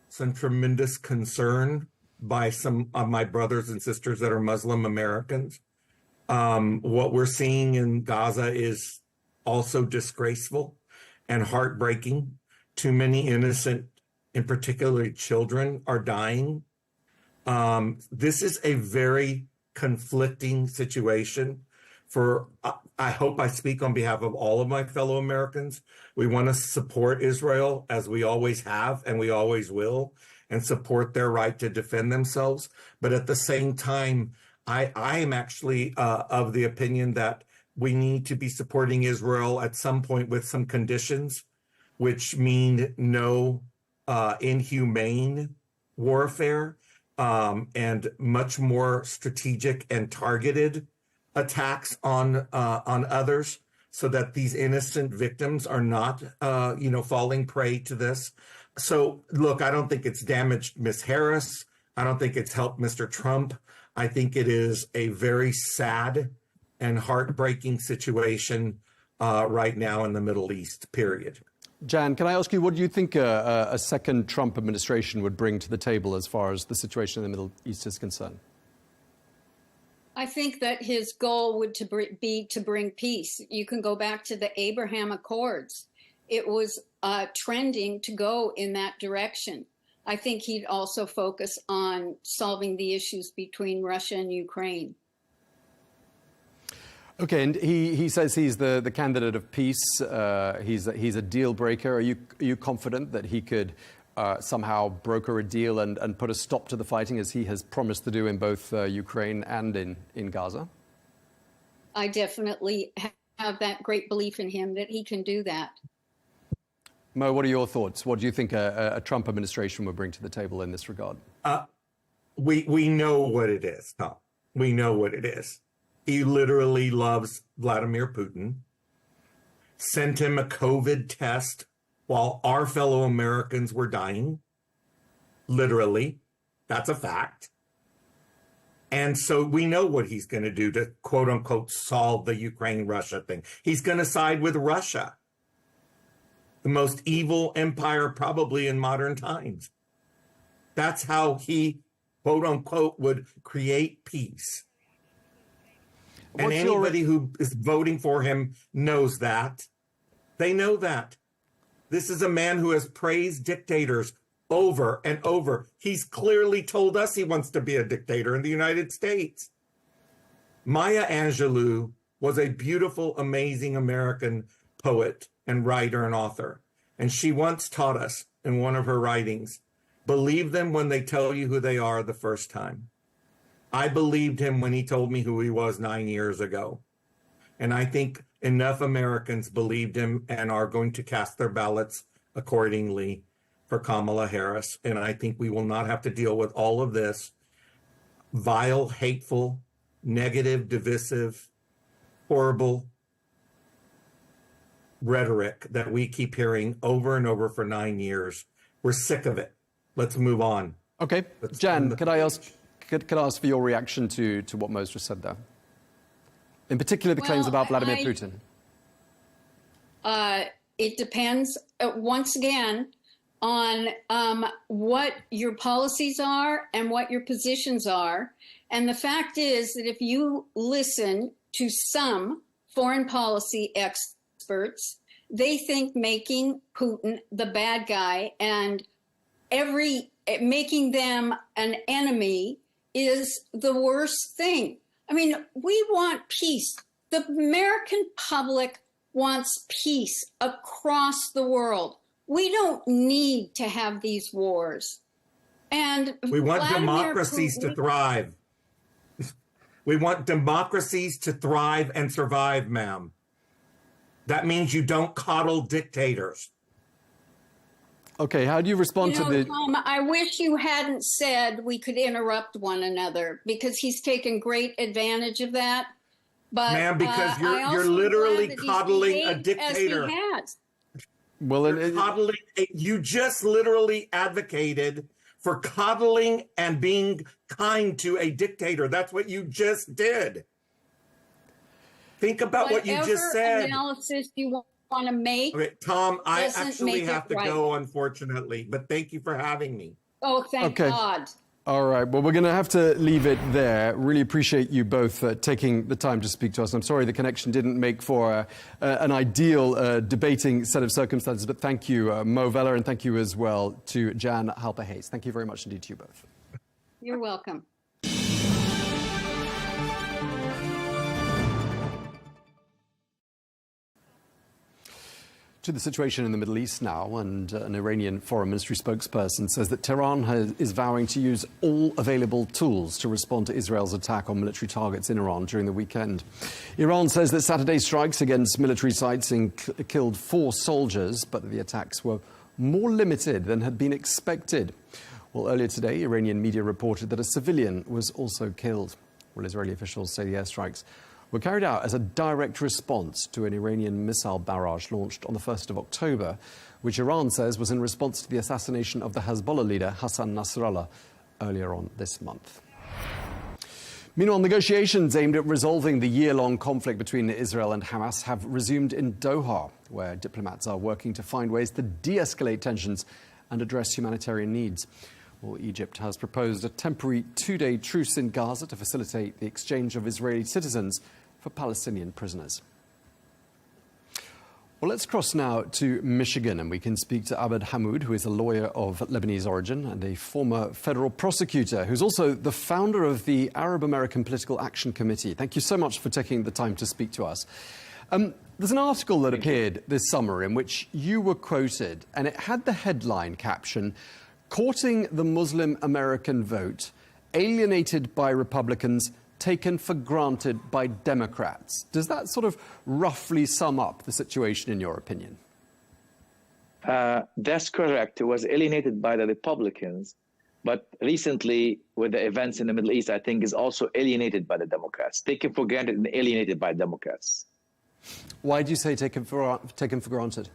some tremendous concern by some of my brothers and sisters that are Muslim Americans. What we're seeing in Gaza is also disgraceful and heartbreaking. Too many innocent, in particular children, are dying. This is a very conflicting situation. I hope I speak on behalf of all of my fellow Americans. We want to support Israel, as we always have and we always will, and support their right to defend themselves. But at the same time, I am actually of the opinion that we need to be supporting Israel at some point with some conditions, which mean no inhumane warfare and much more strategic and targeted attacks on others, so that these innocent victims are not, falling prey to this. So, look, I don't think it's damaged Miss Harris. I don't think it's helped Mr. Trump. I think it is a very sad and heartbreaking situation right now in the Middle East, period. Jan, can I ask you, what do you think a second Trump administration would bring to the table as far as the situation in the Middle East is concerned? I think that his goal would be to bring peace. You can go back to the Abraham Accords. It was trending to go in that direction. I think he'd also focus on solving the issues between Russia and Ukraine. Okay, and he says he's the candidate of peace. He's a deal breaker. Are you confident that he could somehow broker a deal and put a stop to the fighting, as he has promised to do in both Ukraine and in Gaza? I definitely have that great belief in him that he can do that. Mo, what are your thoughts? What do you think a Trump administration would bring to the table in this regard? We know what it is, Tom. We know what it is. He literally loves Vladimir Putin, sent him a COVID test while our fellow Americans were dying. Literally. That's a fact. And so we know what he's going to do to, quote unquote, solve the Ukraine-Russia thing. He's going to side with Russia, the most evil empire probably in modern times. That's how he, quote unquote, would create peace. And anybody who is voting for him knows that. They know that. This is a man who has praised dictators over and over. He's clearly told us he wants to be a dictator in the United States. Maya Angelou was a beautiful, amazing American poet and writer and author. And she once taught us in one of her writings, believe them when they tell you who they are the first time. I believed him when he told me who he was 9 years ago. And I think enough Americans believed him and are going to cast their ballots accordingly for Kamala Harris. And I think we will not have to deal with all of this vile, hateful, negative, divisive, horrible rhetoric that we keep hearing over and over for 9 years. We're sick of it. Let's move on. Okay. Jan, could I ask for your reaction to what Mo's just said there? In particular, the claims about Vladimir Putin. It depends, once again, on what your policies are and what your positions are. And the fact is that if you listen to some foreign policy experts, they think making Putin the bad guy and making them an enemy is the worst thing. I mean, we want peace. The American public wants peace across the world. We don't need to have these wars. And we want democracies to thrive. We want democracies to thrive and survive, ma'am. That means you don't coddle dictators. Okay, how do you respond to the... Tom, I wish you hadn't said we could interrupt one another, because he's taken great advantage of that. But, ma'am, because you're literally coddling a dictator. As he has. Well, you just literally advocated for coddling and being kind to a dictator. That's what you just did. Think about what you just said. Whatever analysis you want to make. Okay, Tom, I actually have to go, unfortunately, but thank you for having me. Oh, thank God. All right. Well, we're going to have to leave it there. Really appreciate you both taking the time to speak to us. I'm sorry the connection didn't make for an ideal debating set of circumstances, but thank you, Mo Vella, and thank you as well to Jan Halper-Hayes. Thank you very much indeed to you both. You're welcome. To the situation in the Middle East now, and an Iranian foreign ministry spokesperson says that Tehran is vowing to use all available tools to respond to Israel's attack on military targets in Iran during the weekend. Iran says that Saturday's strikes against military sites killed 4 soldiers, but the attacks were more limited than had been expected. Well, earlier today, Iranian media reported that a civilian was also killed. Well, Israeli officials say the airstrikes were carried out as a direct response to an Iranian missile barrage launched on the 1st of October, which Iran says was in response to the assassination of the Hezbollah leader Hassan Nasrallah earlier on this month. Meanwhile, negotiations aimed at resolving the year-long conflict between Israel and Hamas have resumed in Doha, where diplomats are working to find ways to de-escalate tensions and address humanitarian needs. Well, Egypt has proposed a temporary 2-day truce in Gaza to facilitate the exchange of Israeli citizens for Palestinian prisoners. Well, let's cross now to Michigan, and we can speak to Abed Hammoud, who is a lawyer of Lebanese origin and a former federal prosecutor, who's also the founder of the Arab American Political Action Committee. Thank you so much for taking the time to speak to us. There's an article that appeared this summer in which you were quoted, and it had the headline caption, "Courting the Muslim American Vote, Alienated by Republicans, Taken for Granted by Democrats." Does that sort of roughly sum up the situation in your opinion? That's correct. It was alienated by the Republicans, but recently with the events in the Middle East, I think is also alienated by the Democrats, taken for granted and alienated by Democrats. Why do you say taken for granted?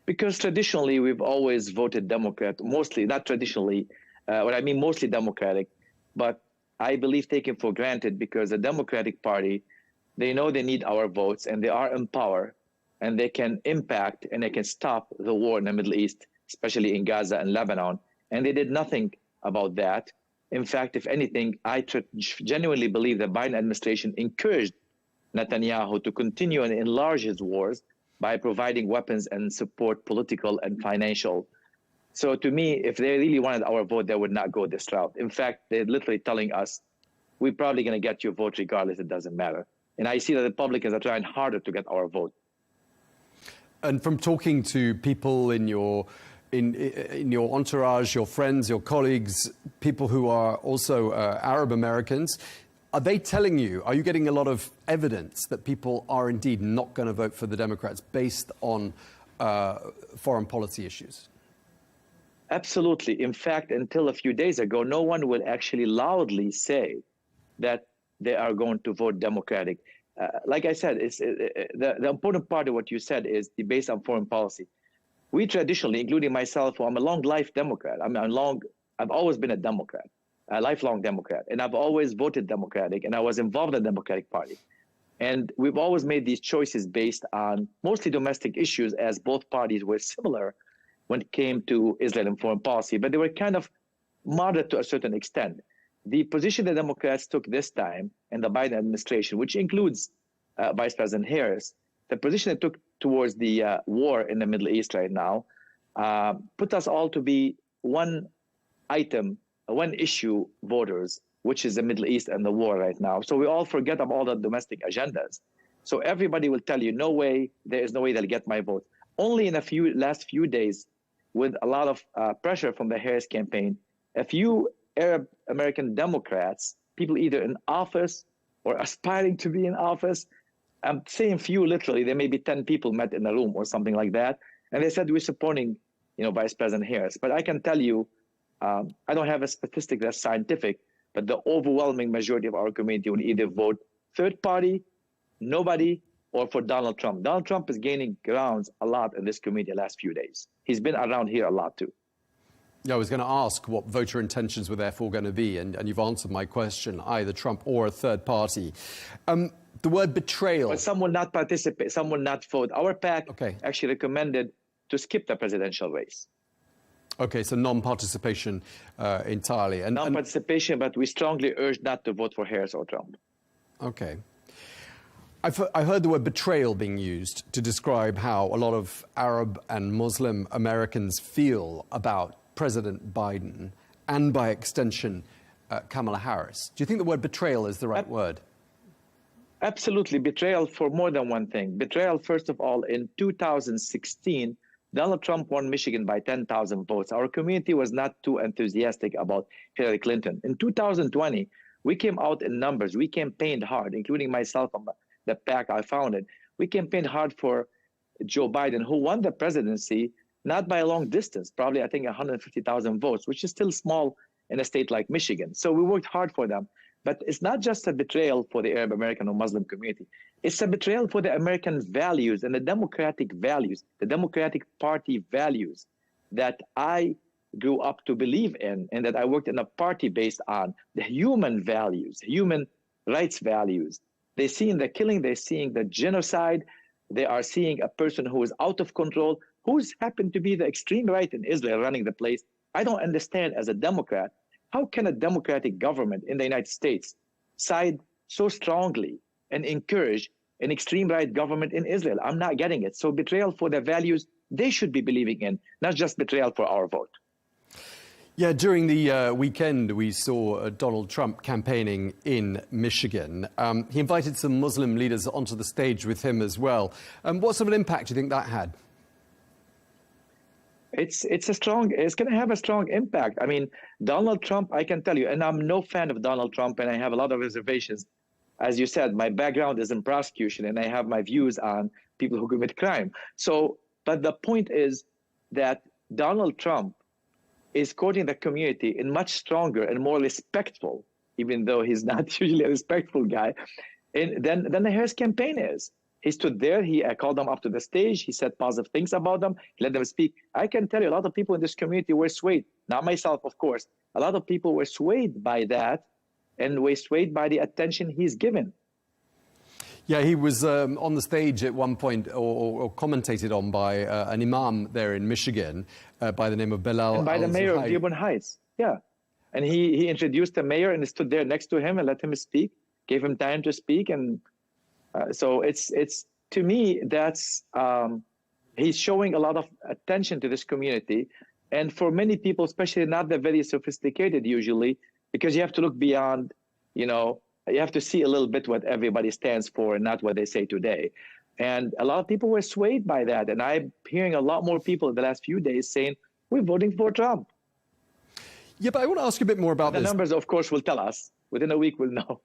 Because traditionally, we've always voted Democrat, mostly, not traditionally, mostly Democratic, but I believe taken for granted because the Democratic Party, they know they need our votes and they are in power and they can impact and they can stop the war in the Middle East, especially in Gaza and Lebanon. And they did nothing about that. In fact, if anything, I genuinely believe the Biden administration encouraged Netanyahu to continue and enlarge his wars by providing weapons and support, political and financial. So to me, if they really wanted our vote, they would not go this route. In fact, they're literally telling us, we're probably going to get your vote regardless, it doesn't matter. And I see that the Republicans are trying harder to get our vote. And from talking to people in your entourage, your friends, your colleagues, people who are also Arab Americans, are they telling you, are you getting a lot of evidence that people are indeed not going to vote for the Democrats based on foreign policy issues? Absolutely. In fact, until a few days ago, no one will actually loudly say that they are going to vote Democratic. Like I said, the important part of what you said is the based on foreign policy. We traditionally, including myself, I'm a long life Democrat. I've always been a Democrat, a lifelong Democrat, and I've always voted Democratic, and I was involved in the Democratic Party. And we've always made these choices based on mostly domestic issues, as both parties were similar when it came to Israel and foreign policy, but they were kind of moderate to a certain extent. The position the Democrats took this time in the Biden administration, which includes Vice President Harris, the position they took towards the war in the Middle East right now, put us all to be one issue voters, which is the Middle East and the war right now. So we all forget about all the domestic agendas. So everybody will tell you, no way, there is no way they'll get my vote. Only in last few days, with a lot of pressure from the Harris campaign, a few Arab American Democrats, people either in office or aspiring to be in office, I'm saying few literally, there may be 10 people met in a room or something like that, and they said we're supporting, Vice President Harris. But I can tell you, I don't have a statistic that's scientific, but the overwhelming majority of our community will either vote third party, nobody, or for Donald Trump. Donald Trump is gaining grounds a lot in this community the last few days. He's been around here a lot too. Yeah, I was going to ask what voter intentions were therefore going to be, and you've answered my question, either Trump or a third party. The word betrayal. But some will not participate, some will not vote. Our PAC actually recommended to skip the presidential race. Okay, so non-participation entirely. Non-participation, but we strongly urge not to vote for Harris or Trump. Okay. I heard the word betrayal being used to describe how a lot of Arab and Muslim Americans feel about President Biden and, by extension, Kamala Harris. Do you think the word betrayal is the right word? Absolutely. Betrayal for more than one thing. Betrayal, first of all, in 2016, Donald Trump won Michigan by 10,000 votes. Our community was not too enthusiastic about Hillary Clinton. In 2020, we came out in numbers. We campaigned hard, including myself and the PAC I founded. We campaigned hard for Joe Biden, who won the presidency, not by a long distance, probably, I think, 150,000 votes, which is still small in a state like Michigan. So we worked hard for them. But it's not just a betrayal for the Arab American or Muslim community. It's a betrayal for the American values and the democratic values, the Democratic Party values that I grew up to believe in and that I worked in a party based on, the human values, human rights values. They're seeing the killing, they're seeing the genocide, they are seeing a person who is out of control, who's happened to be the extreme right in Israel running the place. I don't understand as a Democrat, how can a democratic government in the United States side so strongly and encourage an extreme right government in Israel? I'm not getting it. So betrayal for the values they should be believing in, not just betrayal for our vote. Yeah, during the weekend, we saw Donald Trump campaigning in Michigan. He invited some Muslim leaders onto the stage with him as well. What sort of impact do you think that had? It's going to have a strong impact. I mean, Donald Trump, I can tell you, and I'm no fan of Donald Trump, and I have a lot of reservations. As you said, my background is in prosecution, and I have my views on people who commit crime. So, but the point is that Donald Trump is courting the community in much stronger and more respectful, even though he's not usually a respectful guy, than the Harris campaign is. He stood there, he called them up to the stage, he said positive things about them, he let them speak. I can tell you a lot of people in this community were swayed, not myself, of course. A lot of people were swayed by that and were swayed by the attention he's given. Yeah, he was on the stage at one point, or commentated on by an imam there in Michigan by the name of Bilal. And by the mayor of Dearborn Heights, yeah. And he introduced the mayor and stood there next to him and let him speak, gave him time to speak. And so it's to me, that's he's showing a lot of attention to this community. And for many people, especially not the very sophisticated usually, because you have to look beyond, you have to see a little bit what everybody stands for and not what they say today. And a lot of people were swayed by that. And I'm hearing a lot more people in the last few days saying, we're voting for Trump. Yeah, but I want to ask you a bit more about the numbers, of course, will tell us. Within a week, we'll know.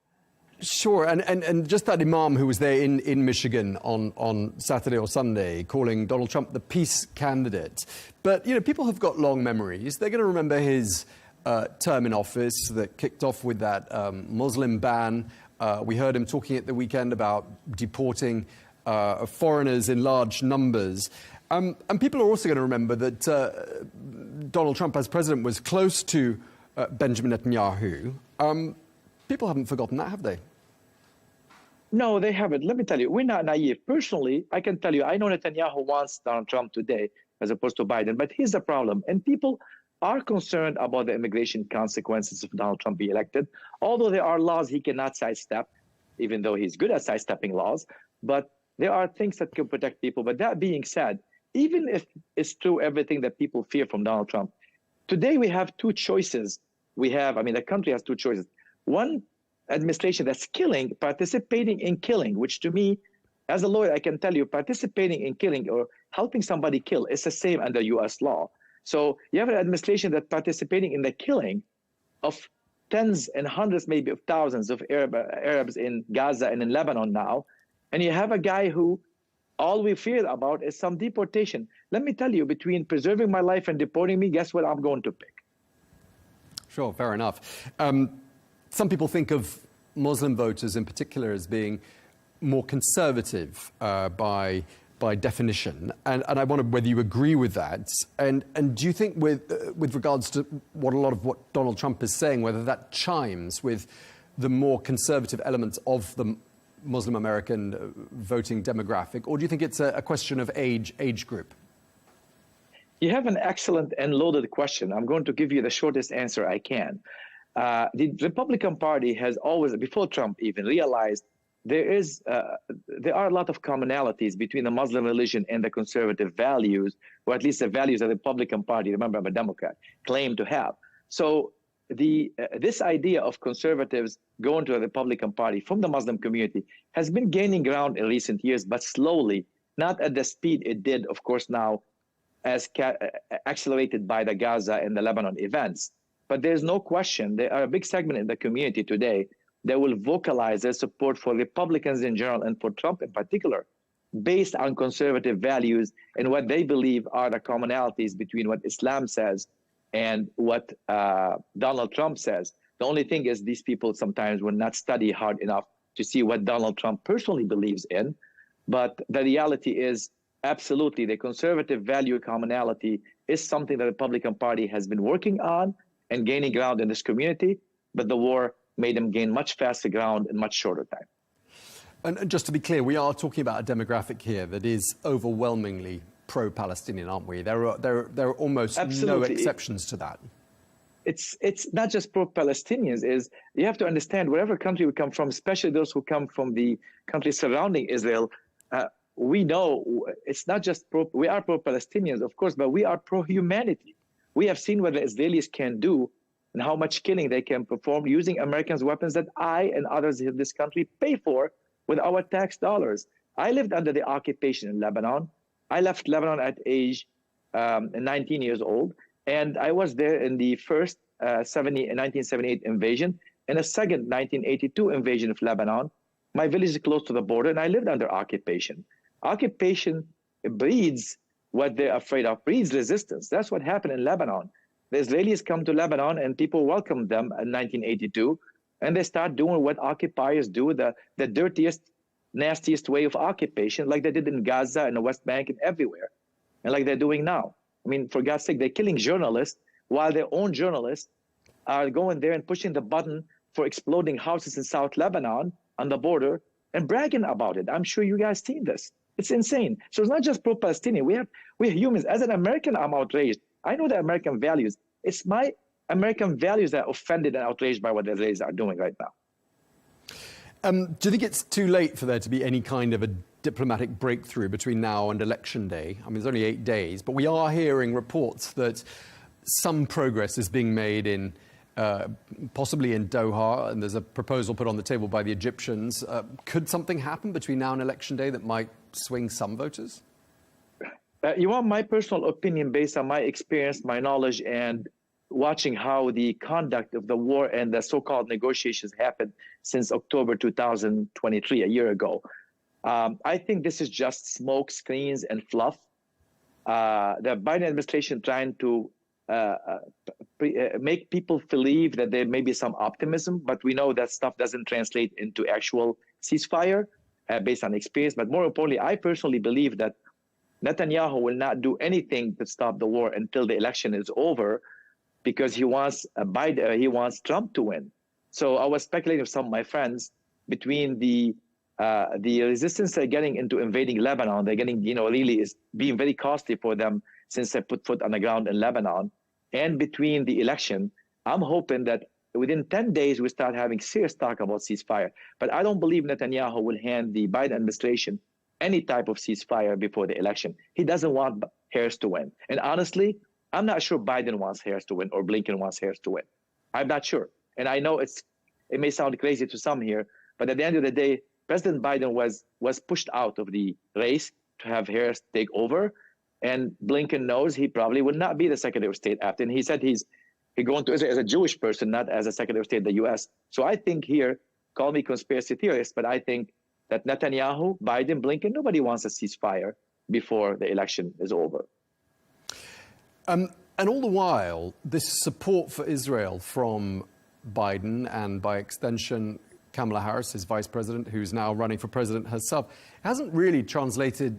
Sure, and just that imam who was there in Michigan on Saturday or Sunday calling Donald Trump the peace candidate. But, you know, people have got long memories. They're going to remember his term in office that kicked off with that Muslim ban. We heard him talking at the weekend about deporting foreigners in large numbers. And people are also going to remember that Donald Trump as president was close to Benjamin Netanyahu. People haven't forgotten that, have they? No, they haven't. Let me tell you, we're not naive. Personally, I can tell you, I know Netanyahu wants Donald Trump today as opposed to Biden, but here's the problem. And people are concerned about the immigration consequences of Donald Trump being elected, although there are laws he cannot sidestep, even though he's good at sidestepping laws. But there are things that can protect people. But that being said, even if it's true everything that people fear from Donald Trump, today we have two choices. The country has two choices. One administration that's participating in killing, which to me, as a lawyer, I can tell you, participating in killing or helping somebody kill is the same under U.S. law. So you have an administration that's participating in the killing of tens and hundreds, maybe of thousands of Arabs in Gaza and in Lebanon now. And you have a guy who all we fear about is some deportation. Let me tell you, between preserving my life and deporting me, guess what I'm going to pick? Sure, fair enough. Some people think of Muslim voters in particular as being more conservative by definition, and I wonder whether you agree with that. And do you think, with regards to what Donald Trump is saying, whether that chimes with the more conservative elements of the Muslim American voting demographic, or do you think it's a question of age group? You have an excellent and loaded question. I'm going to give you the shortest answer I can. The Republican Party has always, before Trump even, realized there are a lot of commonalities between the Muslim religion and the conservative values, or at least the values that the Republican Party, remember I'm a Democrat, claim to have. So this idea of conservatives going to the Republican Party from the Muslim community has been gaining ground in recent years, but slowly, not at the speed it did, of course, now, as accelerated by the Gaza and the Lebanon events. But there's no question, there are a big segment in the community today that will vocalize their support for Republicans in general and for Trump in particular, based on conservative values and what they believe are the commonalities between what Islam says and what Donald Trump says. The only thing is these people sometimes will not study hard enough to see what Donald Trump personally believes in. But the reality is, absolutely, the conservative value commonality is something the Republican Party has been working on and gaining ground in this community, but the war made them gain much faster ground in much shorter time. And just to be clear, we are talking about a demographic here that is overwhelmingly pro-Palestinian, aren't we? There are almost no exceptions to that. It's not just pro-Palestinians. You have to understand, wherever country we come from, especially those who come from the countries surrounding Israel, we know it's not just we are pro-Palestinians, of course, but we are pro-humanity. We have seen what the Israelis can do and how much killing they can perform using Americans' weapons that I and others in this country pay for with our tax dollars. I lived under the occupation in Lebanon. I left Lebanon at age 19 years old, and I was there in the first 1978 invasion and a second 1982 invasion of Lebanon. My village is close to the border, and I lived under occupation. Occupation breeds what they're afraid of, breeds resistance. That's what happened in Lebanon. The Israelis come to Lebanon, and people welcomed them in 1982, and they start doing what occupiers do, the dirtiest, nastiest way of occupation, like they did in Gaza and the West Bank and everywhere, and like they're doing now. I mean, for God's sake, they're killing journalists while their own journalists are going there and pushing the button for exploding houses in South Lebanon on the border and bragging about it. I'm sure you guys seen this. It's insane. So it's not just pro-Palestinian. We're humans. As an American, I'm outraged. I know the American values. It's my American values that are offended and outraged by what the Israelis are doing right now. Do you think it's too late for there to be any kind of a diplomatic breakthrough between now and Election Day? I mean, it's only 8 days, but we are hearing reports that some progress is being made in possibly in Doha, and there's a proposal put on the table by the Egyptians. Could something happen between now and Election Day that might swing some voters? You want my personal opinion based on my experience, my knowledge, and watching how the conduct of the war and the so-called negotiations happened since October 2023, a year ago. I think this is just smoke screens and fluff. The Biden administration trying to make people believe that there may be some optimism, but we know that stuff doesn't translate into actual ceasefire based on experience. But more importantly, I personally believe that Netanyahu will not do anything to stop the war until the election is over, because he wants he wants Trump to win. So I was speculating with some of my friends between the resistance they're getting into invading Lebanon. They're getting, really is being very costly for them since they put foot on the ground in Lebanon. And between the election, I'm hoping that within 10 days, we start having serious talk about ceasefire. But I don't believe Netanyahu will hand the Biden administration any type of ceasefire before the election. He doesn't want Harris to win. And honestly, I'm not sure Biden wants Harris to win or Blinken wants Harris to win. I'm not sure. And I know it may sound crazy to some here, but at the end of the day, President Biden was pushed out of the race to have Harris take over. And Blinken knows he probably would not be the Secretary of State after. And he said he's going to Israel as a Jewish person, not as a Secretary of State of the U.S. So I think here, call me conspiracy theorist, but I think that Netanyahu, Biden, Blinken, nobody wants a ceasefire before the election is over. And all the while, this support for Israel from Biden and by extension, Kamala Harris, his vice president, who's now running for president herself, hasn't really translated,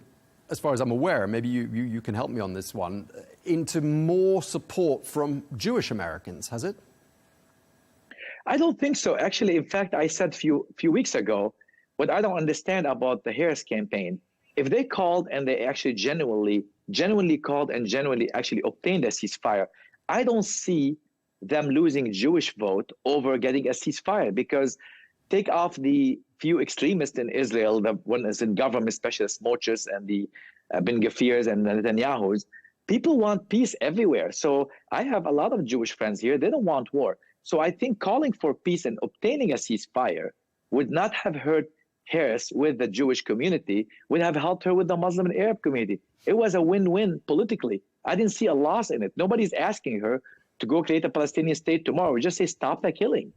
as far as I'm aware, maybe you can help me on this one, into more support from Jewish Americans, has it? I don't think so. Actually, in fact, I said a few weeks ago, what I don't understand about the Harris campaign, if they called and they actually genuinely called and genuinely actually obtained a ceasefire, I don't see them losing Jewish vote over getting a ceasefire, because take off the few extremists in Israel, the one is in government, especially the Smotrich and the Ben Gvirs and the Netanyahus, people want peace everywhere. So I have a lot of Jewish friends here. They don't want war. So I think calling for peace and obtaining a ceasefire would not have hurt Harris with the Jewish community, would have helped her with the Muslim and Arab community. It was a win-win politically. I didn't see a loss in it. Nobody's asking her to go create a Palestinian state tomorrow. Just say, stop the killing.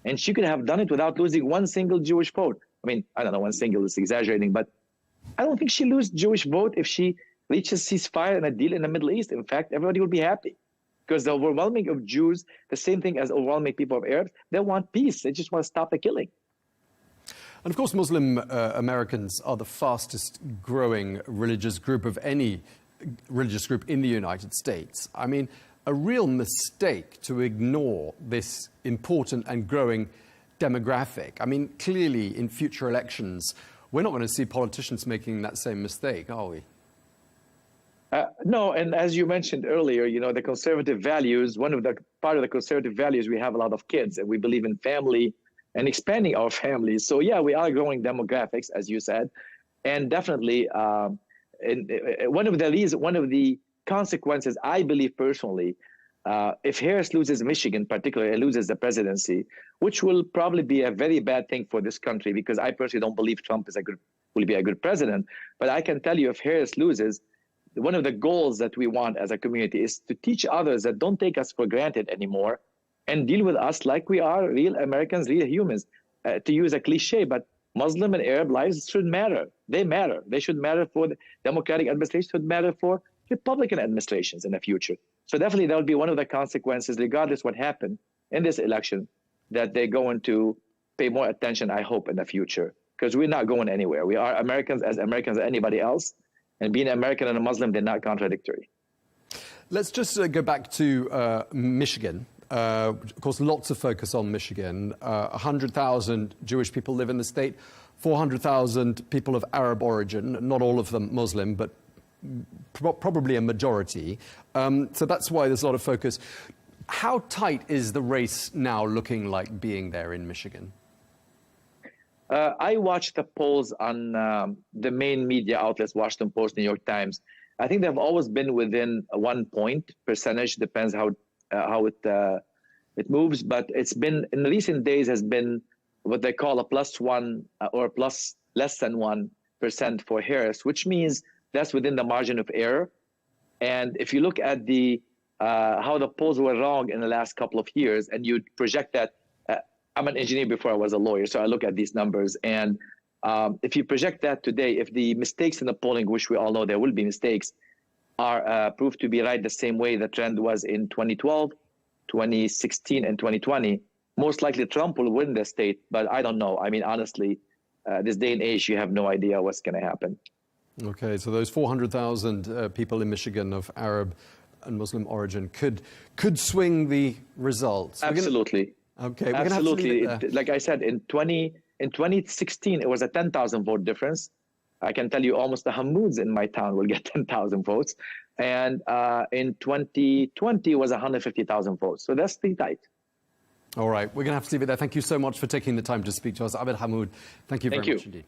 And she could have done it without losing one single Jewish vote. I mean, I don't know, one single is exaggerating, but I don't think she loses Jewish vote if she reaches ceasefire and a deal in the Middle East. In fact, everybody will be happy, because the overwhelming of Jews, the same thing as overwhelming people of Arabs, they want peace. They just want to stop the killing. And of course, Muslim Americans are the fastest growing religious group of any religious group in the United States. I mean, a real mistake to ignore this important and growing demographic. I mean, clearly in future elections, we're not going to see politicians making that same mistake, are we? No, and as you mentioned earlier, the conservative values, part of the conservative values, we have a lot of kids, and we believe in family and expanding our families. So yeah, we are growing demographics, as you said, and definitely one of the consequences, I believe personally, if Harris loses Michigan, particularly, and loses the presidency, which will probably be a very bad thing for this country, because I personally don't believe Trump will be a good president. But I can tell you, if Harris loses, one of the goals that we want as a community is to teach others that don't take us for granted anymore and deal with us like we are real Americans, real humans. To use a cliche, but Muslim and Arab lives should matter. They matter. They should matter for the Democratic administration, should matter for Republican administrations in the future. So definitely that will be one of the consequences, regardless what happened in this election, that they're going to pay more attention, I hope, in the future, because we're not going anywhere. We are Americans as anybody else, and being American and a Muslim, they're not contradictory. Let's just go back to Michigan. Of course, lots of focus on Michigan. 100,000 Jewish people live in the state, 400,000 people of Arab origin, not all of them Muslim, but probably a majority. So that's why there's a lot of focus. How tight is the race now looking like being there in Michigan? I watched the polls on the main media outlets, Washington Post, New York Times. I think they've always been within 1 point percentage, depends how it moves. But it's been, in recent days, has been what they call a +1 or less than 1% for Harris, which means that's within the margin of error. And if you look at the how the polls were wrong in the last couple of years, and you project that. I'm an engineer before I was a lawyer, so I look at these numbers. And if you project that today, if the mistakes in the polling, which we all know there will be mistakes, are proved to be right the same way the trend was in 2012, 2016, and 2020, most likely Trump will win the state. But I don't know. I mean, honestly, this day and age, you have no idea what's going to happen. Okay, so those 400,000 people in Michigan of Arab and Muslim origin could swing the results. Absolutely. Okay, we're absolutely. Gonna have to like I said, in 2016, it was a 10,000 vote difference. I can tell you almost the Hamouds in my town will get 10,000 votes. And in 2020, it was 150,000 votes. So that's pretty tight. All right, we're going to have to leave it there. Thank you so much for taking the time to speak to us. Abed Hamoud, thank you very much indeed.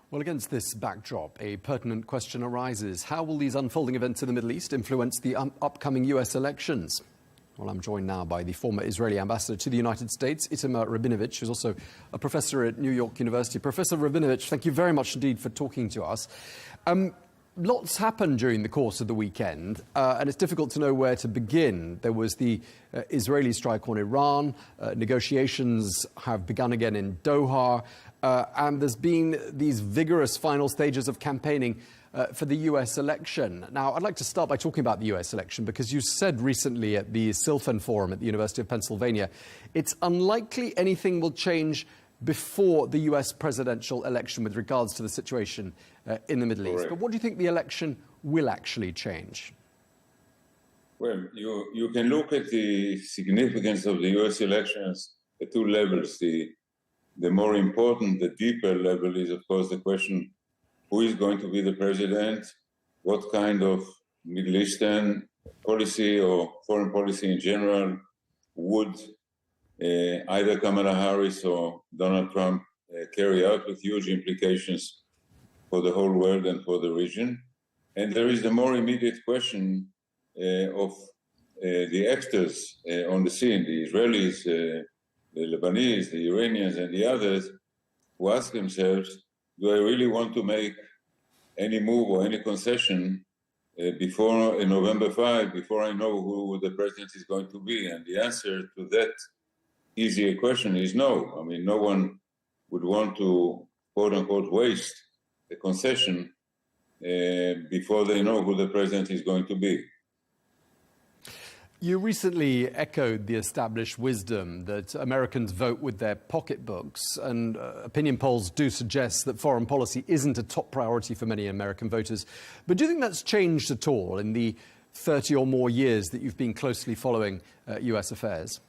Well, against this backdrop, a pertinent question arises. How will these unfolding events in the Middle East influence the upcoming US elections? Well, I'm joined now by the former Israeli ambassador to the United States, Itamar Rabinovich, who's also a professor at New York University. Professor Rabinovich, thank you very much indeed for talking to us. Lots happened during the course of the weekend, and it's difficult to know where to begin. There was the Israeli strike on Iran. Negotiations have begun again in Doha. And there's been these vigorous final stages of campaigning for the US election. Now, I'd like to start by talking about the US election because you said recently at the Silfen Forum at the University of Pennsylvania, it's unlikely anything will change before the US presidential election with regards to the situation in the Middle East. But what do you think the election will actually change? Well, you can look at the significance of the US elections at two levels. The more important, the deeper level is, of course, the question, who is going to be the president? What kind of Middle Eastern policy or foreign policy in general would either Kamala Harris or Donald Trump carry out, with huge implications for the whole world and for the region? And there is the more immediate question of the actors on the scene, the Israelis, the Lebanese, the Iranians, and the others, who ask themselves, do I really want to make any move or any concession before November 5, before I know who the president is going to be? And the answer to that easier question is no. I mean, no one would want to, quote unquote, waste a concession before they know who the president is going to be. You recently echoed the established wisdom that Americans vote with their pocketbooks, and opinion polls do suggest that foreign policy isn't a top priority for many American voters. But do you think that's changed at all in the 30 or more years that you've been closely following US affairs?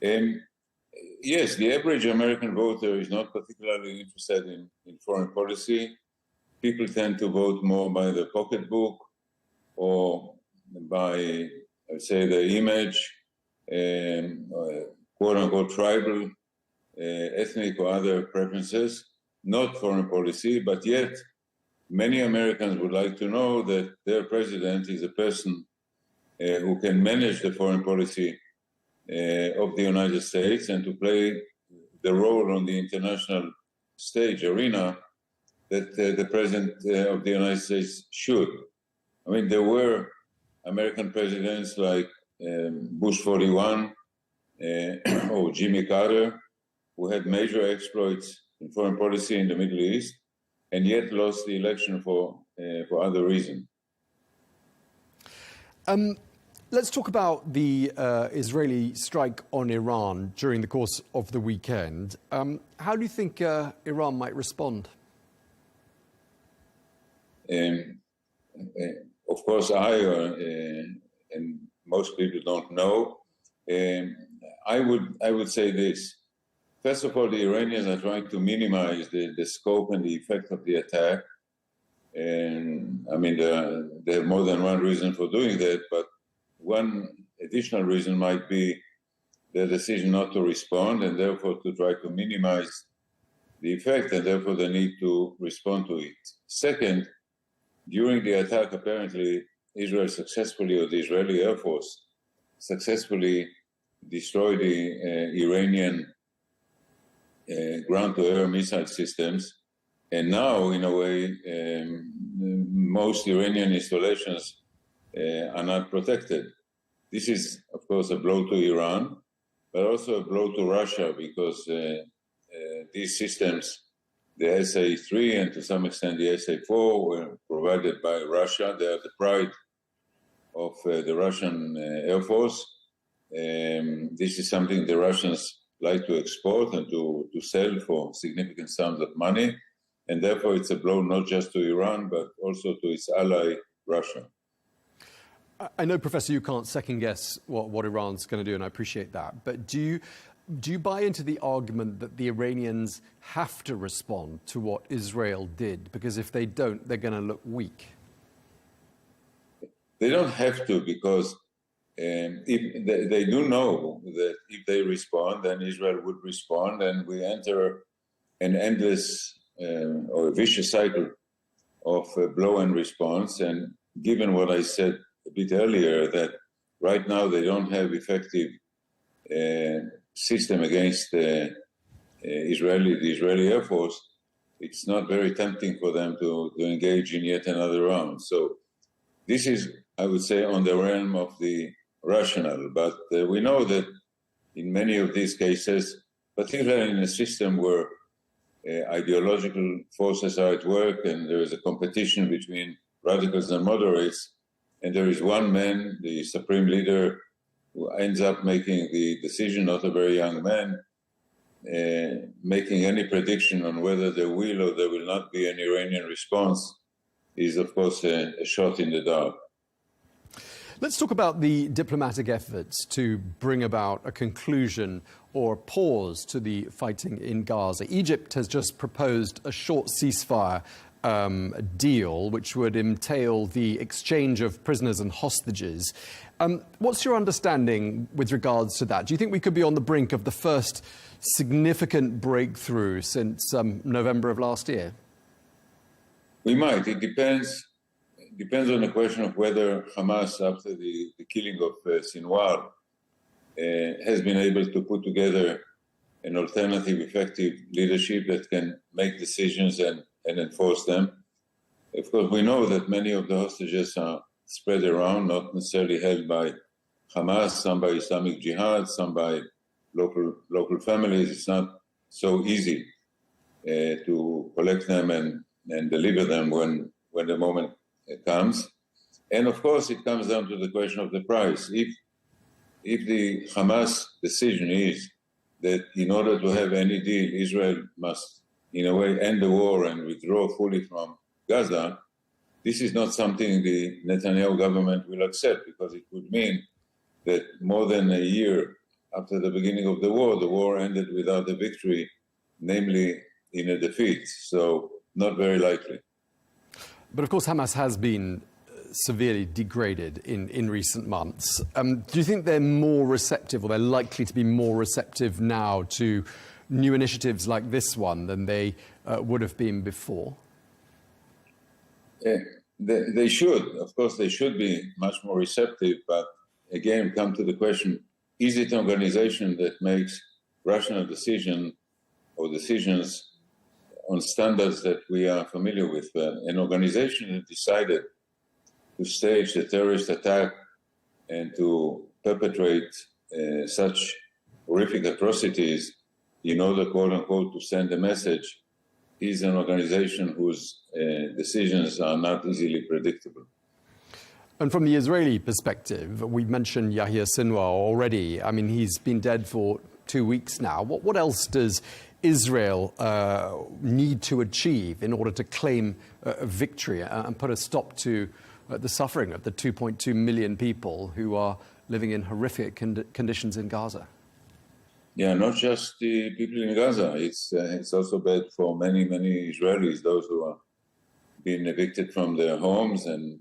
Yes, the average American voter is not particularly interested in foreign policy. People tend to vote more by the pocketbook or by, I'd say, the image, quote-unquote, tribal, ethnic or other preferences, not foreign policy, but yet many Americans would like to know that their president is a person who can manage the foreign policy of the United States and to play the role on the international stage arena that the president of the United States should. I mean, there were American presidents like Bush 41 or Jimmy Carter who had major exploits in foreign policy in the Middle East and yet lost the election for other reasons. Let's talk about the Israeli strike on Iran during the course of the weekend. How do you think Iran might respond? Of course, and most people don't know. I would say this. First of all, the Iranians are trying to minimize the scope and the effect of the attack. And I mean, they have more than one reason for doing that, but one additional reason might be their decision not to respond and therefore to try to minimize the effect and therefore the need to respond to it. Second, during the attack, apparently, Israel successfully, or the Israeli Air Force, successfully destroyed the Iranian ground-to-air missile systems And now, in a way, most Iranian installations are not protected. This is, of course, a blow to Iran, but also a blow to Russia, because these systems, the SA-3 and to some extent the SA-4, were provided by Russia. They are the pride of the Russian Air Force. This is something the Russians like to export and to sell for significant sums of money. And therefore, it's a blow not just to Iran, but also to its ally, Russia. I know, Professor, you can't second-guess what Iran's going to do, and I appreciate that. But do you buy into the argument that the Iranians have to respond to what Israel did? Because if they don't, they're going to look weak. They don't have to, because if they do know that if they respond, then Israel would respond, and we enter an endless or a vicious cycle of blow and response. And given what I said a bit earlier, that right now they don't have effective system against the Israeli Air Force, it's not very tempting for them to engage in yet another round. So this is, I would say, on the realm of the rational. But we know that in many of these cases, particularly in a system where ideological forces are at work and there is a competition between radicals and moderates, and there is one man, the supreme leader, who ends up making the decision, not a very young man, making any prediction on whether there will or there will not be an Iranian response is, of course, a shot in the dark. Let's talk about the diplomatic efforts to bring about a conclusion or a pause to the fighting in Gaza. Egypt has just proposed a short ceasefire deal, which would entail the exchange of prisoners and hostages. What's your understanding with regards to that? Do you think we could be on the brink of the first significant breakthrough since November of last year? We might. It depends on the question of whether Hamas, after the killing of Sinwar, has been able to put together an alternative, effective leadership that can make decisions and enforce them. Of course, we know that many of the hostages are spread around, not necessarily held by Hamas, some by Islamic Jihad, some by local families. It's not so easy to collect them and deliver them when the moment comes. And of course, it comes down to the question of the price. If the Hamas decision is that in order to have any deal, Israel must, in a way, end the war and withdraw fully from Gaza, this is not something the Netanyahu government will accept, because it would mean that more than a year after the beginning of the war ended without a victory, namely in a defeat. So not very likely. But of course, Hamas has been severely degraded in recent months. Do you think they're more receptive, or they're likely to be more receptive now to new initiatives like this one than they would have been before? They should. Of course, they should be much more receptive. But again, come to the question, is it an organization that makes rational decisions on standards that we are familiar with? An organization that decided to stage the terrorist attack and to perpetrate such horrific atrocities in order, quote unquote, to send a message, is an organization whose decisions are not easily predictable. And from the Israeli perspective, we mentioned Yahya Sinwar already. I mean, he's been dead for 2 weeks now. What else does Israel need to achieve in order to claim a victory and put a stop to the suffering of the 2.2 million people who are living in horrific conditions in Gaza? Yeah, not just the people in Gaza. It's also bad for many Israelis, those who are being evicted from their homes and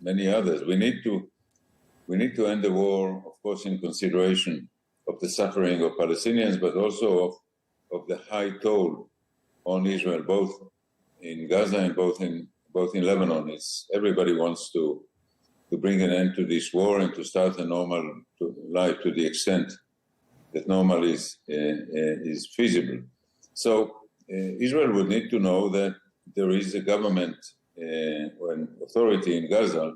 many others. We need to end the war, of course, in consideration of the suffering of Palestinians, but also of the high toll on Israel, both in Gaza and both in Lebanon. Everybody wants to bring an end to this war and to start a normal life to the extent that normal is feasible. So Israel would need to know that there is a government or an authority in Gaza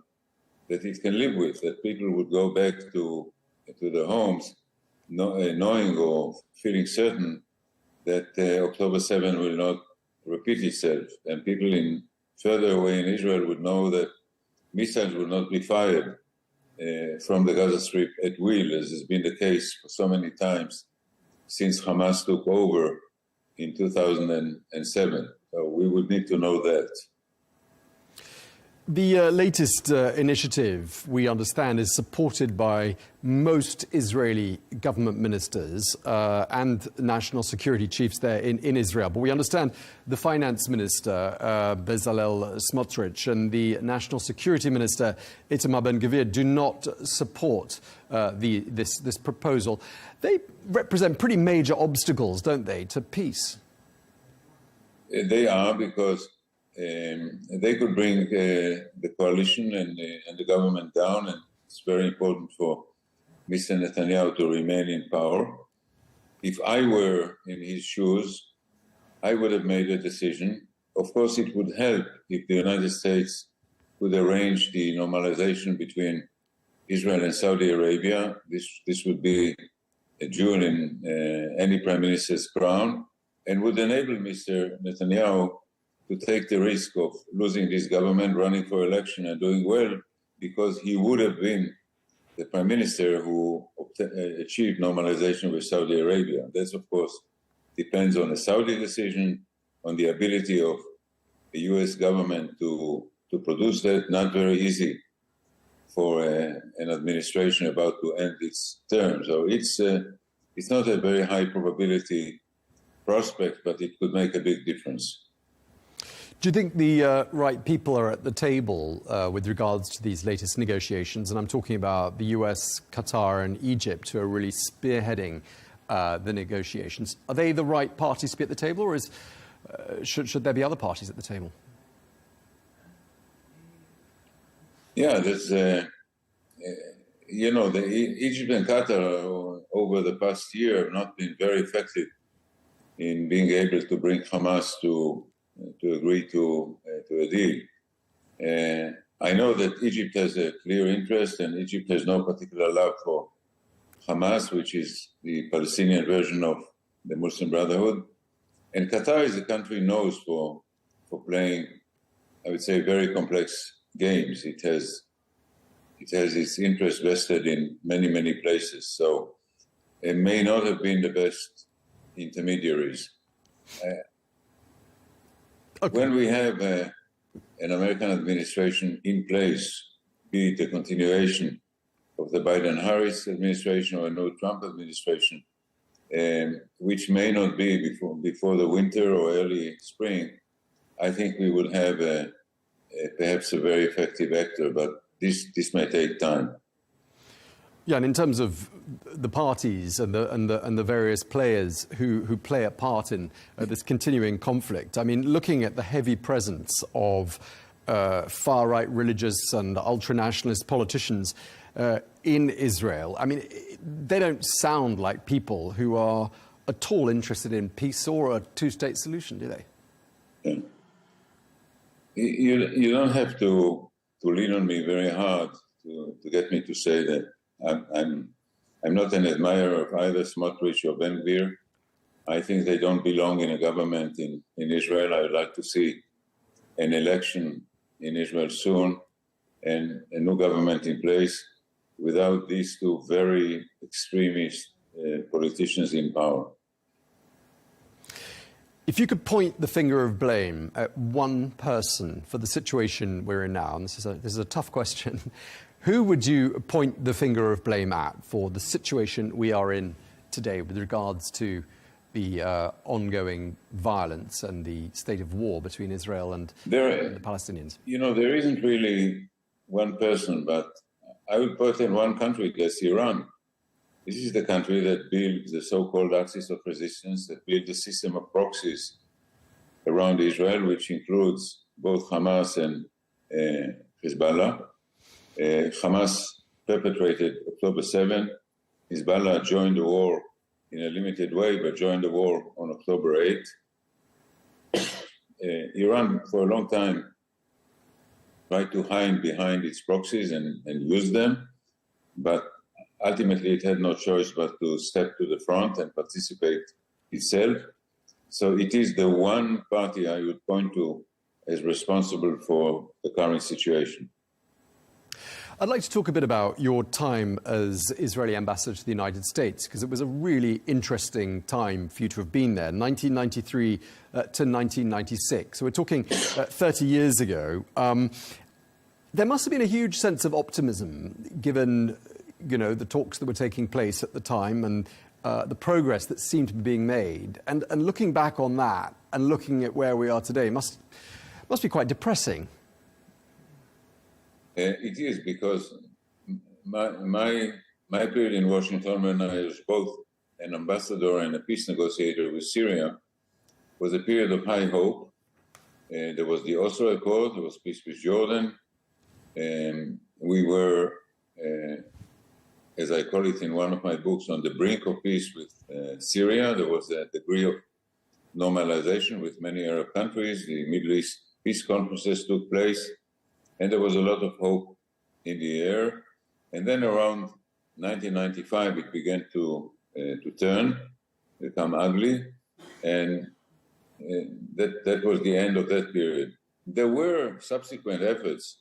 that it can live with, that people would go back to their homes knowing or feeling certain that October 7 will not repeat itself, and people in further away in Israel would know that missiles will not be fired from the Gaza Strip at will, as has been the case for so many times since Hamas took over in 2007. So we would need to know that. The latest initiative, we understand, is supported by most Israeli government ministers and national security chiefs there in Israel. But we understand the finance minister, Bezalel Smotrich, and the national security minister, Itamar Ben-Gvir, do not support this proposal. They represent pretty major obstacles, don't they, to peace? They are, because they could bring the coalition and the government down, and it's very important for Mr. Netanyahu to remain in power. If I were in his shoes, I would have made a decision. Of course, it would help if the United States could arrange the normalization between Israel and Saudi Arabia. This would be a jewel in any prime minister's crown, and would enable Mr. Netanyahu to take the risk of losing this government, running for election and doing well, because he would have been the prime minister who achieved normalization with Saudi Arabia. That, of course, depends on a Saudi decision, on the ability of the US government to produce that. Not very easy for an administration about to end its term. So it's not a very high probability prospect, but it could make a big difference. Do you think the right people are at the table with regards to these latest negotiations? And I'm talking about the US, Qatar and Egypt, who are really spearheading the negotiations. Are they the right parties to be at the table, or should there be other parties at the table? Yeah, there's, Egypt and Qatar over the past year have not been very effective in being able to bring Hamas to agree to a deal. I know that Egypt has a clear interest, and Egypt has no particular love for Hamas, which is the Palestinian version of the Muslim Brotherhood. And Qatar is a country known for playing, I would say, very complex games. It has its interest vested in many, many places. So it may not have been the best intermediaries. Okay. When we have an American administration in place, be it a continuation of the Biden-Harris administration or a new Trump administration, which may not be before the winter or early spring, I think we will have perhaps a very effective actor, but this may take time. Yeah, and in terms of the parties and the various players who play a part in this continuing conflict, I mean, looking at the heavy presence of far-right religious and ultra-nationalist politicians in Israel, I mean, they don't sound like people who are at all interested in peace or a two-state solution, do they? Yeah. You don't have to lean on me very hard to get me to say that I'm not an admirer of either Smotrich or Ben-Gvir. I think they don't belong in a government in Israel. I would like to see an election in Israel soon and a new government in place without these two very extremist politicians in power. If you could point the finger of blame at one person for the situation we're in now, and this is a tough question, who would you point the finger of blame at for the situation we are in today with regards to the ongoing violence and the state of war between Israel and the Palestinians? You know, there isn't really one person, but I would put in one country, that's Iran. This is the country that built the so-called axis of resistance, that built the system of proxies around Israel, which includes both Hamas and Hezbollah. Hamas perpetrated October 7. Hezbollah joined the war in a limited way, but joined the war on October 8. Iran, for a long time, tried to hide behind its proxies and use them, but ultimately it had no choice but to step to the front and participate itself. So it is the one party I would point to as responsible for the current situation. I'd like to talk a bit about your time as Israeli ambassador to the United States, because it was a really interesting time for you to have been there, 1993 to 1996. So we're talking 30 years ago. There must have been a huge sense of optimism, given the talks that were taking place at the time and the progress that seemed to be being made. And looking back on that and looking at where we are today must be quite depressing. It is, because my period in Washington, when I was both an ambassador and a peace negotiator with Syria, was a period of high hope. There was the Oslo Accord, there was peace with Jordan, and we were, as I call it in one of my books, on the brink of peace with Syria. There was a degree of normalization with many Arab countries. The Middle East peace conferences took place, and there was a lot of hope in the air. And then around 1995, it began to turn, become ugly, and that was the end of that period. There were subsequent efforts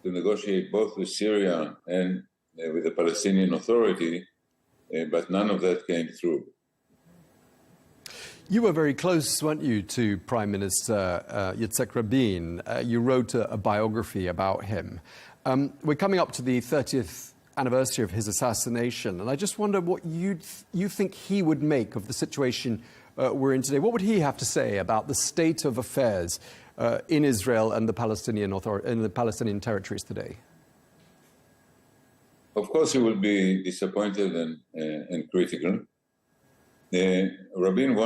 to negotiate both with Syria and with the Palestinian Authority, but none of that came through. You were very close, weren't you, to Prime Minister Yitzhak Rabin? You wrote a biography about him. We're coming up to the 30th anniversary of his assassination, and I just wonder what you think he would make of the situation we're in today. What would he have to say about the state of affairs in Israel and the Palestinian territories today? Of course, he will be disappointed and critical. Rabin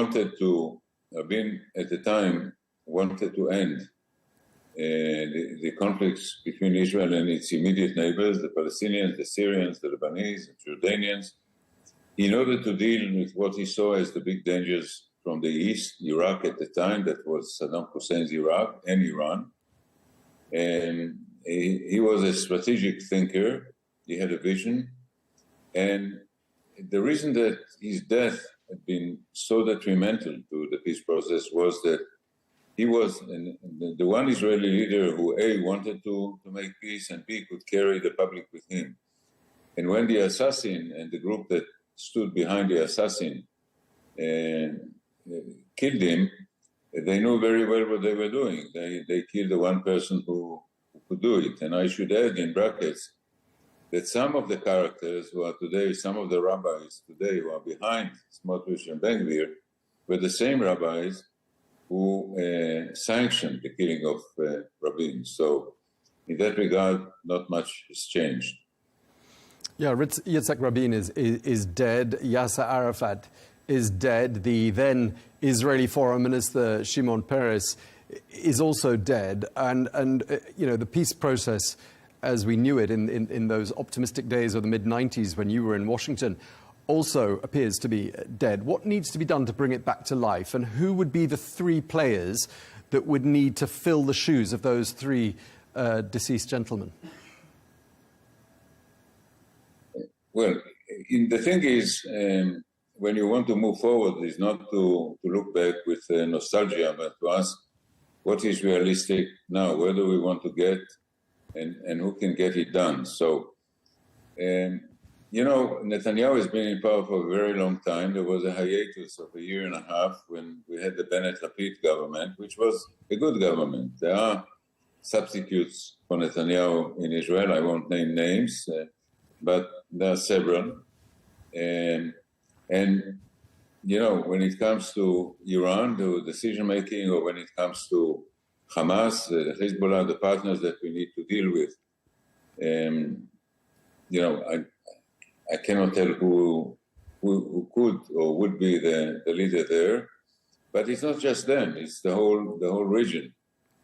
at the time wanted to end the conflicts between Israel and its immediate neighbors, the Palestinians, the Syrians, the Lebanese, the Jordanians, in order to deal with what he saw as the big dangers from the east, Iraq at the time, that was Saddam Hussein's Iraq, and Iran. And he was a strategic thinker. He had a vision. And the reason that his death had been so detrimental to the peace process was that he was the one Israeli leader who, A, wanted to make peace, and B, could carry the public with him. And when the assassin and the group that stood behind the assassin killed him, they knew very well what they were doing. They killed the one person who could do it. And I should add in brackets that some of the characters who are today, some of the rabbis today who are behind Smotrich and Ben Gvir, were the same rabbis who sanctioned the killing of Rabin. So in that regard, not much has changed. Yeah, Yitzhak Rabin is dead. Yasser Arafat is dead. The then Israeli Foreign Minister Shimon Peres is also dead. And the peace process, as we knew it in those optimistic days of the mid-90s when you were in Washington, also appears to be dead. What needs to be done to bring it back to life? And who would be the three players that would need to fill the shoes of those three deceased gentlemen? Well, the thing is, when you want to move forward, is not to look back with nostalgia, but to ask what is realistic now, where do we want to get, and who can get it done. So, Netanyahu has been in power for a very long time. There was a hiatus of a year and a half when we had the Bennett-Lapid government, which was a good government. There are substitutes for Netanyahu in Israel. I won't name names, but there are several. And when it comes to Iran, the decision-making, or when it comes to Hamas, Hezbollah, the partners that we need to deal with, I cannot tell who could or would be the leader there, but it's not just them; it's the whole region.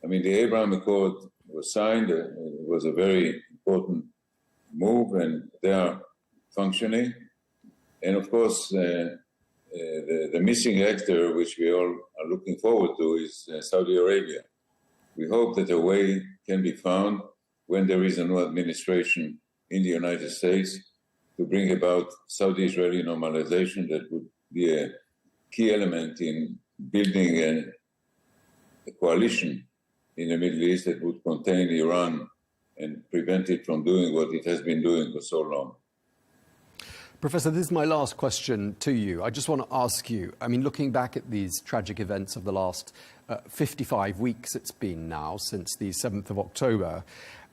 I mean, the Abraham Accord was signed; it was a very important move, and they are functioning. And of course, the missing actor, which we all are looking forward to, is Saudi Arabia. We hope that a way can be found when there is a new administration in the United States to bring about Saudi-Israeli normalization that would be a key element in building a coalition in the Middle East that would contain Iran and prevent it from doing what it has been doing for so long. Professor, this is my last question to you. I just want to ask you, I mean, looking back at these tragic events of the last 55 weeks it's been now since the 7th of October,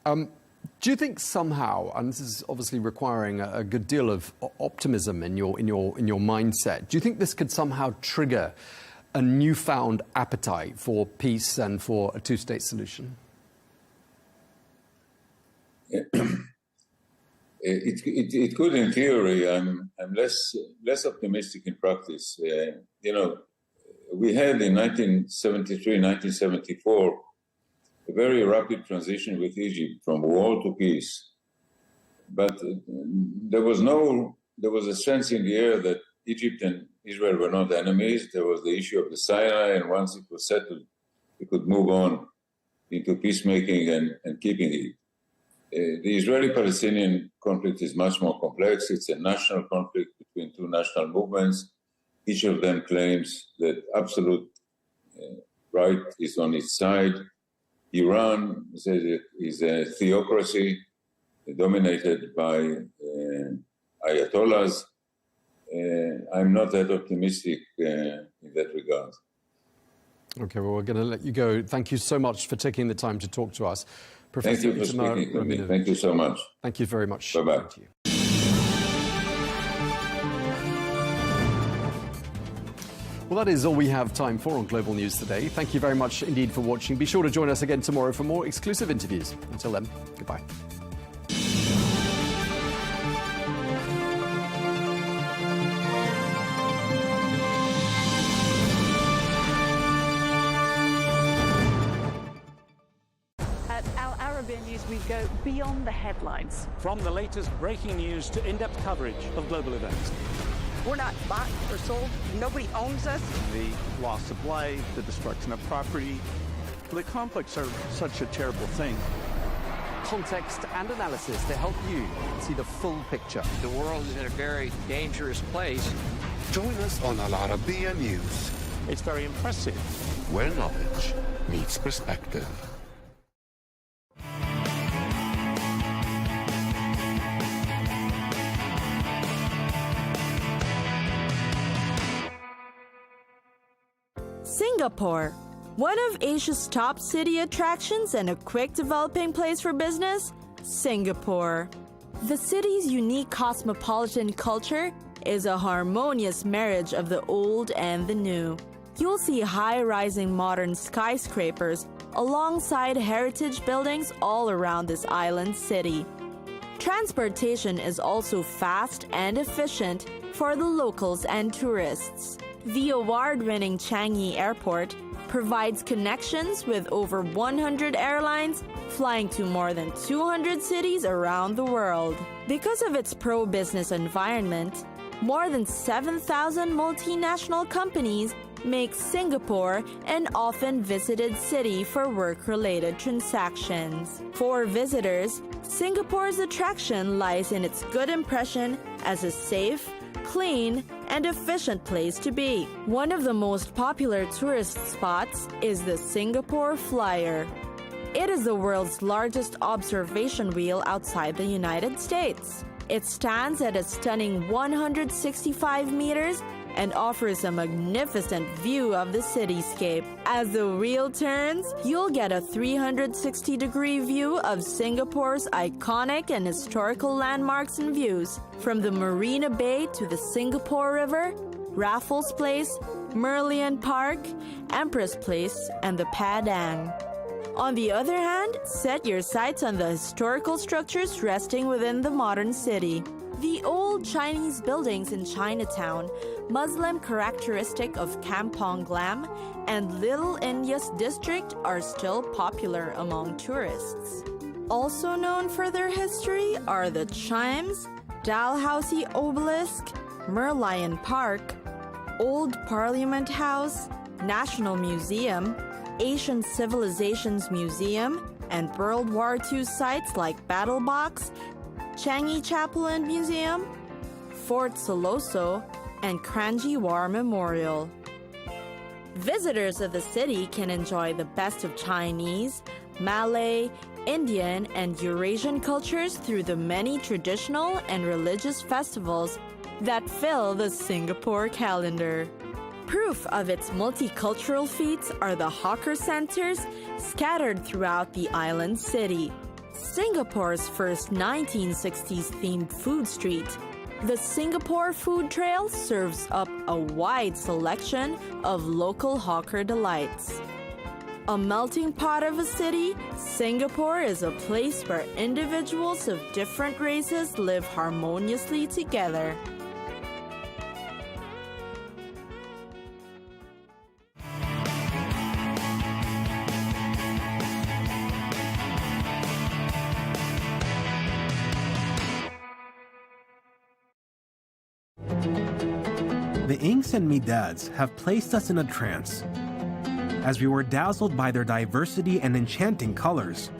do you think somehow, and this is obviously requiring a good deal of optimism in your mindset, do you think this could somehow trigger a newfound appetite for peace and for a two-state solution? It could in theory. I'm less optimistic in practice. We had in 1973, 1974, a very rapid transition with Egypt from war to peace. But there was a sense in the air that Egypt and Israel were not enemies. There was the issue of the Sinai, and once it was settled, we could move on into peacemaking and keeping it. The Israeli-Palestinian conflict is much more complex. It's a national conflict between two national movements. Each of them claims that absolute right is on its side. Iran says it is a theocracy dominated by ayatollahs. I'm not that optimistic in that regard. Okay, well, we're going to let you go. Thank you so much for taking the time to talk to us. Professor Thank you for speaking with me. Thank you so much. Thank you very much. Bye-bye. Well, that is all we have time for on Global News today. Thank you very much indeed for watching. Be sure to join us again tomorrow for more exclusive interviews. Until then, goodbye. Arabiya News, we go beyond the headlines. From the latest breaking news to in-depth coverage of global events. We're not bought or sold. Nobody owns us. The loss of life, the destruction of property. The conflicts are such a terrible thing. Context and analysis to help you see the full picture. The world is in a very dangerous place. Join us on Arabiya News, It's very impressive. where knowledge meets perspective. Singapore, one of Asia's top city attractions and a quick developing place for business, Singapore. The city's unique cosmopolitan culture is a harmonious marriage of the old and the new. You'll see high-rising modern skyscrapers alongside heritage buildings all around this island city. Transportation is also fast and efficient for the locals and tourists. The award-winning Changi Airport provides connections with over 100 airlines flying to more than 200 cities around the world. Because of its pro-business environment, more than 7,000 multinational companies make Singapore an often visited city for work-related transactions. For visitors, Singapore's attraction lies in its good impression as a safe, clean, and efficient place to be. One of the most popular tourist spots is the Singapore Flyer. It is the world's largest observation wheel outside the United States. It stands at a stunning 165 meters and offers a magnificent view of the cityscape. As the wheel turns, you'll get a 360-degree view of Singapore's iconic and historical landmarks and views, from the Marina Bay to the Singapore River, Raffles Place, Merlion Park, Empress Place, and the Padang. On the other hand, set your sights on the historical structures resting within the modern city. The old Chinese buildings in Chinatown, Muslim characteristic of Kampong Glam, and Little India's district are still popular among tourists. Also known for their history are the Chimes, Dalhousie Obelisk, Merlion Park, Old Parliament House, National Museum, Asian Civilizations Museum, and World War II sites like Battle Box, Changi Chapel and Museum, Fort Siloso, and Kranji War Memorial. Visitors of the city can enjoy the best of Chinese, Malay, Indian, and Eurasian cultures through the many traditional and religious festivals that fill the Singapore calendar. Proof of its multicultural feats are the hawker centers scattered throughout the island city. Singapore's first 1960s themed food street, the Singapore Food Trail, serves up a wide selection of local hawker delights. A melting pot of a city, Singapore is a place where individuals of different races live harmoniously together. The inks and midads have placed us in a trance, as we were dazzled by their diversity and enchanting colors.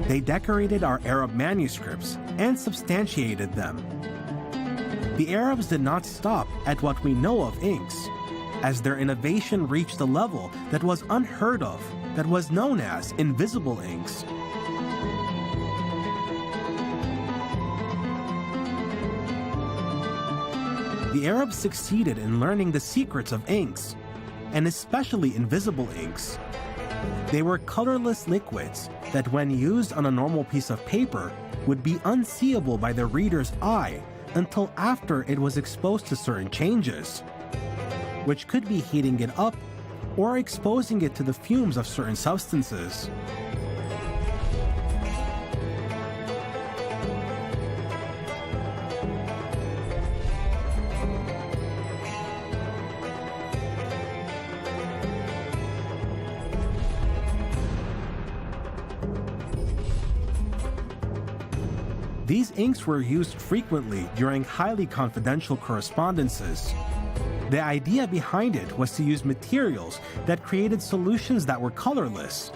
They decorated our Arab manuscripts and substantiated them. The Arabs did not stop at what we know of inks, as their innovation reached a level that was unheard of, that was known as invisible inks. The Arabs succeeded in learning the secrets of inks, and especially invisible inks. They were colorless liquids that, when used on a normal piece of paper, would be unseeable by the reader's eye until after it was exposed to certain changes, which could be heating it up or exposing it to the fumes of certain substances. These inks were used frequently during highly confidential correspondences. The idea behind it was to use materials that created solutions that were colorless.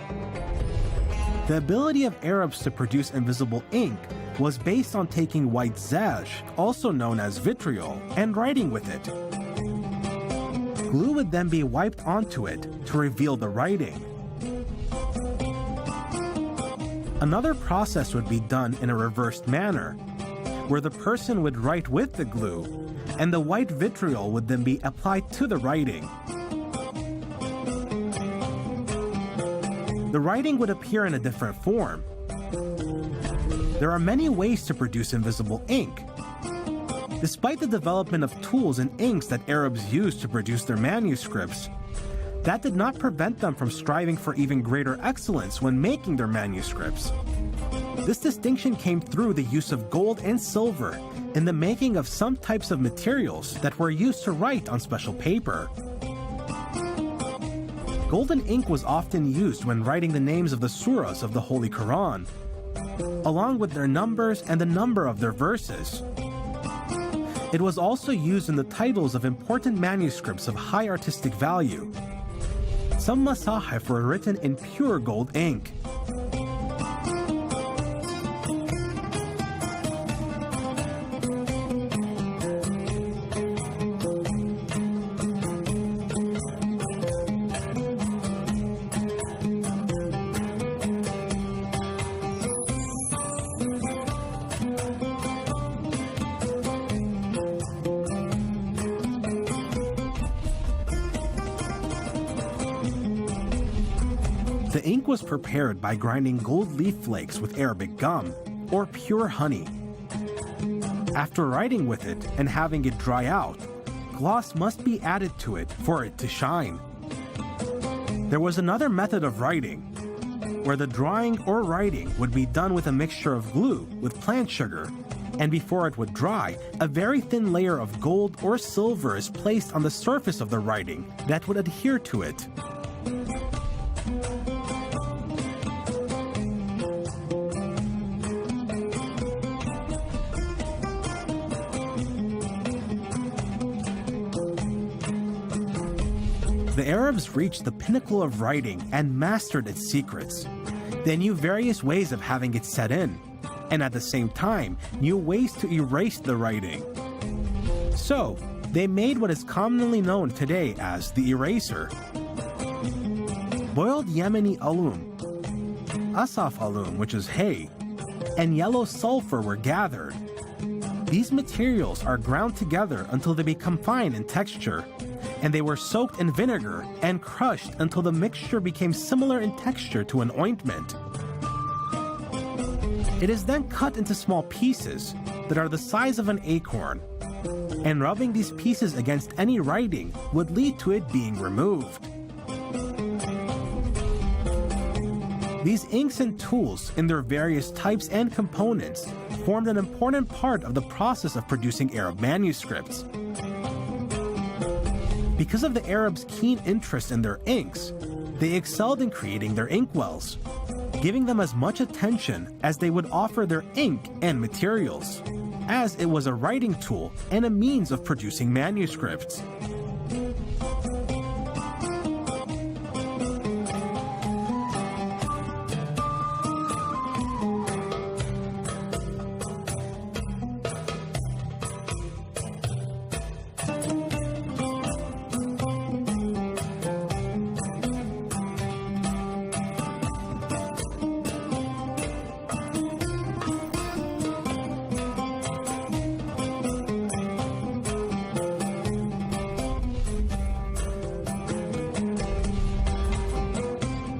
The ability of Arabs to produce invisible ink was based on taking white zaj, also known as vitriol, and writing with it. Glue would then be wiped onto it to reveal the writing. Another process would be done in a reversed manner, where the person would write with the glue, and the white vitriol would then be applied to the writing. The writing would appear in a different form. There are many ways to produce invisible ink. Despite the development of tools and inks that Arabs used to produce their manuscripts, that did not prevent them from striving for even greater excellence when making their manuscripts. This distinction came through the use of gold and silver in the making of some types of materials that were used to write on special paper. Golden ink was often used when writing the names of the surahs of the Holy Quran, along with their numbers and the number of their verses. It was also used in the titles of important manuscripts of high artistic value. Some masahif were written in pure gold ink. The ink was prepared by grinding gold leaf flakes with Arabic gum, or pure honey. After writing with it and having it dry out, gloss must be added to it for it to shine. There was another method of writing, where the drawing or writing would be done with a mixture of glue with plant sugar, and before it would dry, a very thin layer of gold or silver is placed on the surface of the writing that would adhere to it. The Arabs reached the pinnacle of writing and mastered its secrets. They knew various ways of having it set in, and at the same time knew ways to erase the writing. So, they made what is commonly known today as the eraser. Boiled Yemeni alum, asaf alum, which is hay, and yellow sulfur were gathered. These materials are ground together until they become fine in texture, and they were soaked in vinegar and crushed until the mixture became similar in texture to an ointment. It is then cut into small pieces that are the size of an acorn, and rubbing these pieces against any writing would lead to it being removed. These inks and tools, in their various types and components, formed an important part of the process of producing Arab manuscripts. Because of the Arabs' keen interest in their inks, they excelled in creating their inkwells, giving them as much attention as they would offer their ink and materials, as it was a writing tool and a means of producing manuscripts.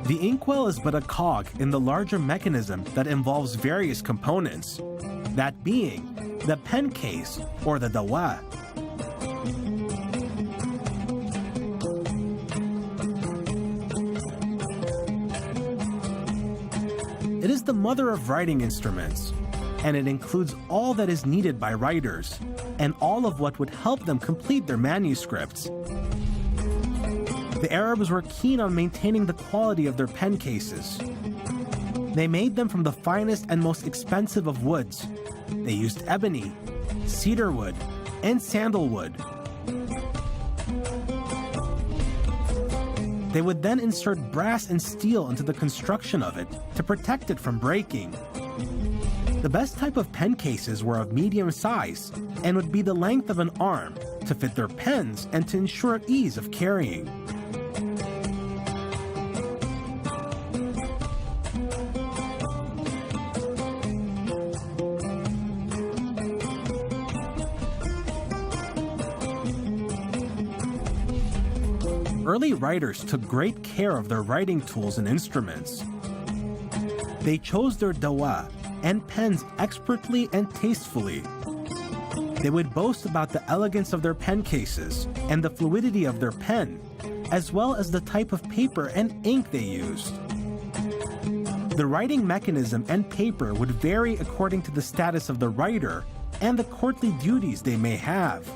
The inkwell is but a cog in the larger mechanism that involves various components, that being the pen case or the dawa. It is the mother of writing instruments, and it includes all that is needed by writers and all of what would help them complete their manuscripts. The Arabs were keen on maintaining the quality of their pen cases. They made them from the finest and most expensive of woods. They used ebony, cedar wood, and sandalwood. They would then insert brass and steel into the construction of it to protect it from breaking. The best type of pen cases were of medium size and would be the length of an arm to fit their pens and to ensure ease of carrying. Early writers took great care of their writing tools and instruments. They chose their dawa and pens expertly and tastefully. They would boast about the elegance of their pen cases and the fluidity of their pen, as well as the type of paper and ink they used. The writing mechanism and paper would vary according to the status of the writer and the courtly duties they may have.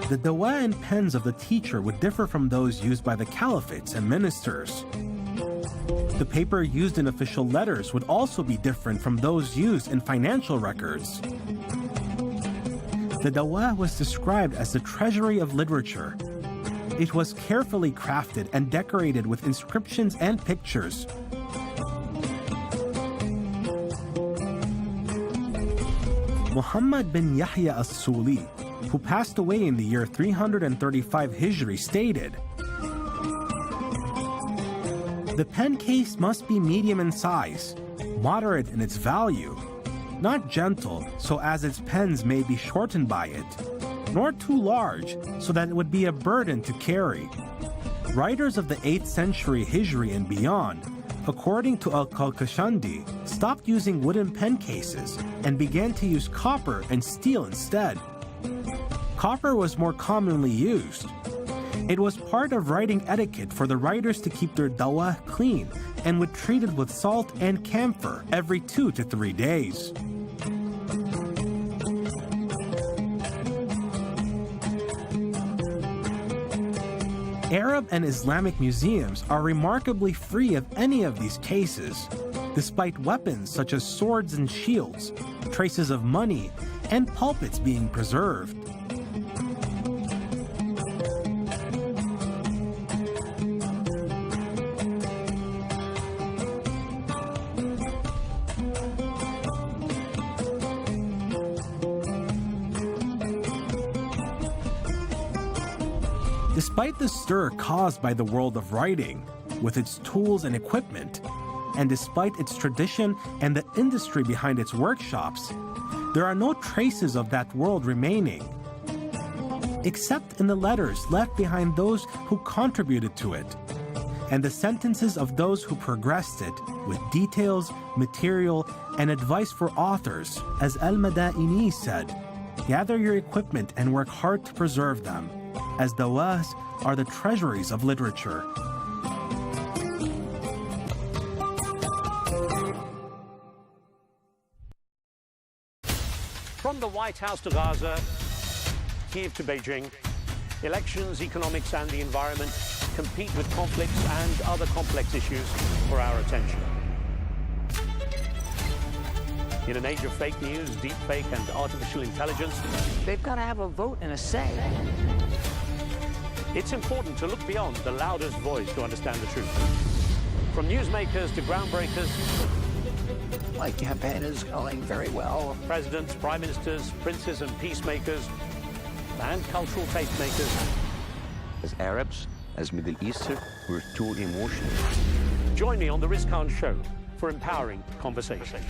The dawa and pens of the teacher would differ from those used by the caliphates and ministers. The paper used in official letters would also be different from those used in financial records. The dawa was described as the treasury of literature. It was carefully crafted and decorated with inscriptions and pictures. Muhammad bin Yahya as-Suli, who passed away in the year 335 Hijri, stated, "The pen case must be medium in size, moderate in its value, not gentle so as its pens may be shortened by it, nor too large so that it would be a burden to carry." Writers of the 8th century Hijri and beyond, according to Al-Kalkashandi, stopped using wooden pen cases and began to use copper and steel instead. Copper was more commonly used. It was part of writing etiquette for the writers to keep their dawa clean and would treat it with salt and camphor every 2 to 3 days. Arab and Islamic museums are remarkably free of any of these cases, despite weapons such as swords and shields, traces of money, and pulpits being preserved. Despite the stir caused by the world of writing, with its tools and equipment, and despite its tradition and the industry behind its workshops, there are no traces of that world remaining, except in the letters left behind those who contributed to it, and the sentences of those who progressed it with details, material, and advice for authors. As Al-Madaini said, "Gather your equipment and work hard to preserve them, as dawas are the treasuries of literature." From the White House to Gaza, Kyiv to Beijing, elections, economics, and the environment compete with conflicts and other complex issues for our attention. In an age of fake news, deepfake, and artificial intelligence, They've got to have a vote and a say. it's important to look beyond the loudest voice to understand the truth. From newsmakers to groundbreakers, My campaign is going very well. presidents, prime ministers, princes and peacemakers, and cultural tastemakers. As Arabs, as Middle Eastern, we're too emotional. Join me on The Riz Khan Show for empowering conversation.